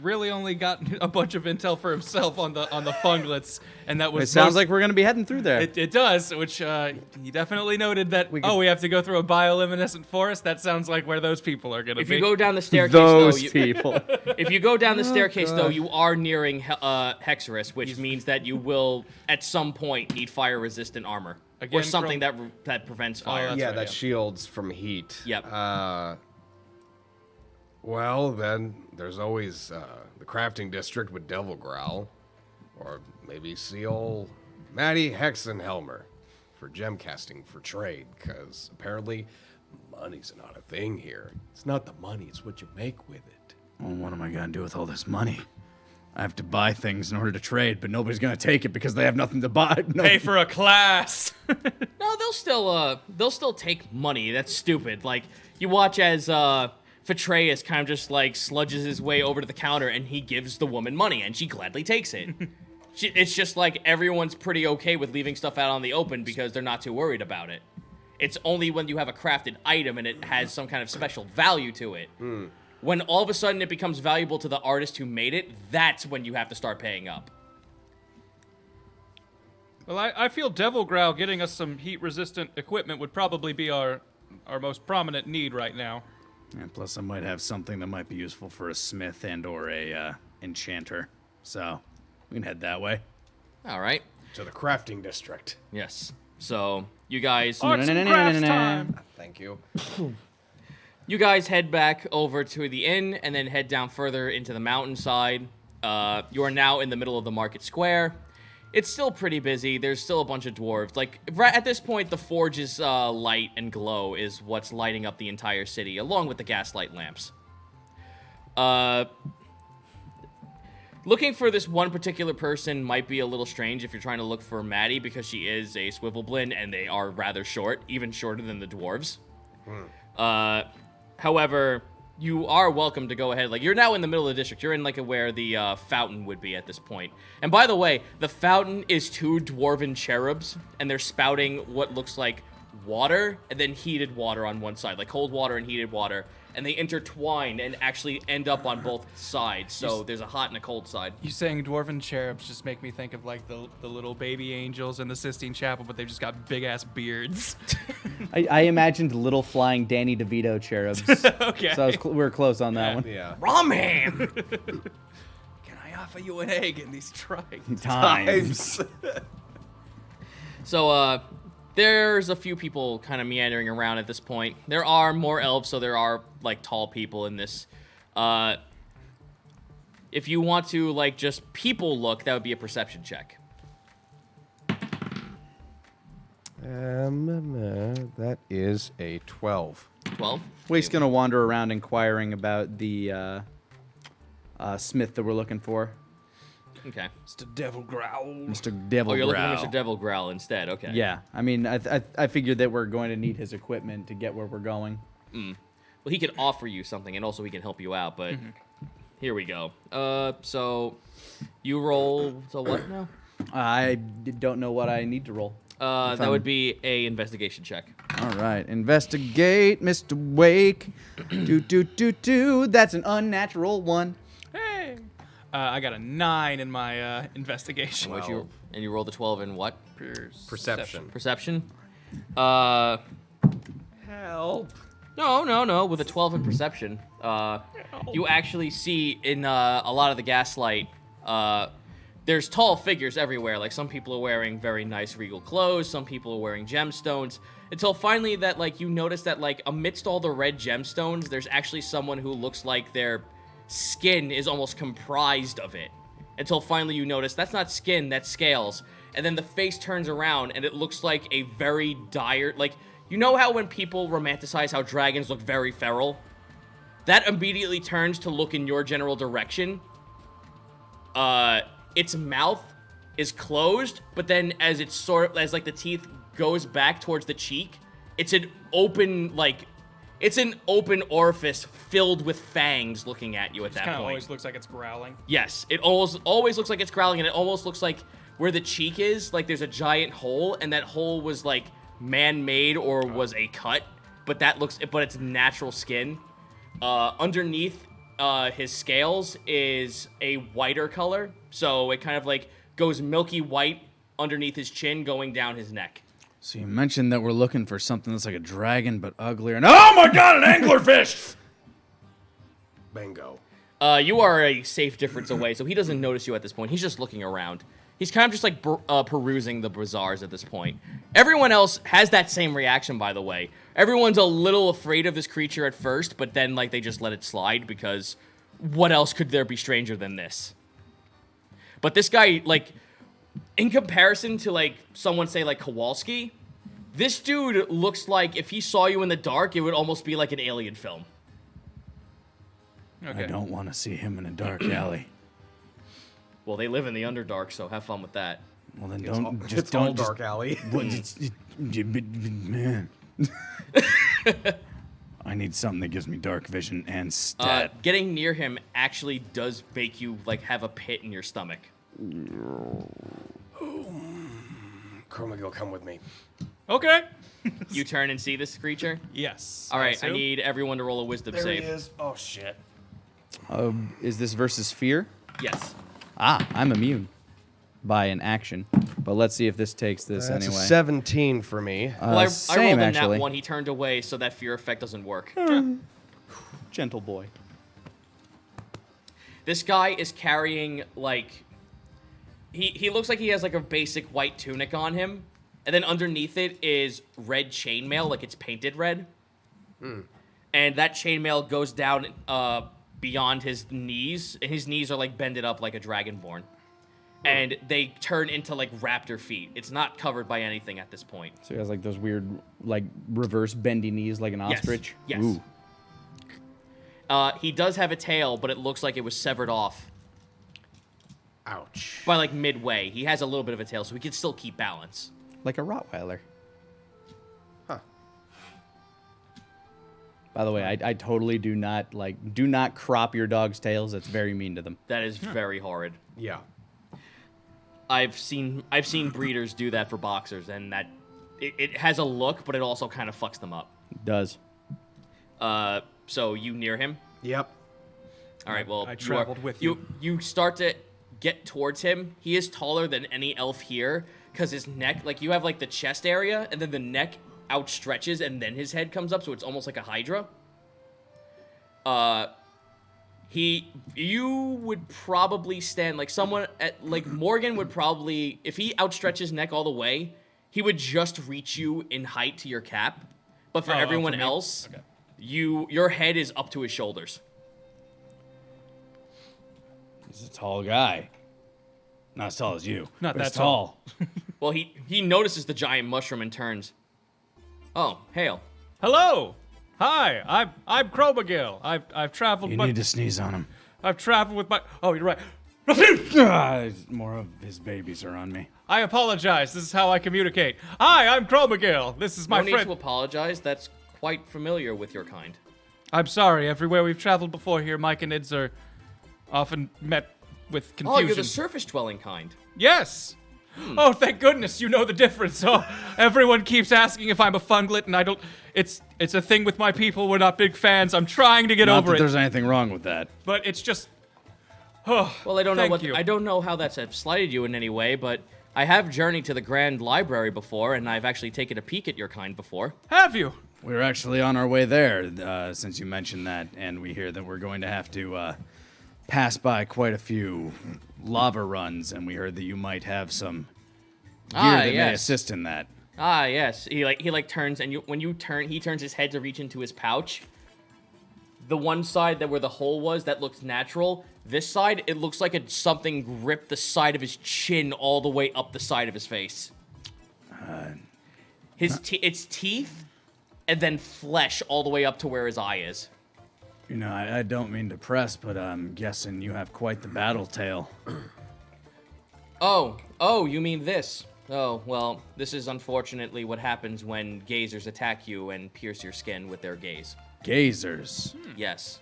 really only got a bunch of intel for himself on the funglets, and that was It sounds like we're going to be heading through there. it does, which he definitely noted that. We have to go through a bioluminescent forest. That sounds like where those people are gonna If be. you go down the staircase, Those though, people. if you go down the staircase, though, you are nearing Hexerus, which means that you will, at some point, need fire-resistant armor. Or Again, something that prevents fire. that's yeah, right, that yeah. shields from heat. Yep. Well, then there's always the crafting district with Devil Growl, or maybe see old Matty Hexenhelmer for gem casting for trade, because apparently Money's not a thing here. It's not the money, it's what you make with it. Well, what am I gonna do with all this money? I have to buy things in order to trade, but nobody's gonna take it because they have nothing to buy. No. Pay for a class. No, they'll still take money. That's stupid. Like, you watch as Petraeus kind of just like sludges his way over to the counter and he gives the woman money and she gladly takes it. It's just like everyone's pretty okay with leaving stuff out on the open because they're not too worried about it. It's only when you have a crafted item and it has some kind of special value to it. When all of a sudden it becomes valuable to the artist who made it, that's when you have to start paying up. Well, I feel Devil Growl getting us some heat-resistant equipment would probably be our most prominent need right now. And plus, I might have something that might be useful for a smith and or a enchanter. So we can head that way. All right. To the crafting district. Yes. So you guys, Arts and crafts time. Thank you. you guys head back over to the inn and then head down further into the mountainside. You are now in the middle of the market square. It's still pretty busy. There's still a bunch of dwarves. Like, right at this point, the forge's light and glow is what's lighting up the entire city, along with the gaslight lamps. Looking for this one particular person might be a little strange if you're trying to look for Maddie, because she is a swivelblin, and they are rather short, even shorter than the dwarves. However, you are welcome to go ahead. Like, you're now in the middle of the district. You're in, like, where the fountain would be at this point. And by the way, the fountain is 2 dwarven cherubs, and they're spouting what looks like water, and then heated water on one side. Like, cold water and heated water. And they intertwine and actually end up on both sides. So there's a hot and a cold side. You saying dwarven cherubs just make me think of, like, the little baby angels in the Sistine Chapel, but they've just got big-ass beards. I imagined little flying Danny DeVito cherubs. Okay. So we were close on that one. Yeah. Romham! Can I offer you an egg in these trying Times. So, there's a few people kind of meandering around at this point. There are more elves, so there are, like, tall people in this. If you want to, like, just people look, that would be a perception check. That is a 12. 12? Wake's gonna wander around inquiring about the smith that we're looking for. Okay. Mr. Devil Growl. Mr. Devil Oh, you're Growl. looking for Mr. Devil Growl instead. Okay. Yeah, I mean, I figured that we're going to need his equipment to get where we're going. Well, he could offer you something, and also he can help you out, but here we go. So you roll to what now? I don't know what I need to roll. That would be a investigation check. All right, investigate, Mr. Wake. do. That's an unnatural 1. Hey. I got a 9 in my investigation. Which you rolled a 12 in what? Perception. Perception? Help. No. With a 12 in perception, you actually see in a lot of the gaslight, there's tall figures everywhere. Like, some people are wearing very nice regal clothes, some people are wearing gemstones, until finally that, like, you notice that, like, amidst all the red gemstones, there's actually someone who looks like their skin is almost comprised of it. Until finally you notice that's not skin, that's scales. And then the face turns around and it looks like a very dire, like, you know how when people romanticize how dragons look very feral? That immediately turns to look in your general direction. Its mouth is closed, but then as it's as like the teeth goes back towards the cheek, it's an open, like, it's an open orifice filled with fangs looking at you at that Kind of point. always looks like it's growling. Yes, it always looks like it's growling, and it almost looks like where the cheek is, like there's a giant hole, and that hole was like man-made or was a cut, but it's natural skin. Underneath his scales is a whiter color, so it kind of like goes milky white underneath his chin, going down his neck. So you mentioned that we're looking for something that's like a dragon but uglier. And oh my god, an anglerfish! Bingo. You are a safe difference away, so he doesn't notice you at this point. He's just looking around. He's kind of just like perusing the bazaars at this point. Everyone else has that same reaction, by the way. Everyone's a little afraid of this creature at first, but then like they just let it slide because what else could there be stranger than this? But this guy, like, in comparison to like someone say like Kowalski, This dude looks like if he saw you in the dark, it would almost be like an alien film. Okay. I don't want to see him in a dark alley. Well, they live in the Underdark, so have fun with that. Well, then It's all dark alley. Man. I need something that gives me dark vision and stat. Getting near him actually does make you like have a pit in your stomach. Chromagil, come with me. Okay. You turn and see this creature. Yes. All right, I So- need everyone to roll a wisdom There he save. is. Oh shit. Is this versus fear? Yes. I'm immune by an action. But let's see if this takes this That's anyway. a 17 for me. Well, I Same, rolled a actually. nat 1. He turned away, so that fear effect doesn't work. Gentle boy. This guy is carrying like he looks like he has like a basic white tunic on him, and then underneath it is red chainmail, like it's painted red. And that chainmail goes down beyond his knees, and his knees are like bended up like a dragonborn. And they turn into like raptor feet. It's not covered by anything at this point. So he has like those weird, like reverse bendy knees, like an Yes, ostrich. yes. Ooh. He does have a tail, but it looks like it was severed off Ouch. by like midway. He has a little bit of a tail, so he can still keep balance. Like a Rottweiler. Huh. By the way, I totally do not crop your dog's tails. That's very mean to them. That is very horrid. Yeah. I've seen breeders do that for boxers, and that it has a look, but it also kind of fucks them up. It does. So you near him? Yep. All right. Well, I traveled with you. You start to get towards him. He is taller than any elf here because his neck, like you have like the chest area, and then the neck outstretches, and then his head comes up, so it's almost like a hydra. You would probably stand like someone at like Morgan would probably, if he outstretched his neck all the way, he would just reach you in height to your cap. But for Oh, everyone for me? else, Okay. your head is up to his shoulders. He's a tall guy. Not as tall as you. Not but that he's tall. Well, he notices the giant mushroom and turns. Oh, hail. Hello. Hi. I'm Chromagil. I've traveled. You need to sneeze on him. I've traveled with my. Oh, you're right. More of his babies are on me. I apologize. This is how I communicate. Hi, I'm Chromagil. This is my No need friend. to apologize. That's quite familiar with your kind. I'm sorry. Everywhere we've traveled before here, Mike and Ids are often met with Oh, confusion. you're the surface-dwelling kind. Yes. Oh, thank goodness you know the difference. Oh, everyone keeps asking if I'm a funglet, and I don't. It's a thing with my people. We're not big fans. I'm trying to get Not over that it, there's anything wrong with that. but it's just. Oh, Well, I don't know thank what you. I don't know how that's slighted you in any way, but I have journeyed to the Grand Library before, and I've actually taken a peek at your kind before. Have you? We were actually on our way there since you mentioned that, and we hear that we're going to have to pass by quite a few lava runs, and we heard that you might have some gear that may yes. assist in that. Ah, yes. He turns, and when you turn, he turns his head to reach into his pouch. The one side that where the hole was, that looks natural. This side, it looks like something gripped the side of his chin all the way up the side of his face. It's teeth, and then flesh all the way up to where his eye is. You know, I don't mean to press, but I'm guessing you have quite the battle tale. Oh, you mean this? Oh, well, this is unfortunately what happens when gazers attack you and pierce your skin with their gaze. Gazers. Yes.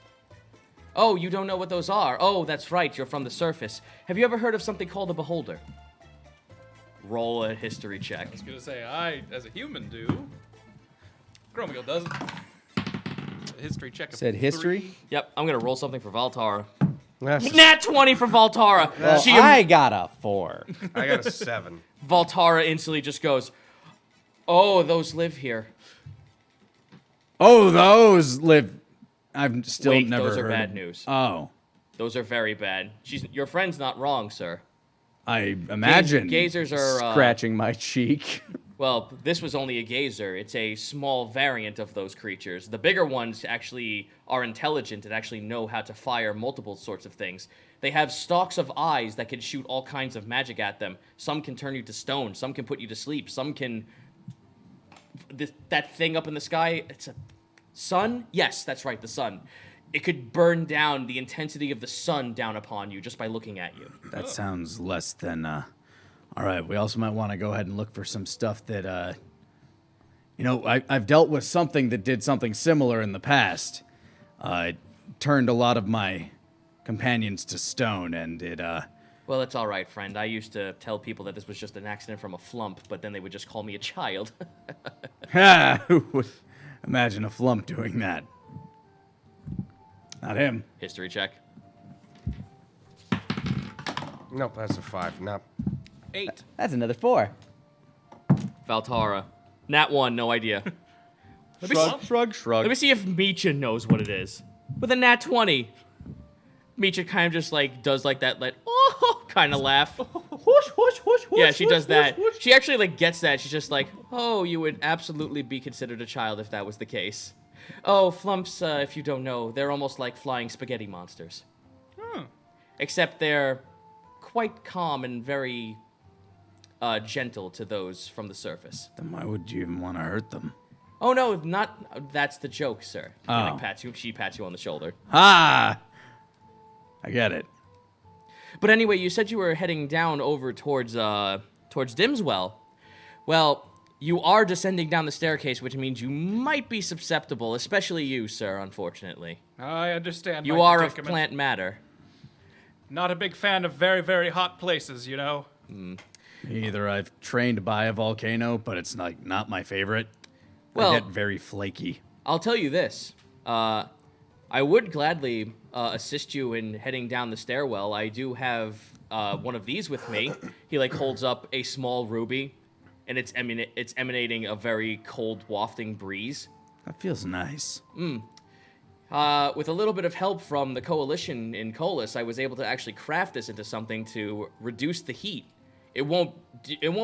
Oh, you don't know what those are? Oh, that's right, you're from the surface. Have you ever heard of something called a beholder? Roll a history check. I was gonna say I, as a human, do. Chromagil doesn't. History check. of Said history? 3. Yep, I'm gonna roll something for Valtara. That's Nat 20 for Valtara! Well, She I got a 4. I got a 7. Valtara instantly just goes, oh, those live here. Oh, those live. I've still Wait, never those are heard bad of- news. Oh, Those are very bad. Your friend's not wrong, sir. I imagine. Gazers are, scratching my cheek. Well, this was only a gazer. It's a small variant of those creatures. The bigger ones actually are intelligent and actually know how to fire multiple sorts of things. They have stalks of eyes that can shoot all kinds of magic at them. Some can turn you to stone. Some can put you to sleep. Some can that thing up in the sky, it's a sun? Yes, that's right, the sun. It could burn down the intensity of the sun down upon you just by looking at you. That sounds less than, All right, we also might want to go ahead and look for some stuff that, I've dealt with something that did something similar in the past. It turned a lot of my companions to stone, and it, Well, it's all right, friend. I used to tell people that this was just an accident from a flump, but then they would just call me a child. Ha! Who would imagine a flump doing that? Not him. History check. Nope, that's a 5. No. 8. That's another 4. Valtara. Nat 1, no idea. Shrug. Let me see if Micha knows what it is. With a nat 20, Micha kind of just like does like that kind of laugh. Yeah, she does that. She actually like gets that. She's just like, oh, you would absolutely be considered a child if that was the case. Oh, flumps, if you don't know, they're almost like flying spaghetti monsters. Except they're quite calm and very gentle to those from the surface. Then why would you even want to hurt them? Oh no, not. That's the joke, sir. She, Oh. she pats you on the shoulder. Ah! I get it. But anyway, you said you were heading down over towards Dimswell. Well, you are descending down the staircase, which means you might be susceptible, especially you, sir, unfortunately. I understand. You my are of predicament. plant matter. Not a big fan of very, very hot places, you know? Either I've trained by a volcano, but it's like not my favorite. Well- I get very flaky. I'll tell you this. I would gladly assist you in heading down the stairwell. I do have one of these with me. He like holds up a small ruby, and it's emanating a very cold, wafting breeze. That feels nice. With a little bit of help from the coalition in Colas, I was able to actually craft this into something to reduce the heat. It won't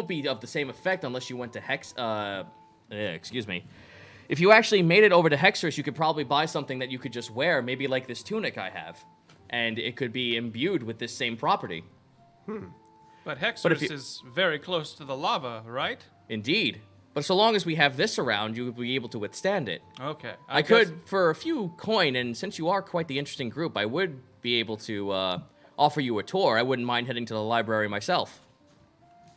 be of the same effect unless you went to Hex. Excuse me. If you actually made it over to Hexerus, you could probably buy something that you could just wear, maybe like this tunic I have, and it could be imbued with this same property. But Hexerus you- is very close to the lava, right? Indeed. But so long as we have this around, you would be able to withstand it. Okay. I guess- could, for a few coin, and since you are quite the interesting group, I would be able to offer you a tour. I wouldn't mind heading to the library myself.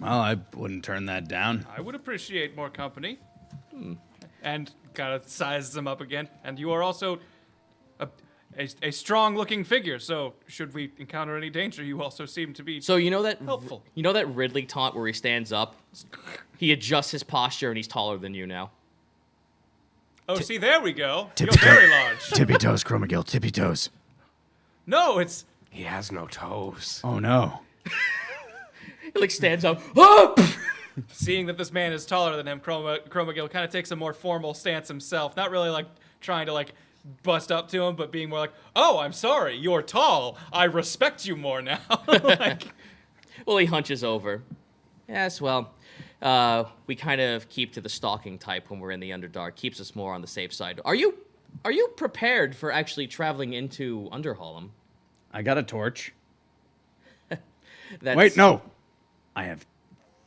Well, I wouldn't turn that down. I would appreciate more company. And kind of sizes them up again. And you are also a strong-looking figure, so should we encounter any danger, you also seem to be So you know that helpful. You know that Ridley taunt where he stands up? He adjusts his posture and he's taller than you now. Oh, see, there we go. Tippy You're very large. Tippy toes, Chromagill, tippy toes. No, it's... He has no toes. Oh no. He like stands up. Ah! Seeing that this man is taller than him, Chromagill kind of takes a more formal stance himself. Not really like trying to like bust up to him, but being more like, "Oh, I'm sorry, you're tall. I respect you more now." Like, Well, he hunches over. Yes, well, we kind of keep to the stalking type when we're in the Underdark. Keeps us more on the safe side. Are you prepared for actually traveling into Underhallam? I got a torch. That's, Wait, no. I have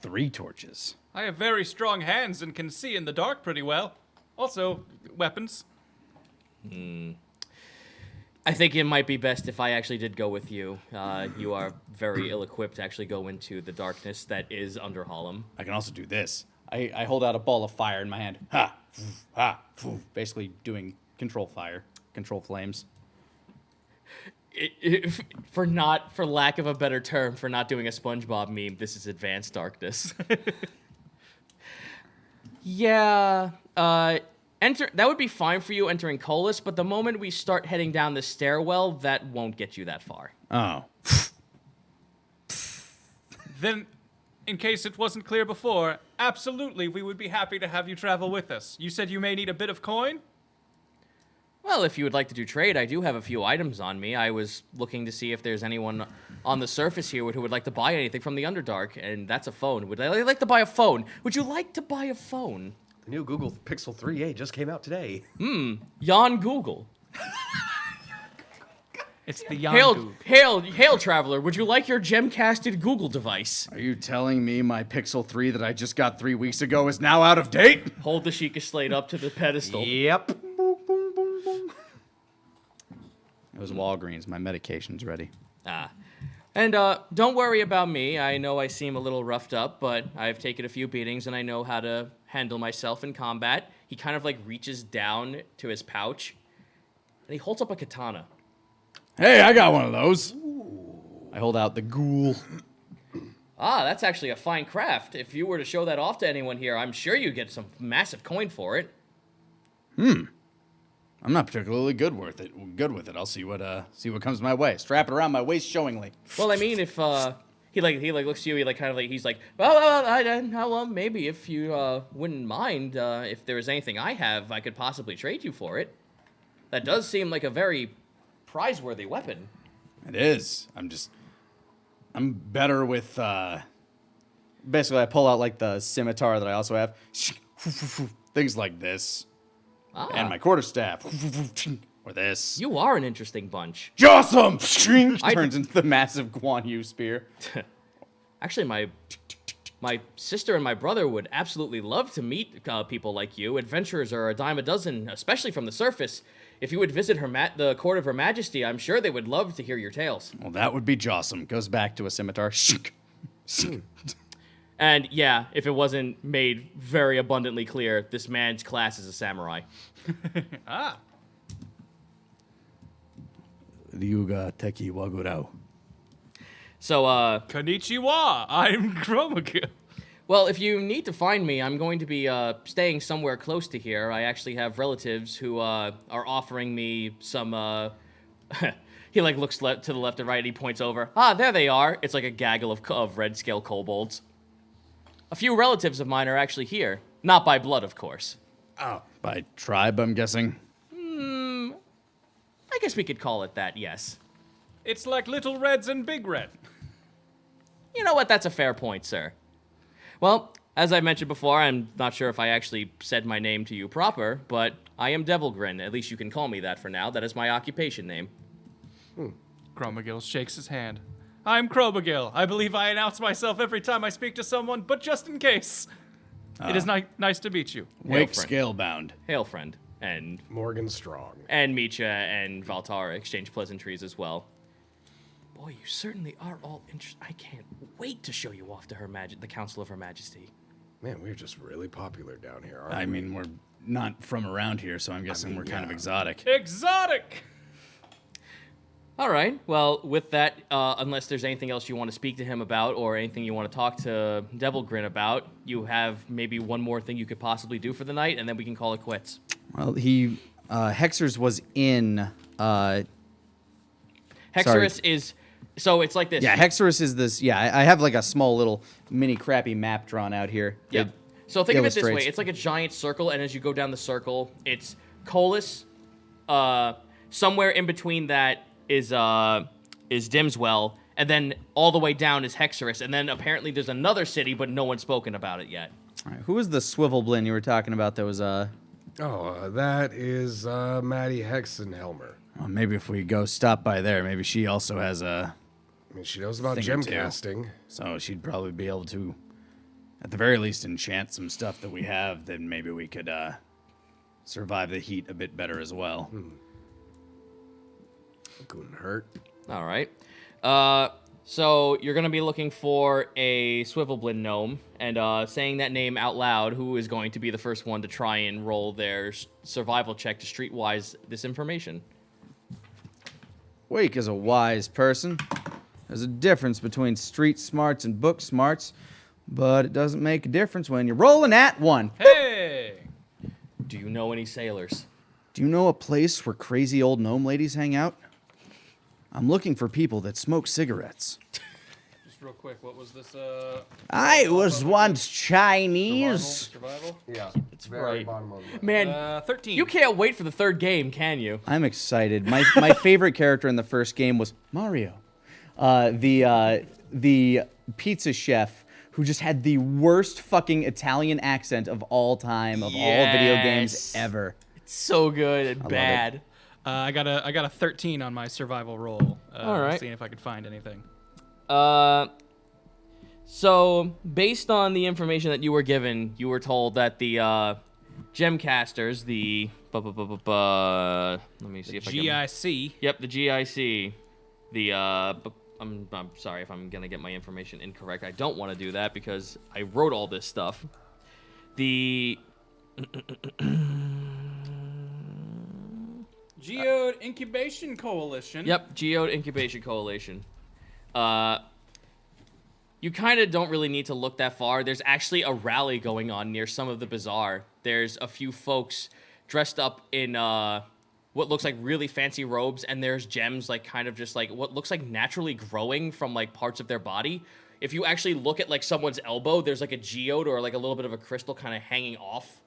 3 torches. I have very strong hands and can see in the dark pretty well. Also, weapons. I think it might be best if I actually did go with you. You are very ill-equipped to actually go into the darkness that is Underhallam. I can also do this. I hold out a ball of fire in my hand. Ha! Ha! Basically doing control fire, control flames. For lack of a better term, for not doing a SpongeBob meme, this is advanced darkness. Yeah, that would be fine for you entering Colas, but the moment we start heading down the stairwell, that won't get you that far. Oh. Then, in case it wasn't clear before, absolutely we would be happy to have you travel with us. You said you may need a bit of coin? Well, if you would like to do trade, I do have a few items on me. I was looking to see if there's anyone on the surface here who would like to buy anything from the Underdark, and that's a phone. Would I like to buy a phone? Would you like to buy a phone? The new Google Pixel 3a just came out today. Jan Google. It's the Yondu. Hail, traveler. Would you like your gem-casted Google device? Are you telling me my Pixel 3 that I just got 3 weeks ago is now out of date? Hold the Sheikah Slate up to the pedestal. Yep. It was Walgreens. My medication's ready. And don't worry about me. I know I seem a little roughed up, but I've taken a few beatings and I know how to handle myself in combat. He kind of like reaches down to his pouch and he holds up a katana. Hey, I got one of those. I hold out the ghoul. That's actually a fine craft. If you were to show that off to anyone here, I'm sure you'd get some massive coin for it. I'm not particularly good with it. I'll see what comes my way. Strap it around my waist showingly. Well, I mean, if he looks to you, he's like, well, maybe if you wouldn't mind, if there was anything I have, I could possibly trade you for it. That does seem like a very prize-worthy weapon. It is. I'm better with. Basically, I pull out like the scimitar that I also have. Things like this. And my quarterstaff. Or this. You are an interesting bunch. Awesome! Turns into the massive Guan Yu spear. Actually, my sister and my brother would absolutely love to meet people like you. Adventurers are a dime a dozen, especially from the surface. If you would visit the court of Her Majesty, I'm sure they would love to hear your tales. Well, that would be awesome. Goes back to a scimitar. And yeah, if it wasn't made very abundantly clear, this man's class is a samurai. Ryuga Teki Wagurao. So, Konnichiwa, I'm Chromagil. well, if you need to find me, I'm going to be staying somewhere close to here. I actually have relatives who are offering me some. He looks to the left and right. And he points over. There they are. It's like a gaggle of red scale kobolds. A few relatives of mine are actually here, not by blood, of course. Oh, by tribe, I'm guessing. I guess we could call it that. Yes. It's like Little Reds and Big Red. You know what? That's a fair point, sir. Well, as I mentioned before, I'm not sure if I actually said my name to you proper, but I am Devilgrin. At least you can call me that for now. That is my occupation name. Chromagil shakes his hand. I'm Chromagil. I believe I announce myself every time I speak to someone, but just in case. It is nice to meet you. Wake friend. Scalebound. Hail, friend. And Morgan Strong. Misha and Valtara exchange pleasantries as well. Boy, you certainly are all interesting. I can't wait to show you off to the Council of Her Majesty. Man, we're just really popular down here, aren't I we? mean, we're not from around here, so I'm guessing we're kind of exotic. Exotic! All right. Well, with that, unless there's anything else you want to speak to him about or anything you want to talk to Devilgrin about, you have maybe one more thing you could possibly do for the night, and then we can call it quits. Well, Hexers was in. Hexerus is. So it's like this. Yeah, Hexerus is this. Yeah, I have like a small little mini crappy map drawn out here. Yeah. It So think of it this way: illustrates- it's like a giant circle, and as you go down the circle, it's Colas. Somewhere in between that is Dimswell, and then all the way down is Hexerus, and then apparently there's another city, but no one's spoken about it yet. All right, who was the Swivelblin you were talking about that was that is Maddie Hexenhelmer. well, maybe if we go stop by there, maybe she also has a. I mean, she knows about Thing or gem two. casting. So she'd probably be able to, at the very least, enchant some stuff that we have. Then maybe we could survive the heat a bit better as well. Couldn't hurt. All right. So you're gonna be looking for a Swivelblin gnome, and saying that name out loud. Who is going to be the first one to try and roll their survival check to streetwise this information? Wake is a wise person. There's a difference between street smarts and book smarts, but it doesn't make a difference when you're rolling at one. Hey! Do you know any sailors? Do you know a place where crazy old gnome ladies hang out? I'm looking for people that smoke cigarettes. Just real quick, what was this, I was once Chinese. Survival? Yeah, It's very right. bottom of the list. Man, 13. you can't wait for the third game, can you? I'm excited. My favorite character in the first game was Mario, the pizza chef who just had the worst fucking Italian accent of all time of all video games Yes. ever. So good and love bad. I got a 13 on my survival roll. All right. Seeing if I could find anything. So based on the information that you were given, you were told that the gemcasters, the let me see if I can. GIC. Yep, the GIC. The I'm sorry if I'm gonna get my information incorrect. I don't want to do that because I wrote all this stuff. The Geode Incubation Coalition. Yep, Geode Incubation Coalition. You kind of don't really need to look that far. There's actually a rally going on near some of the Bazaar. There's a few folks dressed up in what looks like really fancy robes, and there's gems like kind of just like what looks like naturally growing from like parts of their body. If you actually look at like someone's elbow, there's like a geode or like a little bit of a crystal kind of hanging off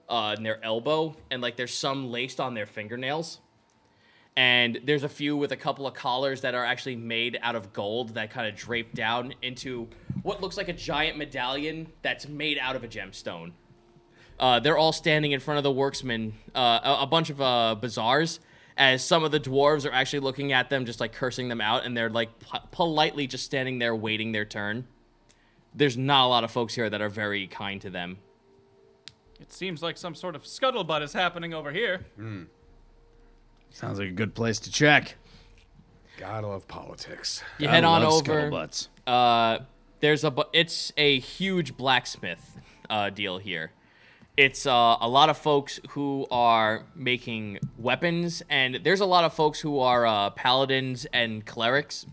in their elbow, and like there's some laced on their fingernails. And there's a few with a couple of collars that are actually made out of gold that kind of drape down into what looks like a giant medallion that's made out of a gemstone. They're all standing in front of the worksmen, a bunch of bazaars, as some of the dwarves are actually looking at them, just like cursing them out, and they're like politely just standing there waiting their turn. There's not a lot of folks here that are very kind to them. It seems like some sort of scuttlebutt is happening over here. Sounds like a good place to check. Gotta love politics. You head on over. Scuttlebutts. It's a huge blacksmith deal here. It's a lot of folks who are making weapons, and there's a lot of folks who are paladins and clerics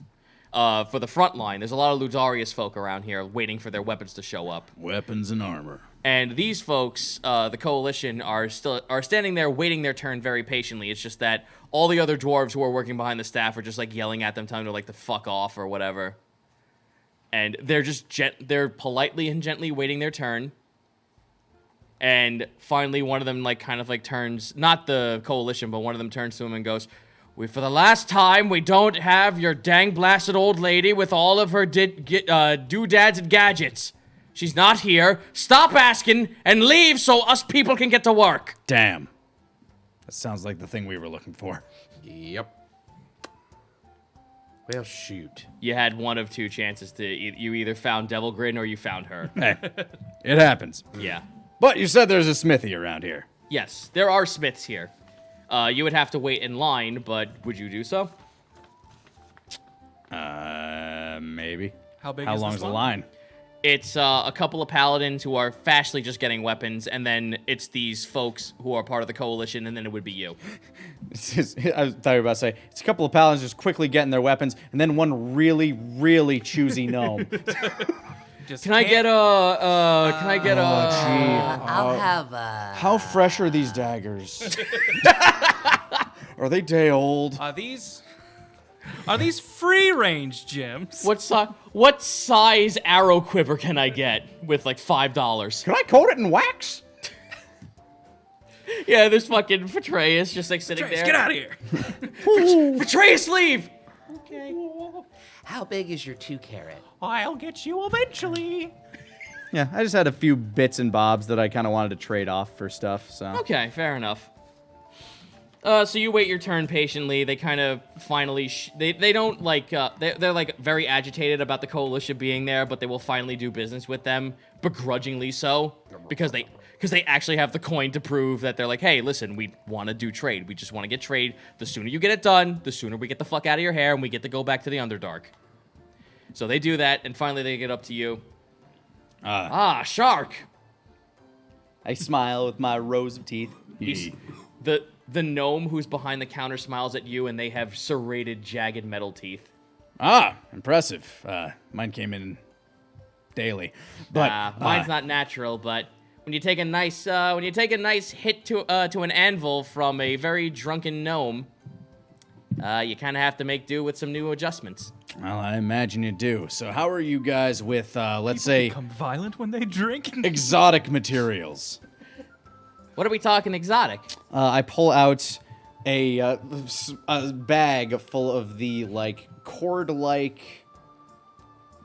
for the front line. There's a lot of Ludarius folk around here waiting for their weapons to show up. Weapons and armor. And these folks, the coalition, are standing there waiting their turn very patiently. It's just that all the other dwarves who are working behind the staff are just like yelling at them, telling them to fuck off or whatever. And they're just they're politely and gently waiting their turn. And finally, one of them turns, not the coalition, but one of them turns to him and goes, "For the last time, we don't have your dang blasted old lady with all of her doodads and gadgets. She's not here. Stop asking and leave so us people can get to work." Damn. That sounds like the thing we were looking for. Yep. Well, shoot. You had one of two chances to you either found Devil Grin or you found her. Hey, it happens. Yeah. But you said there's a smithy around here. Yes, there are smiths here. You would have to wait in line, but would you do so? Maybe. How big How is long this is the line? line? It's a couple of paladins who are fastly just getting weapons, and then it's these folks who are part of the coalition, and then it would be you. I thought you were about to say, it's a couple of paladins just quickly getting their weapons, and then one really, really choosy gnome. Can I get a? I'll have a... How fresh are these daggers? Are they day old? Are these free range gems? What size arrow quiver can I get with like $5? Can I coat it in wax? Yeah, there's fucking Petraeus just like sitting there. Get out of here! Petraeus, leave! Okay. How big is your 2-carat? I'll get you eventually. Yeah, I just had a few bits and bobs that I kind of wanted to trade off for stuff, so. Okay, fair enough. So you wait your turn patiently. They kind of finally they don't like they're like very agitated about the coalition being there, but they will finally do business with them, begrudgingly so, because they actually have the coin to prove that they're like, hey, listen, we want to do trade. We just want to get trade. The sooner you get it done, the sooner we get the fuck out of your hair and we get to go back to the Underdark. So they do that, and finally they get up to you. Shark. I smile with my rows of teeth. The gnome who's behind the counter smiles at you, and they have serrated, jagged metal teeth. Impressive. Mine came in daily, but mine's not natural. But when you take a nice hit to an anvil from a very drunken gnome, you kind of have to make do with some new adjustments. Well, I imagine you do. So how are you guys with, let's say, Become violent when they drink. exotic materials? What are we talking exotic? I pull out a bag full of the, cord-like,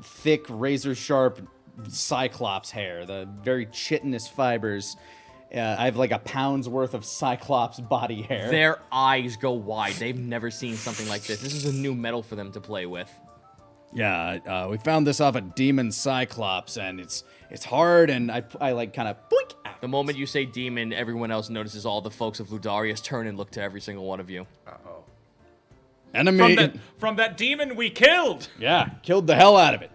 thick, razor-sharp cyclops hair, the very chitinous fibers, I have like a pound's worth of Cyclops body hair. Their eyes go wide. They've never seen something like this. This is a new metal for them to play with. Yeah, we found this off a demon Cyclops, and it's hard, and I like kind of boink. The moment you say demon, everyone else notices all the folks of Ludarius turn and look to every single one of you. Enemy. From that demon we killed. Yeah, killed the hell out of it.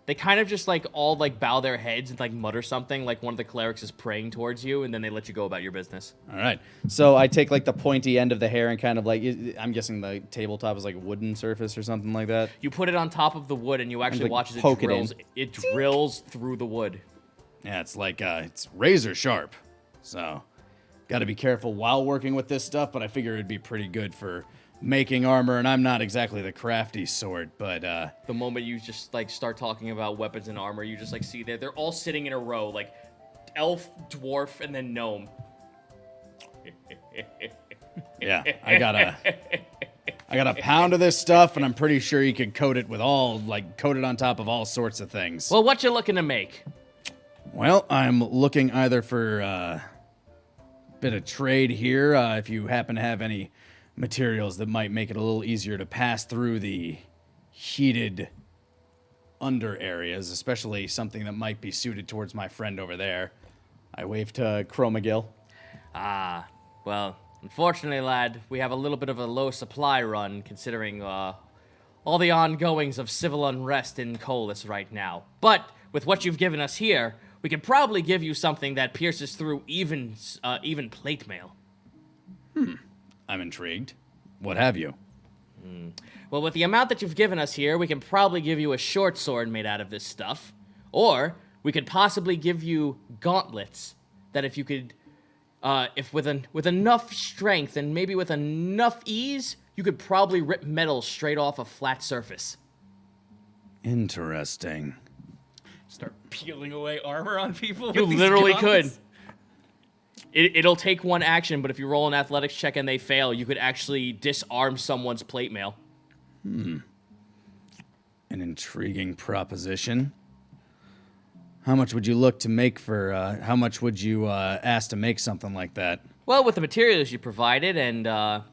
They kind of just like all like bow their heads and like mutter something, like one of the clerics is praying towards you, and then they let you go about your business. All right. So I take like the pointy end of the hair and kind of like, I'm guessing the tabletop is like wooden surface or something like that. You put it on top of the wood, and you actually like, watch as poke it it in. drills. It drills through the wood. Yeah, it's like, it's razor sharp. So, got to be careful while working with this stuff, but I figure it'd be pretty good for making armor, and I'm not exactly the crafty sort, but, The moment you just like start talking about weapons and armor, you just like see that they're all sitting in a row, like elf, dwarf, and then gnome. yeah, I got a pound of this stuff, and I'm pretty sure you could coat it with coat it on top of all sorts of things. Well, what you looking to make? Well, I'm looking either for a bit of trade here, if you happen to have any materials that might make it a little easier to pass through the heated under areas, especially something that might be suited towards my friend over there. I wave to Chromagil. Ah, well, unfortunately, lad, we have a little bit of a low supply run considering all the ongoings of civil unrest in Colas right now. But with what you've given us here, we can probably give you something that pierces through even plate mail. I'm intrigued. What have you? Well, with the amount that you've given us here, we can probably give you a short sword made out of this stuff. Or we could possibly give you gauntlets that if you could, with enough strength and maybe with enough ease, you could probably rip metal straight off a flat surface. Interesting. Start peeling away armor on people. You with these literally gauntlets. could. It'll take one action, but if you roll an athletics check and they fail, you could actually disarm someone's plate mail. An intriguing proposition. How much would you look to make for, how much would you ask to make something like that? Well, with the materials you provided and, well,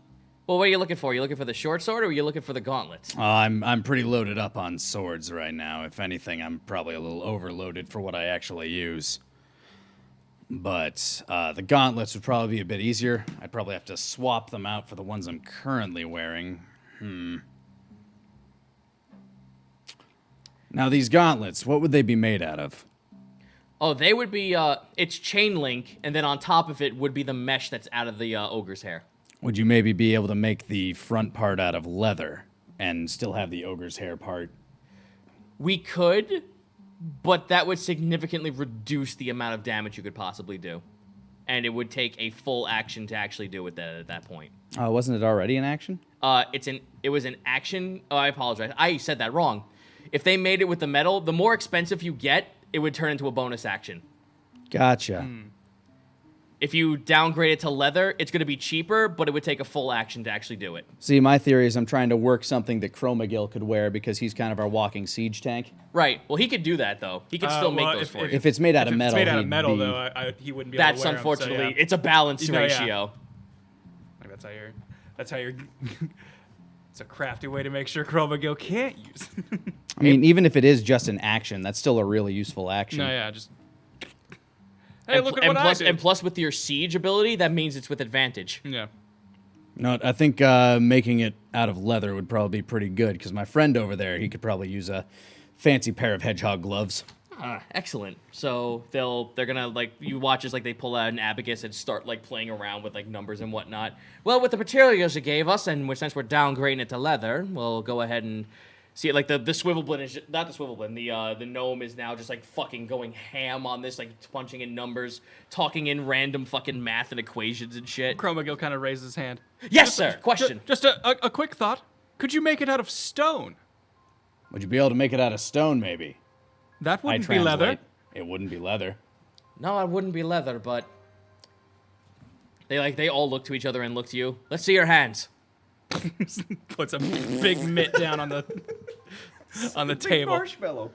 what are you looking for? Are you looking for the short sword or are you looking for the gauntlets? I'm pretty loaded up on swords right now. If anything, I'm probably a little overloaded for what I actually use. But the gauntlets would probably be a bit easier. I'd probably have to swap them out for the ones I'm currently wearing. Now, these gauntlets, what would they be made out of? Oh, they would be, it's chain link, and then on top of it would be the mesh that's out of the ogre's hair. Would you maybe be able to make the front part out of leather and still have the ogre's hair part? We could, but that would significantly reduce the amount of damage you could possibly do. And it would take a full action to actually do it at that point. Wasn't it already in action? It was an action. Oh, I apologize. I said that wrong. If they made it with the metal, the more expensive you get, it would turn into a bonus action. Gotcha. If you downgrade it to leather, it's going to be cheaper, but it would take a full action to actually do it. See, my theory is I'm trying to work something that Chromagil could wear because he's kind of our walking siege tank. Right. Well, he could do that, though. He could still make those for you. If it's made out of metal, If it's made out of he'd metal, be- though, he wouldn't be able That's to wear 'em, unfortunately, so, yeah. it's a balance No, yeah. ratio. Like, that's how you're. It's a crafty way to make sure Chromagil can't use. I mean, even if it is just an action, that's still a really useful action. No, yeah, just. Hey, look at and what plus, I did. and plus, with your siege ability, that means it's with advantage. Yeah. No, I think making it out of leather would probably be pretty good because my friend over there, he could probably use a fancy pair of hedgehog gloves. Excellent. So they're gonna like you watch as like they pull out an abacus and start like playing around with like numbers and whatnot. Well, with the materials you gave us, and since we're downgrading it to leather, we'll go ahead and see it. Like the swivel blend is not the swivel blend. The gnome is now just like fucking going ham on this, like punching in numbers, talking in random fucking math and equations and shit. Chromagil kind of raises his hand. Yes, sir. Question. Just a quick thought. Could you make it out of stone? Would you be able to make it out of stone, maybe? That wouldn't I be leather. translate. It wouldn't be leather. No, it wouldn't be leather, but they all look to each other and look to you. Let's see your hands. Puts a big mitt down on the table. Marshmallow.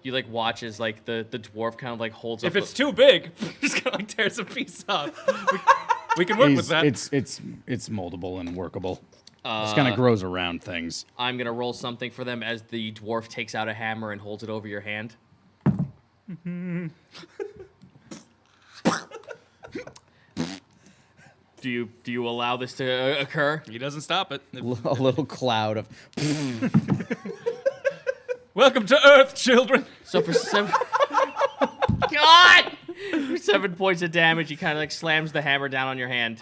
You like watch as like the dwarf kind of like holds If up. it's too big, just kind of like tears a piece off. We can work with that. It's moldable and workable. Just kind of grows around things. I'm gonna roll something for them as the dwarf takes out a hammer and holds it over your hand. Do you allow this to occur? He doesn't stop it. A little cloud of. Welcome to Earth, children. So for 7 God! For 7 points of damage, he kind of like slams the hammer down on your hand.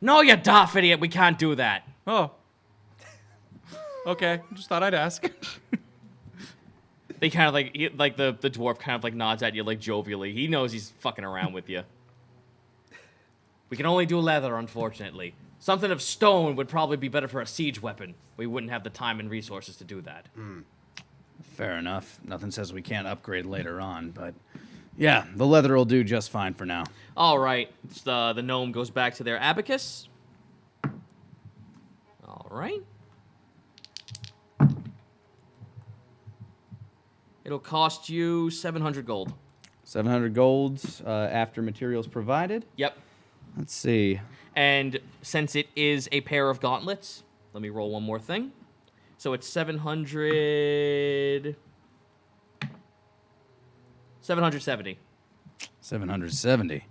No, you daft idiot, we can't do that. Oh. Okay, just thought I'd ask. They kind of like, the dwarf kind of like nods at you like jovially. He knows he's fucking around with you. We can only do leather, unfortunately. Something of stone would probably be better for a siege weapon. We wouldn't have the time and resources to do that. Fair enough. Nothing says we can't upgrade later on, but yeah, the leather will do just fine for now. All right, the gnome goes back to their abacus. All right. It'll cost you 700 gold. 700 golds after materials provided. Yep. Let's see. And since it is a pair of gauntlets, let me roll one more thing. So it's 770. 770.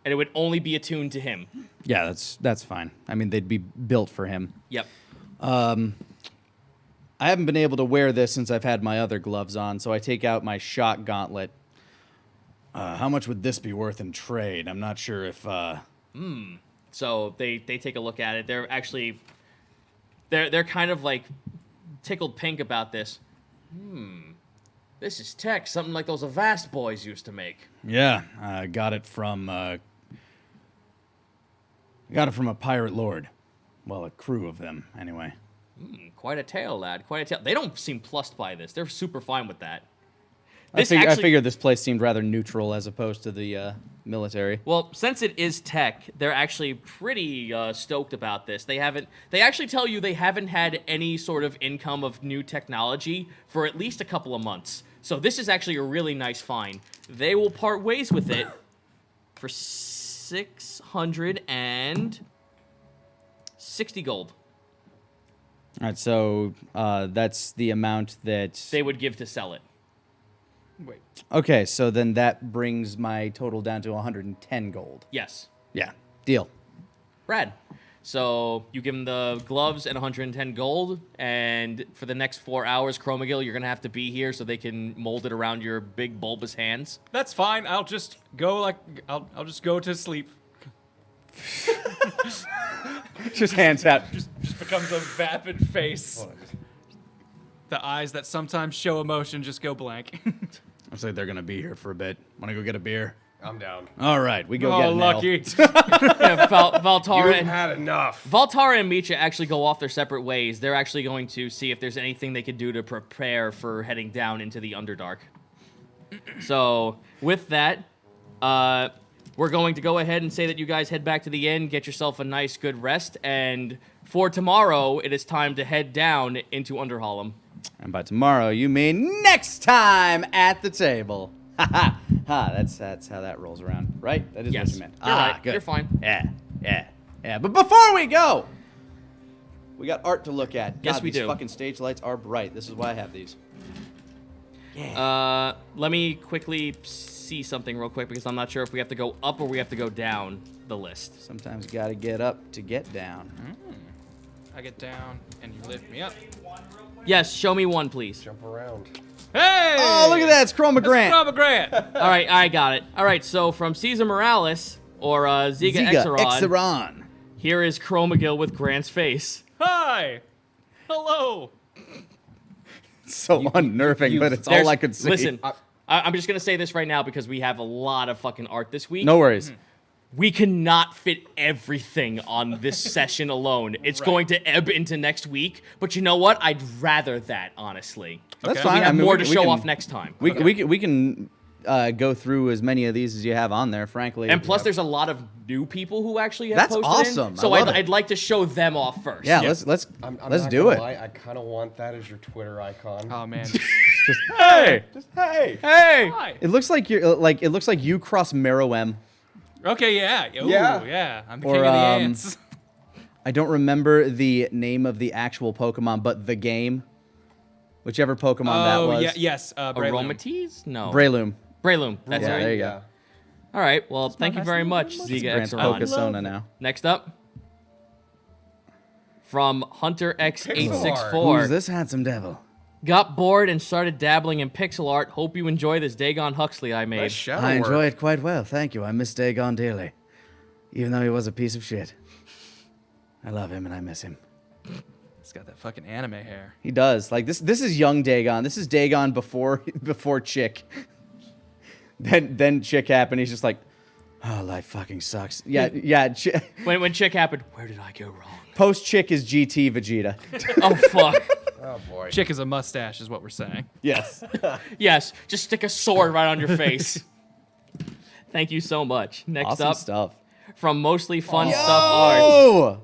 And it would only be attuned to him. Yeah, that's fine. I mean, they'd be built for him. Yep. I haven't been able to wear this since I've had my other gloves on, so I take out my shock gauntlet. How much would this be worth in trade? I'm not sure if... So they take a look at it. They're actually... They're kind of like tickled pink about this. This is tech, something like those Avast boys used to make. Yeah, I got it from a pirate lord. Well, a crew of them, anyway. Quite a tale, lad. Quite a tale. They don't seem plussed by this. They're super fine with that. I figured this place seemed rather neutral as opposed to the military. Well, since it is tech, they're actually pretty stoked about this. They actually tell you they haven't had any sort of income of new technology for at least a couple of months. So this is actually a really nice find. They will part ways with it for 660 gold. All right, so that's the amount that... They would give to sell it. Wait. Okay, so then that brings my total down to 110 gold. Yes. Yeah, deal. Rad. So you give them the gloves and 110 gold, and for the next 4 hours, Chromagil, you're gonna have to be here so they can mold it around your big bulbous hands. That's fine. I'll just go I'll just go to sleep. Just hands out. Just becomes a vapid face. The eyes that sometimes show emotion just go blank. Looks like they're gonna be here for a bit. Wanna go get a beer? I'm down. All right, we go get Oh, an ale. lucky. Yeah, Valtara You've and had enough. Valtara and Micha actually go off their separate ways. They're actually going to see if there's anything they could do to prepare for heading down into the Underdark. So, with that, we're going to go ahead and say that you guys head back to the inn, get yourself a nice, good rest, and for tomorrow, it is time to head down into Underhallum. And by tomorrow, you mean next time at the table. Ha ha ha! That's how that rolls around, right? That is Yes. what you meant. You're right. Good. You're fine. Yeah. But before we go, we got art to look at. Yes, God, we these do. fucking stage lights are bright. This is why I have these. Let me quickly see something real quick because I'm not sure if we have to go up or we have to go down the list. Sometimes you gotta get up to get down. I get down and you lift me up. Yes, show me one, please. Jump around. Hey! Oh, look at that! It's Chroma Grant. Robert Grant. All right, I got it. All right, so from Caesar Morales, or Ziga Exeron, Exeron. here is Chromagil with Grant's face. Hi. Hello. So unnerving, but it's all I could see. Listen, I'm just going to say this right now because we have a lot of fucking art this week. No worries. We cannot fit everything on this session alone. It's going to ebb into next week, but you know what? I'd rather that, honestly. That's Okay. fine. We have more to show can- off next time. We can go through as many of these as you have on there, frankly. And plus, there's a lot of new people who actually have That's posted in. awesome. So I love it. I'd like to show them off first. Yeah, let's I'm let's not do gonna it. lie, I kind of want that as your Twitter icon. Oh man. Just hey. Just hey. Hey! Hi. It looks like it looks like you cross Meruem. Okay, yeah. Ooh, Yeah. yeah. I'm the Or, king of the ants. I don't remember the name of the actual Pokemon, but the game, whichever Pokemon that was. yes. Breloom. Aromatease? No. Breloom. Breloom. That's Yeah, right. there you Yeah. go. All right. Well, thank you very much, Ziga Grant Exeron. Pokesona now. Next up, from Hunter Who's X864. this handsome devil? Got bored and started dabbling in pixel art. Hope you enjoy this Dagon Huxley I made. Nice shadow I work. enjoy it quite well, thank you. I miss Dagon dearly, even though he was a piece of shit. I love him and I miss him. He's got that fucking anime hair. He does. Like this is young Dagon. This is Dagon before Chick. Then Chick happened. He's just like, oh, life fucking sucks. Yeah. When Chick happened, where did I go wrong? Post Chick is GT Vegeta. Oh, fuck. Oh boy. Chick is a mustache, is what we're saying. Yes. Yes, just stick a sword right on your face. Thank you so much. Next Awesome up, stuff. from Mostly Fun Stuff Art. Oh.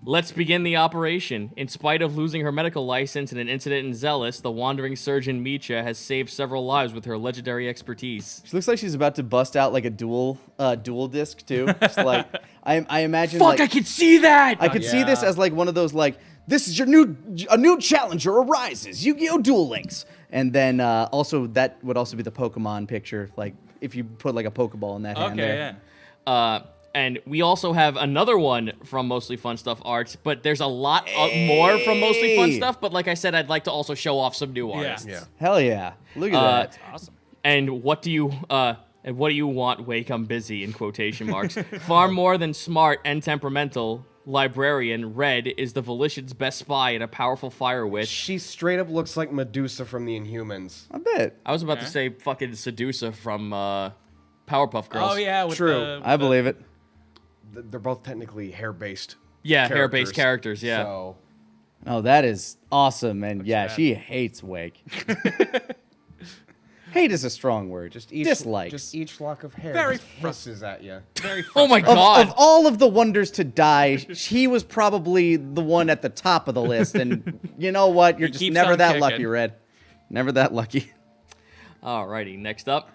Let's begin the operation. In spite of losing her medical license in an incident in Zealous, the wandering surgeon Micha has saved several lives with her legendary expertise. She looks like she's about to bust out like a dual disc too. Just like I imagine. Fuck, like, I can see that! I could see this Yeah. as like one of those like, this is a new challenger arises, Yu-Gi-Oh! Duel Links, and then also that would also be the Pokemon picture, like if you put like a Pokeball in that hand Okay, there. yeah. And we also have another one from Mostly Fun Stuff Arts, but there's a lot more from Mostly Fun Hey. Stuff. But like I said, I'd like to also show off some new artists. Yeah. Hell yeah! Look at that. Awesome. And what do you want? Wake, I'm busy in quotation marks. Far more than smart and temperamental, librarian Red is the Volition's best spy and a powerful fire witch. She straight up looks like Medusa from the Inhumans. I bet. I was about to say fucking Sedusa from Powerpuff Girls. Oh, yeah. With True. I believe it. They're both technically hair-based. Yeah, hair-based characters, yeah. So Oh, that is awesome, and yeah, bad. she hates Wake. Hate is a strong word. just each Dislikes. Just each lock of hair Very just hisses at you. Very Oh my Of god. all of the wonders to die, he was probably the one at the top of the list. And you know what? You're He just keeps never on that kicking. lucky, Red. Never that lucky. Alrighty, next up.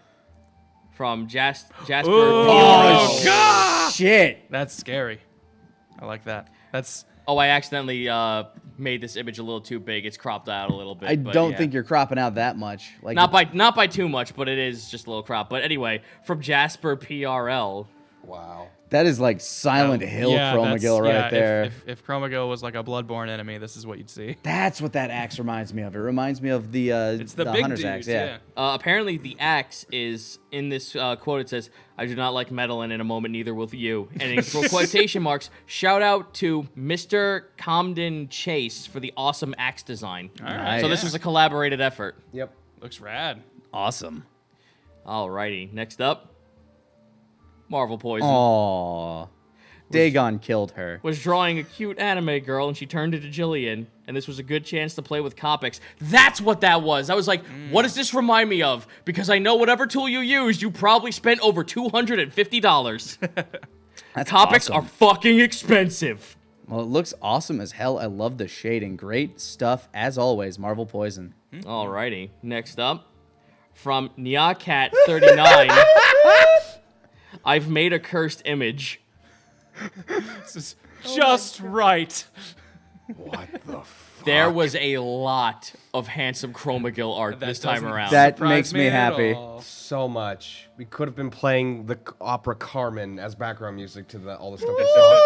From Jasper. Oh, God! Shit. That's scary. I like that. That's Oh, I accidentally made this image a little too big. It's cropped out a little bit. I but don't yeah. think you're cropping out that much. Like Not by too much, but it is just a little crop. But anyway, from Jasper PRL. Wow. that is like Silent Hill Chromagill right there. If Chromagill was like a bloodborne enemy, this is what you'd see. That's what that axe reminds me of. It reminds me of the It's the big Hunter's dudes, axe. Yeah. Apparently, the axe is in this quote. It says, "I do not like metal, and in a moment, neither will you." And in quotation marks, shout out to Mr. Comden Chase for the awesome axe design. right. So this was a collaborated effort. Yep. Looks rad. Awesome. Alrighty, next up, Marvel Poison. Aww. Dagon killed her. Was drawing a cute anime girl and she turned into Jillian, and this was a good chance to play with Copics. That's what that was. I was like, what does this remind me of? Because I know whatever tool you used, you probably spent over $250. That's Copics awesome. are fucking expensive. Well, it looks awesome as hell. I love the shading. Great stuff, as always. Marvel Poison. Alrighty, next up, from Nyacat39, I've made a cursed image. This is just right. What the f- There was a lot of handsome Chromagill art That this time doesn't around. That surprise makes me at happy. all. So much. We could have been playing the opera Carmen as background music to all the stuff we saw.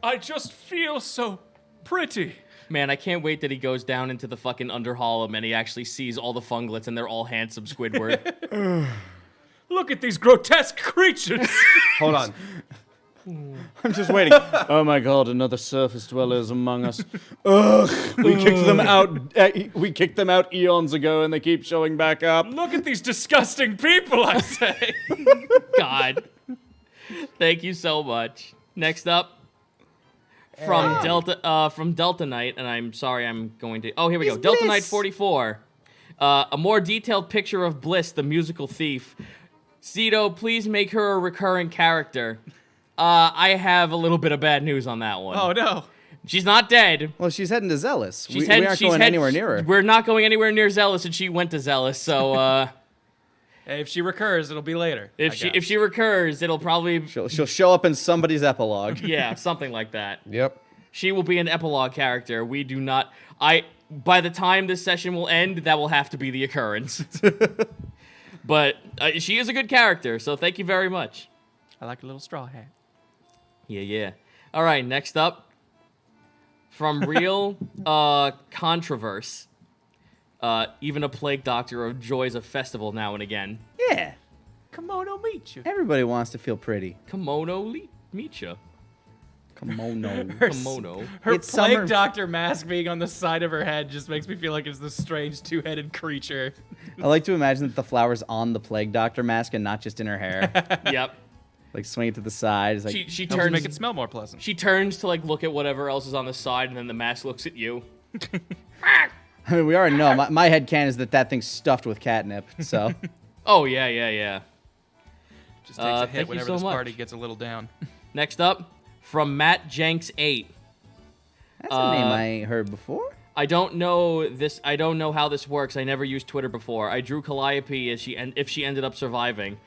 I just feel so pretty. Man, I can't wait that he goes down into the fucking Underhall and he actually sees all the funglets and they're all handsome Squidward. Look at these grotesque creatures. Hold on. I'm just waiting. Oh my god, another surface dweller is among us. Ugh, we kicked them out. We kicked them out eons ago, and they keep showing back up. Look at these disgusting people, I say. God. Thank you so much. Next up, from Delta Knight, and I'm sorry, I'm going to. Oh, here we go. Delta Knight 44. A more detailed picture of Bliss, the musical thief. Pseudo, please make her a recurring character. I have a little bit of bad news on that one. Oh no. She's not dead. Well, she's heading to Zealous. She's We aren't going anywhere near her. We're not going anywhere near Zealous, and she went to Zealous. So Hey, if she recurs, it'll be later. if she recurs, it'll probably She'll show up in somebody's epilogue. yeah, something like that. Yep. She will be an epilogue character. We do not. By the time this session will end, that will have to be the occurrence. But she is a good character, so thank you very much. I like a little straw hat. Yeah. All right, next up, from Real Controverse. Even a plague doctor enjoys a festival now and again. Yeah. Kimono meet you. Everybody wants to feel pretty. Kimono Micha. Kimono. Kimono. Her It's plague summer. doctor mask being on the side of her head just makes me feel like it's this strange two-headed creature. I like to imagine that the flower's on the plague doctor mask and not just in her hair. Yep. Like swing it to the side. It's like, She Helps turns. make it smell more pleasant. She turns to like look at whatever else is on the side, and then the mask looks at you. I mean, we already know. My headcanon is that thing's stuffed with catnip. So Oh yeah. Just takes a thank hit you whenever so this much. party gets a little down. Next up, from Matt Jenks 8. that's a name I ain't heard before. I don't know this. I don't know how this works. I never used Twitter before. I drew Calliope if she ended up surviving.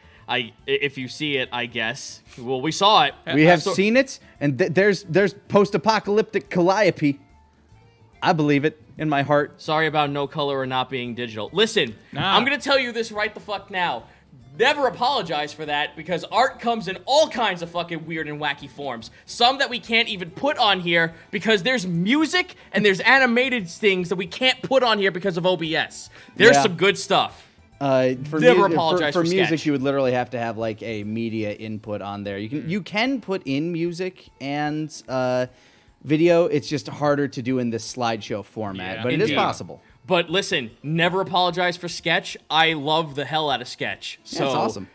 If you see it, I guess. Well, we saw it. We have seen it, and there's post-apocalyptic Calliope. I believe it in my heart. Sorry about no color or not being digital. Listen, Nah. I'm gonna tell you this right the fuck now. Never apologize for that, because art comes in all kinds of fucking weird and wacky forms. Some that we can't even put on here because there's music and there's animated things that we can't put on here because of OBS. There's Yeah. some good stuff. For Never music, apologize for for music. sketch. You would literally have to have like a media input on there. You can put in music and video. It's just harder to do in this slideshow format, Yeah. but it is Indeed. possible. But listen, never apologize for sketch. I love the hell out of sketch. So That's awesome.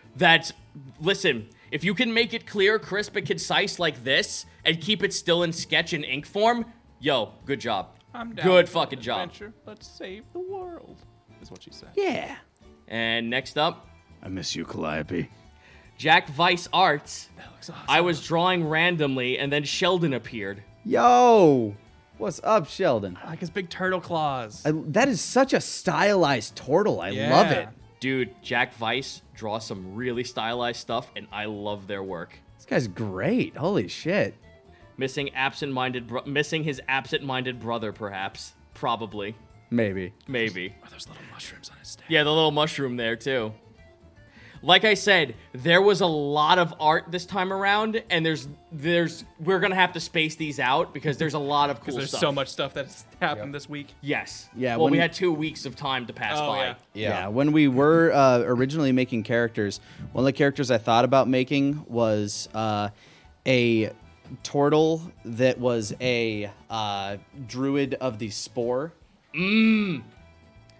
Listen, if you can make it clear, crisp, and concise like this, and keep it still in sketch and ink form, yo, good job. I'm down Good for an fucking job. adventure. Let's save the world, is what she said. Yeah. And next up, I miss you, Calliope. Jack Vice Arts. That looks awesome. I was drawing randomly, and then Sheldon appeared. Yo, what's up, Sheldon? I like his big turtle claws. That is such a stylized turtle. I love it. Dude, Jack Vice draws some really stylized stuff, and I love their work. This guy's great. Holy shit. Missing his absent-minded brother, perhaps. Probably. Maybe. Maybe. Are those little mushrooms on his staff? Yeah, the little mushroom there, too. Like I said, there was a lot of art this time around, and we're gonna have to space these out because there's a lot of cool Because there's stuff. so much stuff that's happened this week. Yes. Yeah, Well, we when- had 2 weeks of time to pass Oh, by. yeah. Yeah, when we were originally making characters, one of the characters I thought about making was a turtle that was a druid of the spore.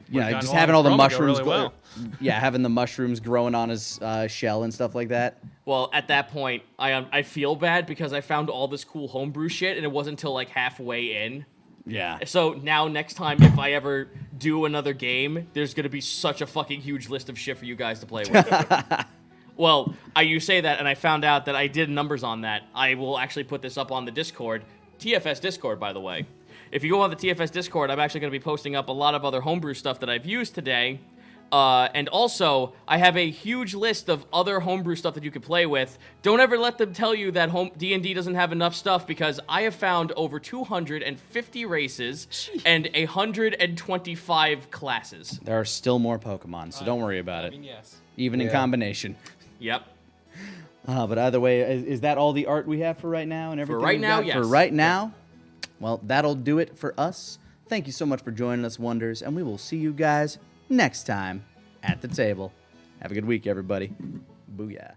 Yeah, gotten just along having all the with Romigo mushrooms. really well. Yeah, having the mushrooms growing on his shell and stuff like that. Well, at that point, I feel bad because I found all this cool homebrew shit, and it wasn't until like halfway in. Yeah. So now, next time, if I ever do another game, there's gonna be such a fucking huge list of shit for you guys to play with. Well, you say that, and I found out that I did numbers on that. I will actually put this up on the Discord, TFS Discord, by the way. If you go on the TFS Discord, I'm actually going to be posting up a lot of other homebrew stuff that I've used today. And also, I have a huge list of other homebrew stuff that you can play with. Don't ever let them tell you that D&D doesn't have enough stuff, because I have found over 250 races and 125 classes. There are still more Pokemon, so don't worry about it. yes. Even in combination. Yep. But either way, is that all the art we have for right now and everything? right we've now, got? yes. For right now, well, that'll do it for us. Thank you so much for joining us, Wonders, and we will see you guys next time at the table. Have a good week, everybody. Booyah.